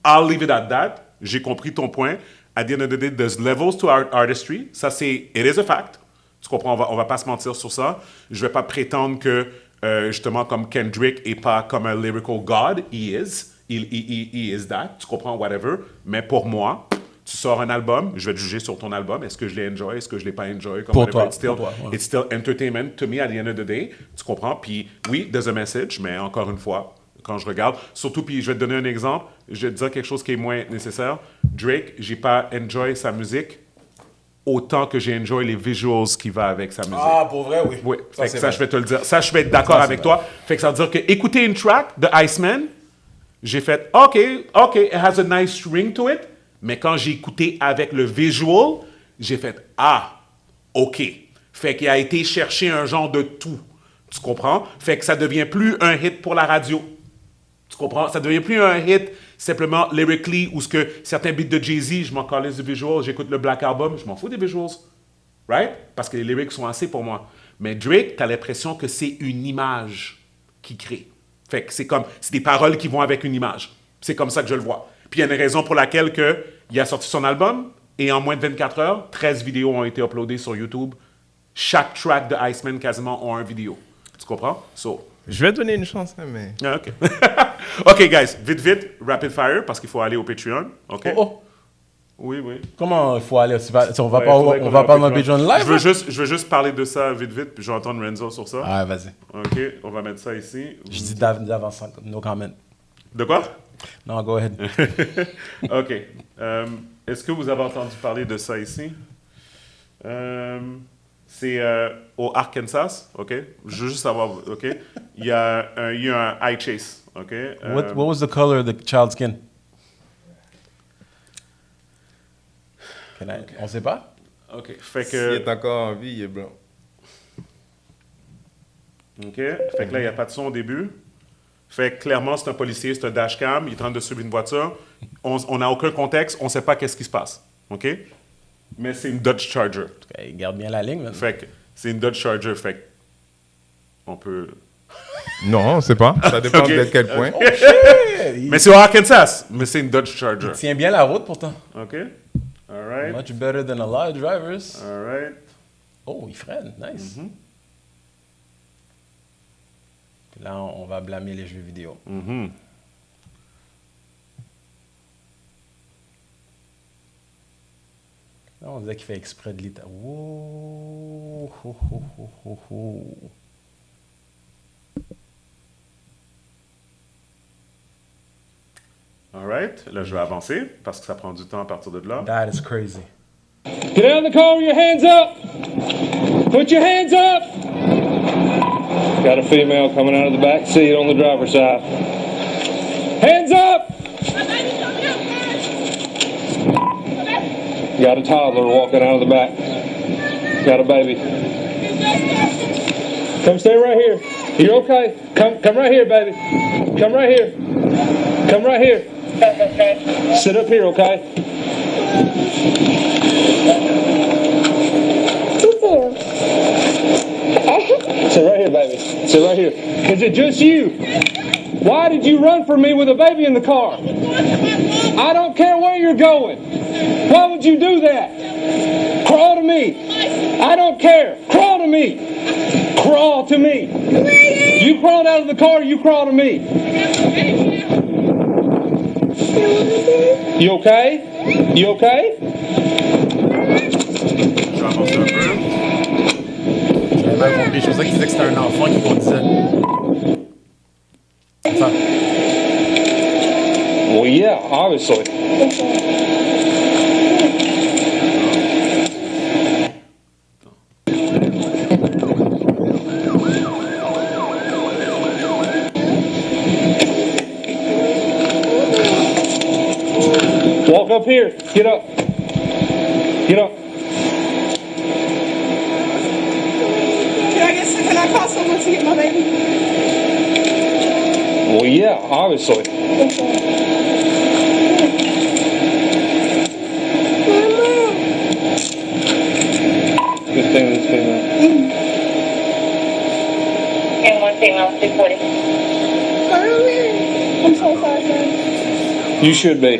I'll leave it at that. J'ai compris ton point. At the end of the day, there's levels to artistry. Ça, it is a fact. Tu comprends? On va pas se mentir sur ça. Je vais pas prétendre que, justement, comme Kendrick est pas comme un lyrical god. He is. He is that. Tu comprends? Whatever. Mais pour moi, tu sors un album, je vais te juger sur ton album. Est-ce que je l'ai enjoy? Est-ce que je l'ai pas enjoy? Comme Pour whatever. toi, It's still, pour toi, ouais. it's still entertainment to me at the end of the day. Tu comprends? Puis oui, there's a message, mais encore une fois, quand je regarde, surtout, puis je vais te donner un exemple, je vais te dire quelque chose qui est moins nécessaire. Drake, j'ai pas enjoy sa musique autant que j'ai enjoy les visuals qui va avec sa musique. Ah, pour vrai, oui. Oui, fait que c'est ça, vrai. je vais te le dire. Ça, je vais être d'accord avec toi. Fait que ça veut dire que écouter une track de Iceman, j'ai fait OK, it has a nice ring to it. Mais quand j'ai écouté avec le visual, j'ai fait ah, OK. Fait qu'il a été chercher un genre de tout. Tu comprends? Fait que ça devient plus un hit pour la radio. Tu comprends? Ça devient plus un hit simplement lyrically ou ce que certains beats de Jay-Z, je m'en calisse du visual, j'écoute le Black Album, je m'en fous des visuals. Right? Parce que les lyrics sont assez pour moi. Mais Drake, t'as l'impression que c'est une image qu'il crée. Fait que c'est des paroles qui vont avec une image. C'est comme ça que je le vois. Puis il y a une raison pour laquelle il a sorti son album et en moins de 24 heures, 13 vidéos ont été uploadées sur YouTube. Chaque track de Iceman quasiment ont un vidéo. Tu comprends? Je vais donner une chance, hein, mais... Ah, OK. OK, guys. Vite, rapid fire, parce qu'il faut aller au Patreon. OK? Oh. Oui. Comment il faut aller? On va Ouais, pas, faudrait qu'on on va aille pas au dans Patreon live? Je veux juste parler de ça vite, puis je vais entendre Renzo sur ça. Ah, vas-y. OK, on va mettre ça ici. Je dis d'avance, no comment. De quoi? Non, go ahead. OK. Est-ce que vous avez entendu parler de ça ici? C'est au Arkansas, OK? Je veux juste savoir, OK? Il y a eu un eye chase, OK? What was the color of the child's skin? On sait pas? OK. Fait S'il que... est encore en vie, il est blanc. OK. Fait que là, il n'y a pas de son au début. Fait que clairement, c'est un policier, c'est un dashcam, il est en train de suivre une voiture. On n'a aucun contexte, on ne sait pas qu'est-ce qui se passe. OK? Mais c'est une Dodge Charger. Il garde bien la ligne. Là. Fait que c'est une Dodge Charger. Fait que on peut... Non, on sait pas. Ça dépend Ok. de quel point. Mais c'est au Arkansas. Mais c'est une Dodge Charger. Il tient bien la route pourtant. OK? All right. Much better than a lot of drivers. All right. Oh, il freine. Nice. Puis là, on va blâmer les jeux vidéo. Là, on disait qu'il fait exprès de l'état. Wow. Ho, ho, ho, ho, ho. All right. Là, je vais avancer parce que ça prend du temps à partir de là. That is crazy. Get out of the car with your hands up. Put your hands up. Got a female coming out of the back seat on the driver's side. Hands up. Got a toddler walking out of the back. Got a baby. Come stay right here. You're okay. Come right here, baby. Come right here. Come right here. Sit up here, okay? Sit right here, baby. Sit right here. Is it just you? Why did you run from me with a baby in the car? I don't care where you're going. Why would you do that? Crawl to me. I don't care. Crawl to me. Crawl to me. You crawled out of the car, you crawl to me. You okay? You okay? J'avais compris. Je pensais qu'il disait que c'était un enfant qui conduisait. Enfin, Well, yeah, obviously. Walk up here. Get up. Get up. Can I call someone to get my baby? Well, yeah, obviously. Good thing this female. And one female, 240. I'm so sorry, sir. You should be.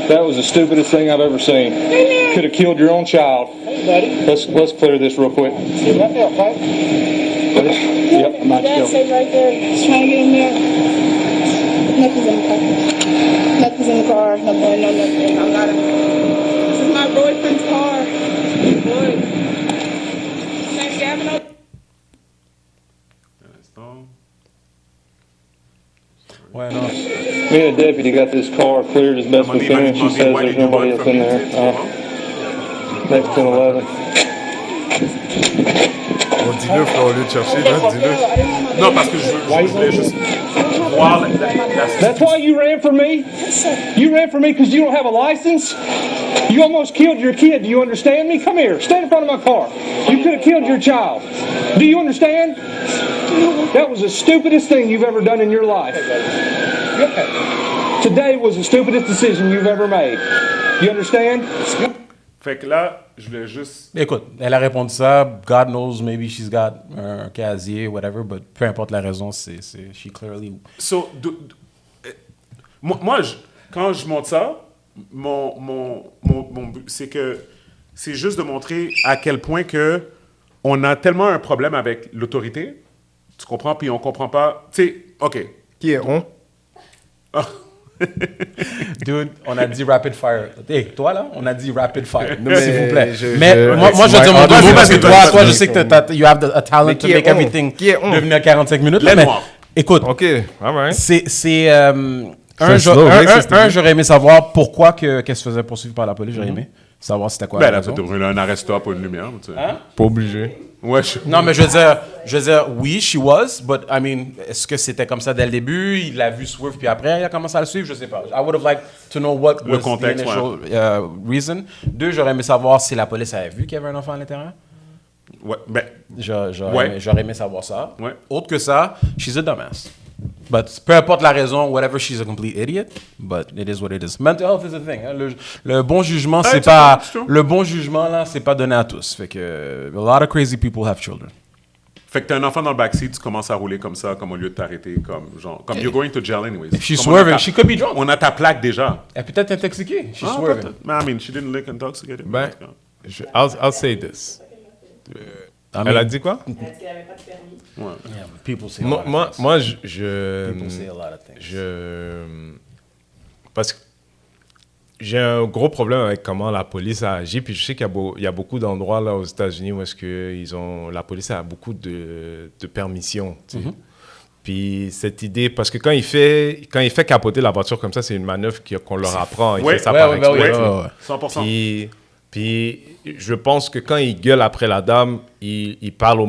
That was the stupidest thing I've ever seen. Could have killed your own child. Hey, buddy. Let's clear this real quick. See right there, okay? Yep. Dad stayed right there. Just trying to get in there. Nothing's in the car. Nothing's in the car. No boy, no nothing. I'm not. This is my boyfriend's car. Boy. Thanks, Gavin. ouais, non. Me and the deputy got this car cleared as best we can. She says there's nobody else in there. Next 10-11. Bon, dis-le, frère, au lieu de chercher, là, dis-le. Non, parce que je voulais juste voir la That's why you ran for me? You ran for me because you don't have a license? You almost killed your kid. Do you understand me? Come here. Stand in front of my car. You could have killed your child. Do you understand? That was the stupidest thing you've ever done in your life. Today was the stupidest decision you've ever made. You understand? Fait que là, je voulais juste... Écoute, elle a répondu ça. God knows, maybe she's got un casier, whatever, but peu importe la raison, c'est she clearly... So, moi, quand je montre ça, mon but, c'est que c'est juste de montrer à quel point que on a tellement un problème avec l'autorité, tu comprends, puis on comprend pas... Tu sais, OK. Qui est on? Dude, on a dit rapid fire. Hey, toi là, on a dit rapid fire. Non, S'il vous plaît. je Moi, je veux dire mon vas-y, mot parce que vas-y, toi, je sais que you have a talent to qui est make on? everything Qui est on? devenir à 45 minutes. Les Là, mais Noirs. écoute, OK, all right. J'aurais aimé savoir pourquoi qu'elle se faisait poursuivre par la police. J'aurais aimé savoir c'était quoi Ben la là, raison. t'as brûlé un arrêt-stop ou une lumière, tu sais. Pas obligé. Ouais, Non, mais je veux dire, oui, she was, but I mean, est-ce que c'était comme ça dès le début? Il l'a vu swerve, puis après, il a commencé à le suivre? Je sais pas. I would have liked to know what Le was contexte, the initial reason. Deux, j'aurais aimé savoir si la police avait vu qu'il y avait un enfant à l'intérieur. Ouais, ben, J'aurais aimé savoir ça. Ouais. Autre que ça, she's a dumbass. But peu importe la raison, whatever, she's a complete idiot. But it is what it is. Mental health is a thing. Hein. Le bon jugement, c'est pas... Le bon jugement, là, c'est pas donné à tous. Fait que... A lot of crazy people have children. fait que t'as un enfant dans le backseat, tu commences à rouler comme ça, comme au lieu de t'arrêter, comme genre... Comme you're going to jail anyways. If she's Comme on a swerving, ta- she could be drunk. On a ta plaque déjà. Elle peut être intoxiquée. She's Ah, swerving. peut-être. Mais I mean, she didn't look intoxicated. Ben, I'll say this. Elle a dit quoi? Yeah, people say a lot of things. Moi, People say a lot of things. Parce que j'ai un gros problème avec comment la police a agi. Puis je sais qu'il y a beaucoup d'endroits là aux États-Unis où est-ce que la police a beaucoup de permissions. Tu sais. Puis cette idée, parce que quand il fait capoter la voiture comme ça, c'est une manœuvre qu'on leur apprend. Il fait ça par exprès. 100%. Puis Puis je pense que quand il gueule après la dame, il parle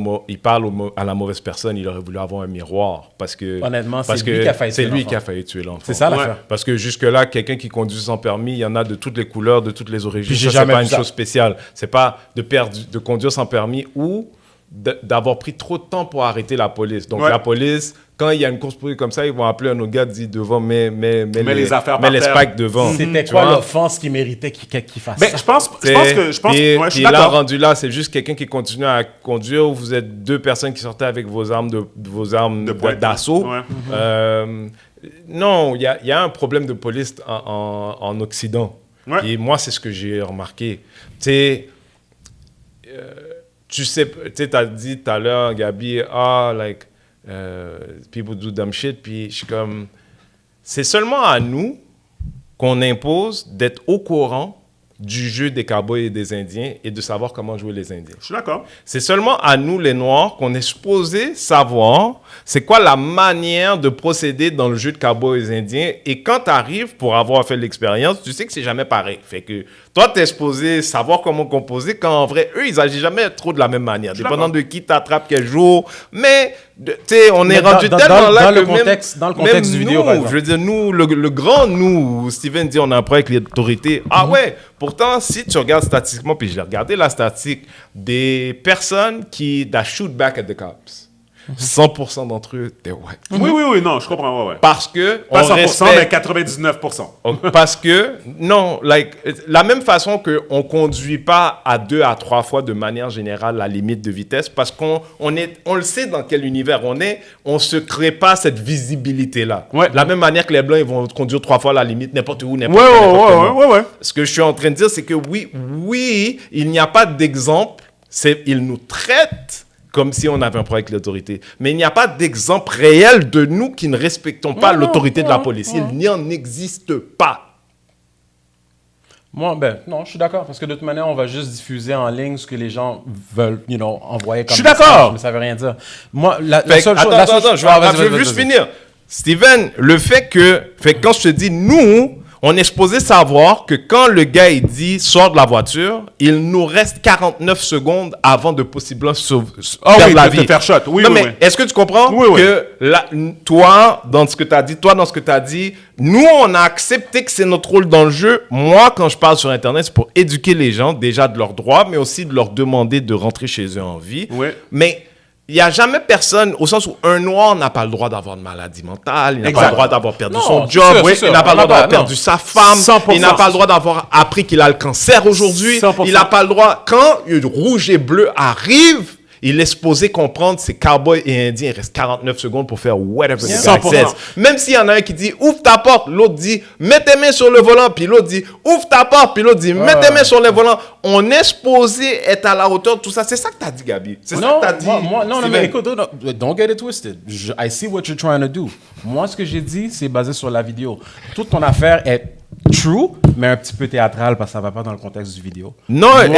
à la mauvaise personne. Il aurait voulu avoir un miroir. Parce que, Honnêtement, parce c'est lui que qui a failli c'est tuer lui l'enfant. qui a failli tuer l'enfant. C'est ça l'affaire. Parce que jusque-là, quelqu'un qui conduit sans permis, il y en a de toutes les couleurs, de toutes les origines. Puis j'ai Ça, c'est jamais pas vu une ça. chose spéciale. C'est pas de conduire sans permis ou d'avoir pris trop de temps pour arrêter la police. Donc la police, quand il y a une course poursuite comme ça, ils vont appeler un autre gars, dit devant, mets les affaires mets par les terre. spikes devant. C'était Tu quoi vois? l'offense qui méritait qu'il fasse Ben, ça? je pense que ouais, je suis là, d'accord. rendu là, c'est juste quelqu'un qui continue à conduire ou vous êtes deux personnes qui sortaient avec vos armes De pointe. d'assaut. Ouais. Non, il y a un problème de police en Occident. Ouais. Et moi, c'est ce que j'ai remarqué. Tu sais, t'as dit tout à l'heure, Gabi, people do dumb shit, puis je suis comme, c'est seulement à nous qu'on impose d'être au courant du jeu des cowboys et des Indiens et de savoir comment jouer les Indiens. Je suis d'accord. C'est seulement à nous, les Noirs, qu'on est supposé savoir c'est quoi la manière de procéder dans le jeu de cowboys et Indiens. Et quand tu arrives pour avoir fait l'expérience, tu sais que c'est jamais pareil. Fait que toi, tu es supposé savoir comment composer quand en vrai, eux, ils agissent jamais trop de la même manière. Dépendant de qui t'attrape quel jour. Mais, tu sais, on est rendu tellement là que dans le contexte du vidéo, par nous, exemple. je veux dire, nous, le grand nous, Steven dit, on a un problème avec l'autorité. Ah ouais, pourtant, si tu regardes statistiquement, puis j'ai regardé la statistique des personnes that shoot back at the cops, 100% d'entre eux, they're white. Oui, non, je comprends, ouais. Parce que Pas on 100%, mais respecte... 99%. Parce que, non, la même façon qu'on ne conduit pas à 2 à 3 fois de manière générale la limite de vitesse, parce qu'on le sait dans quel univers on est, on ne se crée pas cette visibilité-là. Ouais. De la même manière que les Blancs, ils vont conduire 3 fois la limite, n'importe où, n'importe comment. Ouais. Ce que je suis en train de dire, c'est que oui, il n'y a pas d'exemple. Ils nous traitent comme si on avait un problème avec l'autorité. Mais il n'y a pas d'exemple réel de nous qui ne respectons pas l'autorité de la police. Il n'y en existe pas. Moi, non, je suis d'accord, parce que de toute manière, on va juste diffuser en ligne ce que les gens veulent, envoyer comme Je suis message, d'accord. mais ça veut rien dire. Moi, la Fait que, seule chose... attends, je veux juste finir. Steven, le fait que quand je te dis nous, on est supposé savoir que quand le gars il dit sort de la voiture, il nous reste 49 secondes avant de possiblement perdre la vie. Te faire shot. Oui, non, oui, mais oui. est-ce que tu comprends Oui. que toi, dans ce que tu as dit, nous, on a accepté que c'est notre rôle dans le jeu. Moi, quand je parle sur Internet, c'est pour éduquer les gens déjà de leurs droits, mais aussi de leur demander de rentrer chez eux en vie. Oui. Mais il n'y a jamais personne, au sens où un noir n'a pas le droit d'avoir une maladie mentale, il n'a pas Exact. le droit d'avoir perdu Non, son c'est job, sûr, c'est sûr. il n'a pas le droit d'avoir perdu sa femme, 100%. il n'a pas le droit d'avoir appris qu'il a le cancer aujourd'hui, 100%. il n'a pas le droit, quand le rouge et bleu arrive, il est supposé comprendre c'est cowboys et indiens, il reste 49 secondes pour faire whatever the guy 100%. says. Même s'il y en a un qui dit ouvre ta porte, l'autre dit mets tes mains sur le volant, puis l'autre dit ouvre ta porte, puis l'autre dit mets tes mains sur le volant. On est supposé être à la hauteur de tout ça. C'est ça que tu as dit, Gabi. C'est ça Non, que tu as dit. non, Steven. mais écoute, don't get it twisted. I see what you're trying to do. Moi, ce que j'ai dit, c'est basé sur la vidéo. Toute ton affaire est true, mais un petit peu théâtrale parce que ça va pas dans le contexte du vidéo. Non, it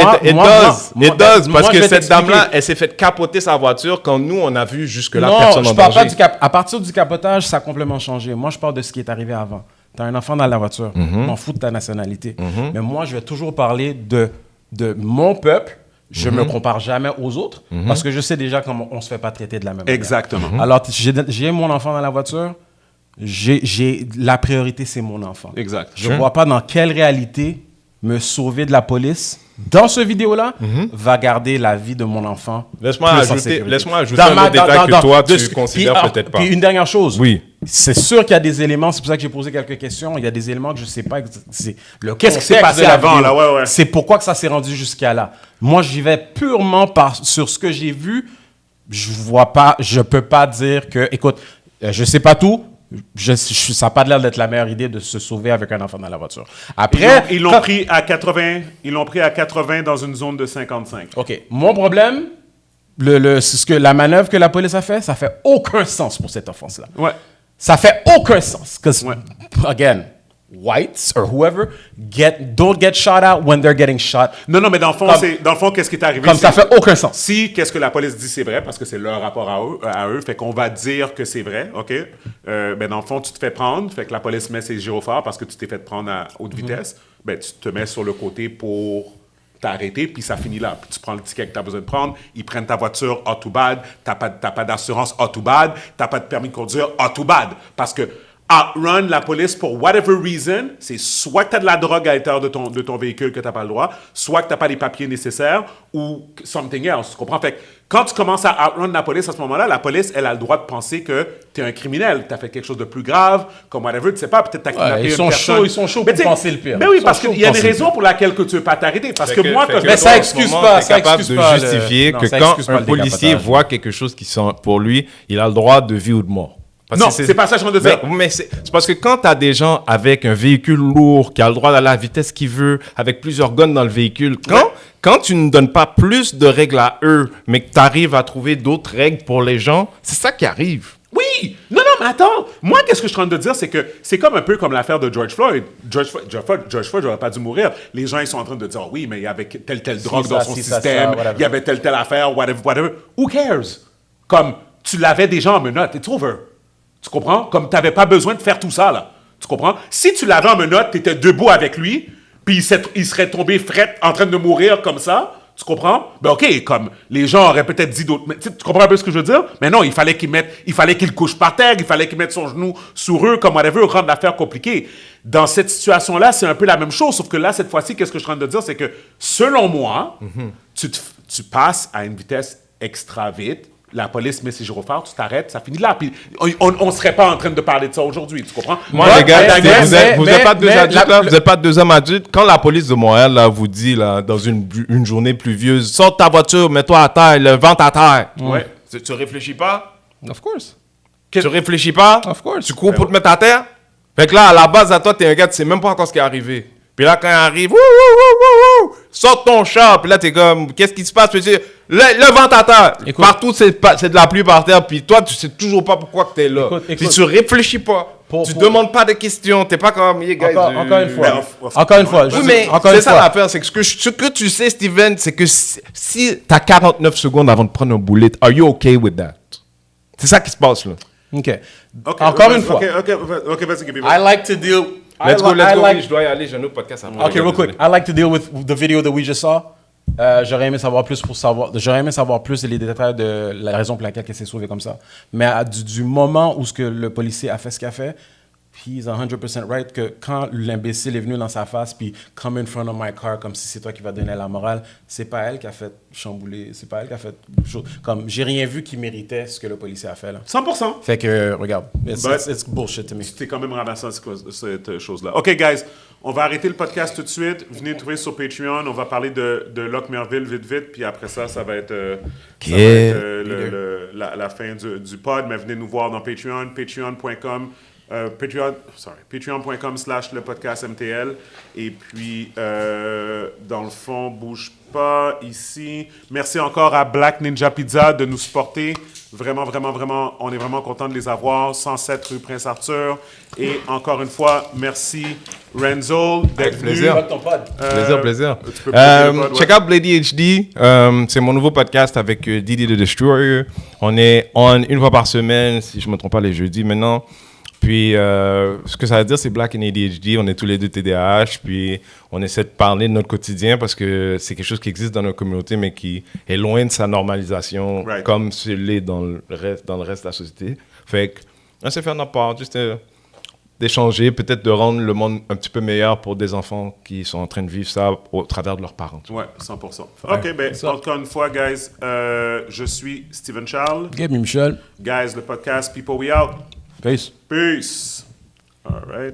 does. Parce que je vais cette dame-là, t'expliquer. elle s'est fait capoter sa voiture quand nous, on a vu jusque-là Non, personne en je parle pas danger. à partir du capotage, ça a complètement changé. Moi, je parle de ce qui est arrivé avant. Tu as un enfant dans la voiture, m'en fous de ta nationalité. Mais moi, je vais toujours parler de mon peuple. Je me compare jamais aux autres parce que je sais déjà comment on se fait pas traiter de la même manière. Exactement. Alors, j'ai mon enfant dans la voiture. La priorité, c'est mon enfant. Exact. Je ne vois pas dans quelle réalité me sauver de la police dans ce vidéo-là va garder la vie de mon enfant. Laisse-moi plus en ajouter sécurité. un autre détail que toi, tu considères puis, peut-être pas. Puis une dernière chose. Oui. C'est sûr qu'il y a des éléments, c'est pour ça que j'ai posé quelques questions, il y a des éléments que je ne sais pas. Qu'est-ce qui s'est contexte passé de la avant, vidéo. là? Ouais. C'est pourquoi que ça s'est rendu jusqu'à là. Moi, j'y vais purement sur ce que j'ai vu. Je peux pas dire que, écoute, je sais pas tout. Ça n'a pas l'air d'être la meilleure idée de se sauver avec un enfant dans la voiture. Après, Ils l'ont pris à 80. Ils l'ont pris à 80 dans une zone de 55. OK. Mon problème, la manœuvre que la police a fait, ça fait aucun sens pour cette offense-là. Ouais. Ça fait aucun sens. Because, Ouais. again, whites or whoever don't get shot at when they're getting shot. Non, mais dans le fond, qu'est-ce qui est arrivé? Comme ça fait aucun sens. Si qu'est-ce que la police dit c'est vrai, parce que c'est leur rapport à eux, fait qu'on va dire que c'est vrai, OK? Ben dans le fond, tu te fais prendre, fait que la police met ses gyrophares parce que tu t'es fait prendre à haute vitesse, ben tu te mets sur le côté pour t'as arrêté, puis ça finit là. Puis tu prends le ticket que t'as besoin de prendre, ils prennent ta voiture, too bad, t'as pas d'assurance, too bad, t'as pas de permis de conduire, too bad. Parce que outrun la police pour whatever reason, c'est soit que tu as de la drogue à l'intérieur de ton véhicule que tu n'as pas le droit, soit que tu n'as pas les papiers nécessaires ou something else. Tu comprends? Fait que quand tu commences à outrun la police à ce moment-là, la police, elle a le droit de penser que tu es un criminel, tu as fait quelque chose de plus grave, comme whatever, tu sais pas, peut-être tu as kidnappé une personne. Ils sont chauds pour penser le pire. Mais oui, parce qu'il y a une raison pour laquelle que tu veux pas t'arrêter. Parce que moi, quand je mais me ça dis- excuse moment, pas, t'es ça capable excuse de pas justifier non, que ça quand excuse pas un le policier décapotage. voit quelque chose qui sont pour lui, il a le droit de vie ou de mort. Parce Non, que c'est pas ça que je viens de dire. Mais c'est parce que quand tu as des gens avec un véhicule lourd, qui a le droit d'aller à la vitesse qu'il veut, avec plusieurs guns dans le véhicule, quand tu ne donnes pas plus de règles à eux, mais que tu arrives à trouver d'autres règles pour les gens, c'est ça qui arrive. Oui! Non, mais attends! Moi, qu'est-ce que je suis en train de dire, c'est que c'est comme un peu comme l'affaire de George Floyd. George Floyd n'aurait pas dû mourir. Les gens, ils sont en train de dire, oui, mais il y avait telle drogue dans son système, il y avait telle affaire, whatever. Who cares? Comme, tu l'avais déjà en menottes, it's over. Tu comprends? Comme, tu n'avais pas besoin de faire tout ça, là. Tu comprends? Si tu l'avais en menottes, tu étais debout avec lui, puis il serait tombé fret en train de mourir comme ça, tu comprends? Ben OK, comme les gens auraient peut-être dit d'autres... Mais, tu comprends un peu ce que je veux dire? Mais non, il fallait qu'il couche par terre, il fallait qu'il mette son genou sur eux, comme whatever, rendre l'affaire compliquée. Dans cette situation-là, c'est un peu la même chose, sauf que là, cette fois-ci, qu'est-ce que je suis en train de dire? C'est que, selon moi, tu passes à une vitesse extra vite, la police met ses gyrophares, tu t'arrêtes, ça finit là. Puis on ne serait pas en train de parler de ça aujourd'hui, tu comprends? Moi, les gars, vous n'êtes pas deux adultes, là, vous n'êtes pas deux hommes adultes. Quand la police de Montréal là, vous dit, là, dans une journée pluvieuse, sors de ta voiture, mets-toi à terre, le ventre à terre. Ouais. Tu réfléchis pas? Of course. Tu réfléchis pas? Of course. Tu cours pour te mettre à terre? Fait que là, à la base, à toi, t'es un gars, tu sais même pas encore ce qui est arrivé. Puis là, quand il arrive, sors ton char. Puis là, t'es comme, qu'est-ce qui se passe? Tu dis, le ventre à terre. Écoute. Partout, c'est de la pluie par terre. Puis toi, tu sais toujours pas pourquoi que t'es là. Écoute. Puis tu réfléchis pas. Tu demandes pas de questions. T'es pas comme, yeah, guys. Encore une fois. Mais Encore une fois. Oui, mais c'est ça l'affaire. C'est que ce que tu sais, Steven, c'est que si t'as 49 secondes avant de prendre un bullet, are you okay with that? C'est ça qui se passe, là. OK. OK, Encore une fois. OK, vas-y, Gaby. I like to deal... Let's go. like- Je dois y aller. J'ai un autre podcast après. Okay, real quick. I like to deal with the video that we just saw. J'aurais aimé savoir plus les détails de la raison pour laquelle elle s'est sauvée comme ça. Mais du moment où le policier a fait ce qu'il a fait, he's 100% right que quand l'imbécile est venu dans sa face puis come in front of my car comme si c'est toi qui vas donner la morale, c'est pas elle qui a fait chambouler, c'est pas elle qui a fait comme j'ai rien vu qui méritait ce que le policier a fait là. 100%. Fait que regarde, it's bullshit to me. Tu t'es quand même ramassé cette chose-là. OK, guys, on va arrêter le podcast tout de suite. Venez nous trouver sur Patreon. On va parler de Locke Merville vite. Puis après ça, ça va être, la fin du pod. Mais venez nous voir dans Patreon, patreon.com. Patreon.com/le podcast MTL. Et puis, dans le fond, bouge pas ici. Merci encore à Black Ninja Pizza de nous supporter. Vraiment, on est vraiment content de les avoir. 107 rue Prince-Arthur. Et encore une fois, merci Renzo d'être venu. plaisir. Plaisir. Tu peux plugger le pod, Check out Blady HD. C'est mon nouveau podcast avec Didi the Destroyer. On est on une fois par semaine, si je ne me trompe pas, les jeudis maintenant. Puis, ce que ça veut dire, c'est Black and ADHD. On est tous les deux TDAH. Puis, on essaie de parler de notre quotidien parce que c'est quelque chose qui existe dans notre communauté, mais qui est loin de sa normalisation, Right. comme ce l'est dans le reste de la société. Fait que, on s'est fait notre part, juste d'échanger, peut-être de rendre le monde un petit peu meilleur pour des enfants qui sont en train de vivre ça au travers de leurs parents. Ouais, 100%. OK, ben, encore une fois, guys, je suis Steven Charles. Gabe Michel. Guys, le podcast People We Out. Peace. Peace. All right.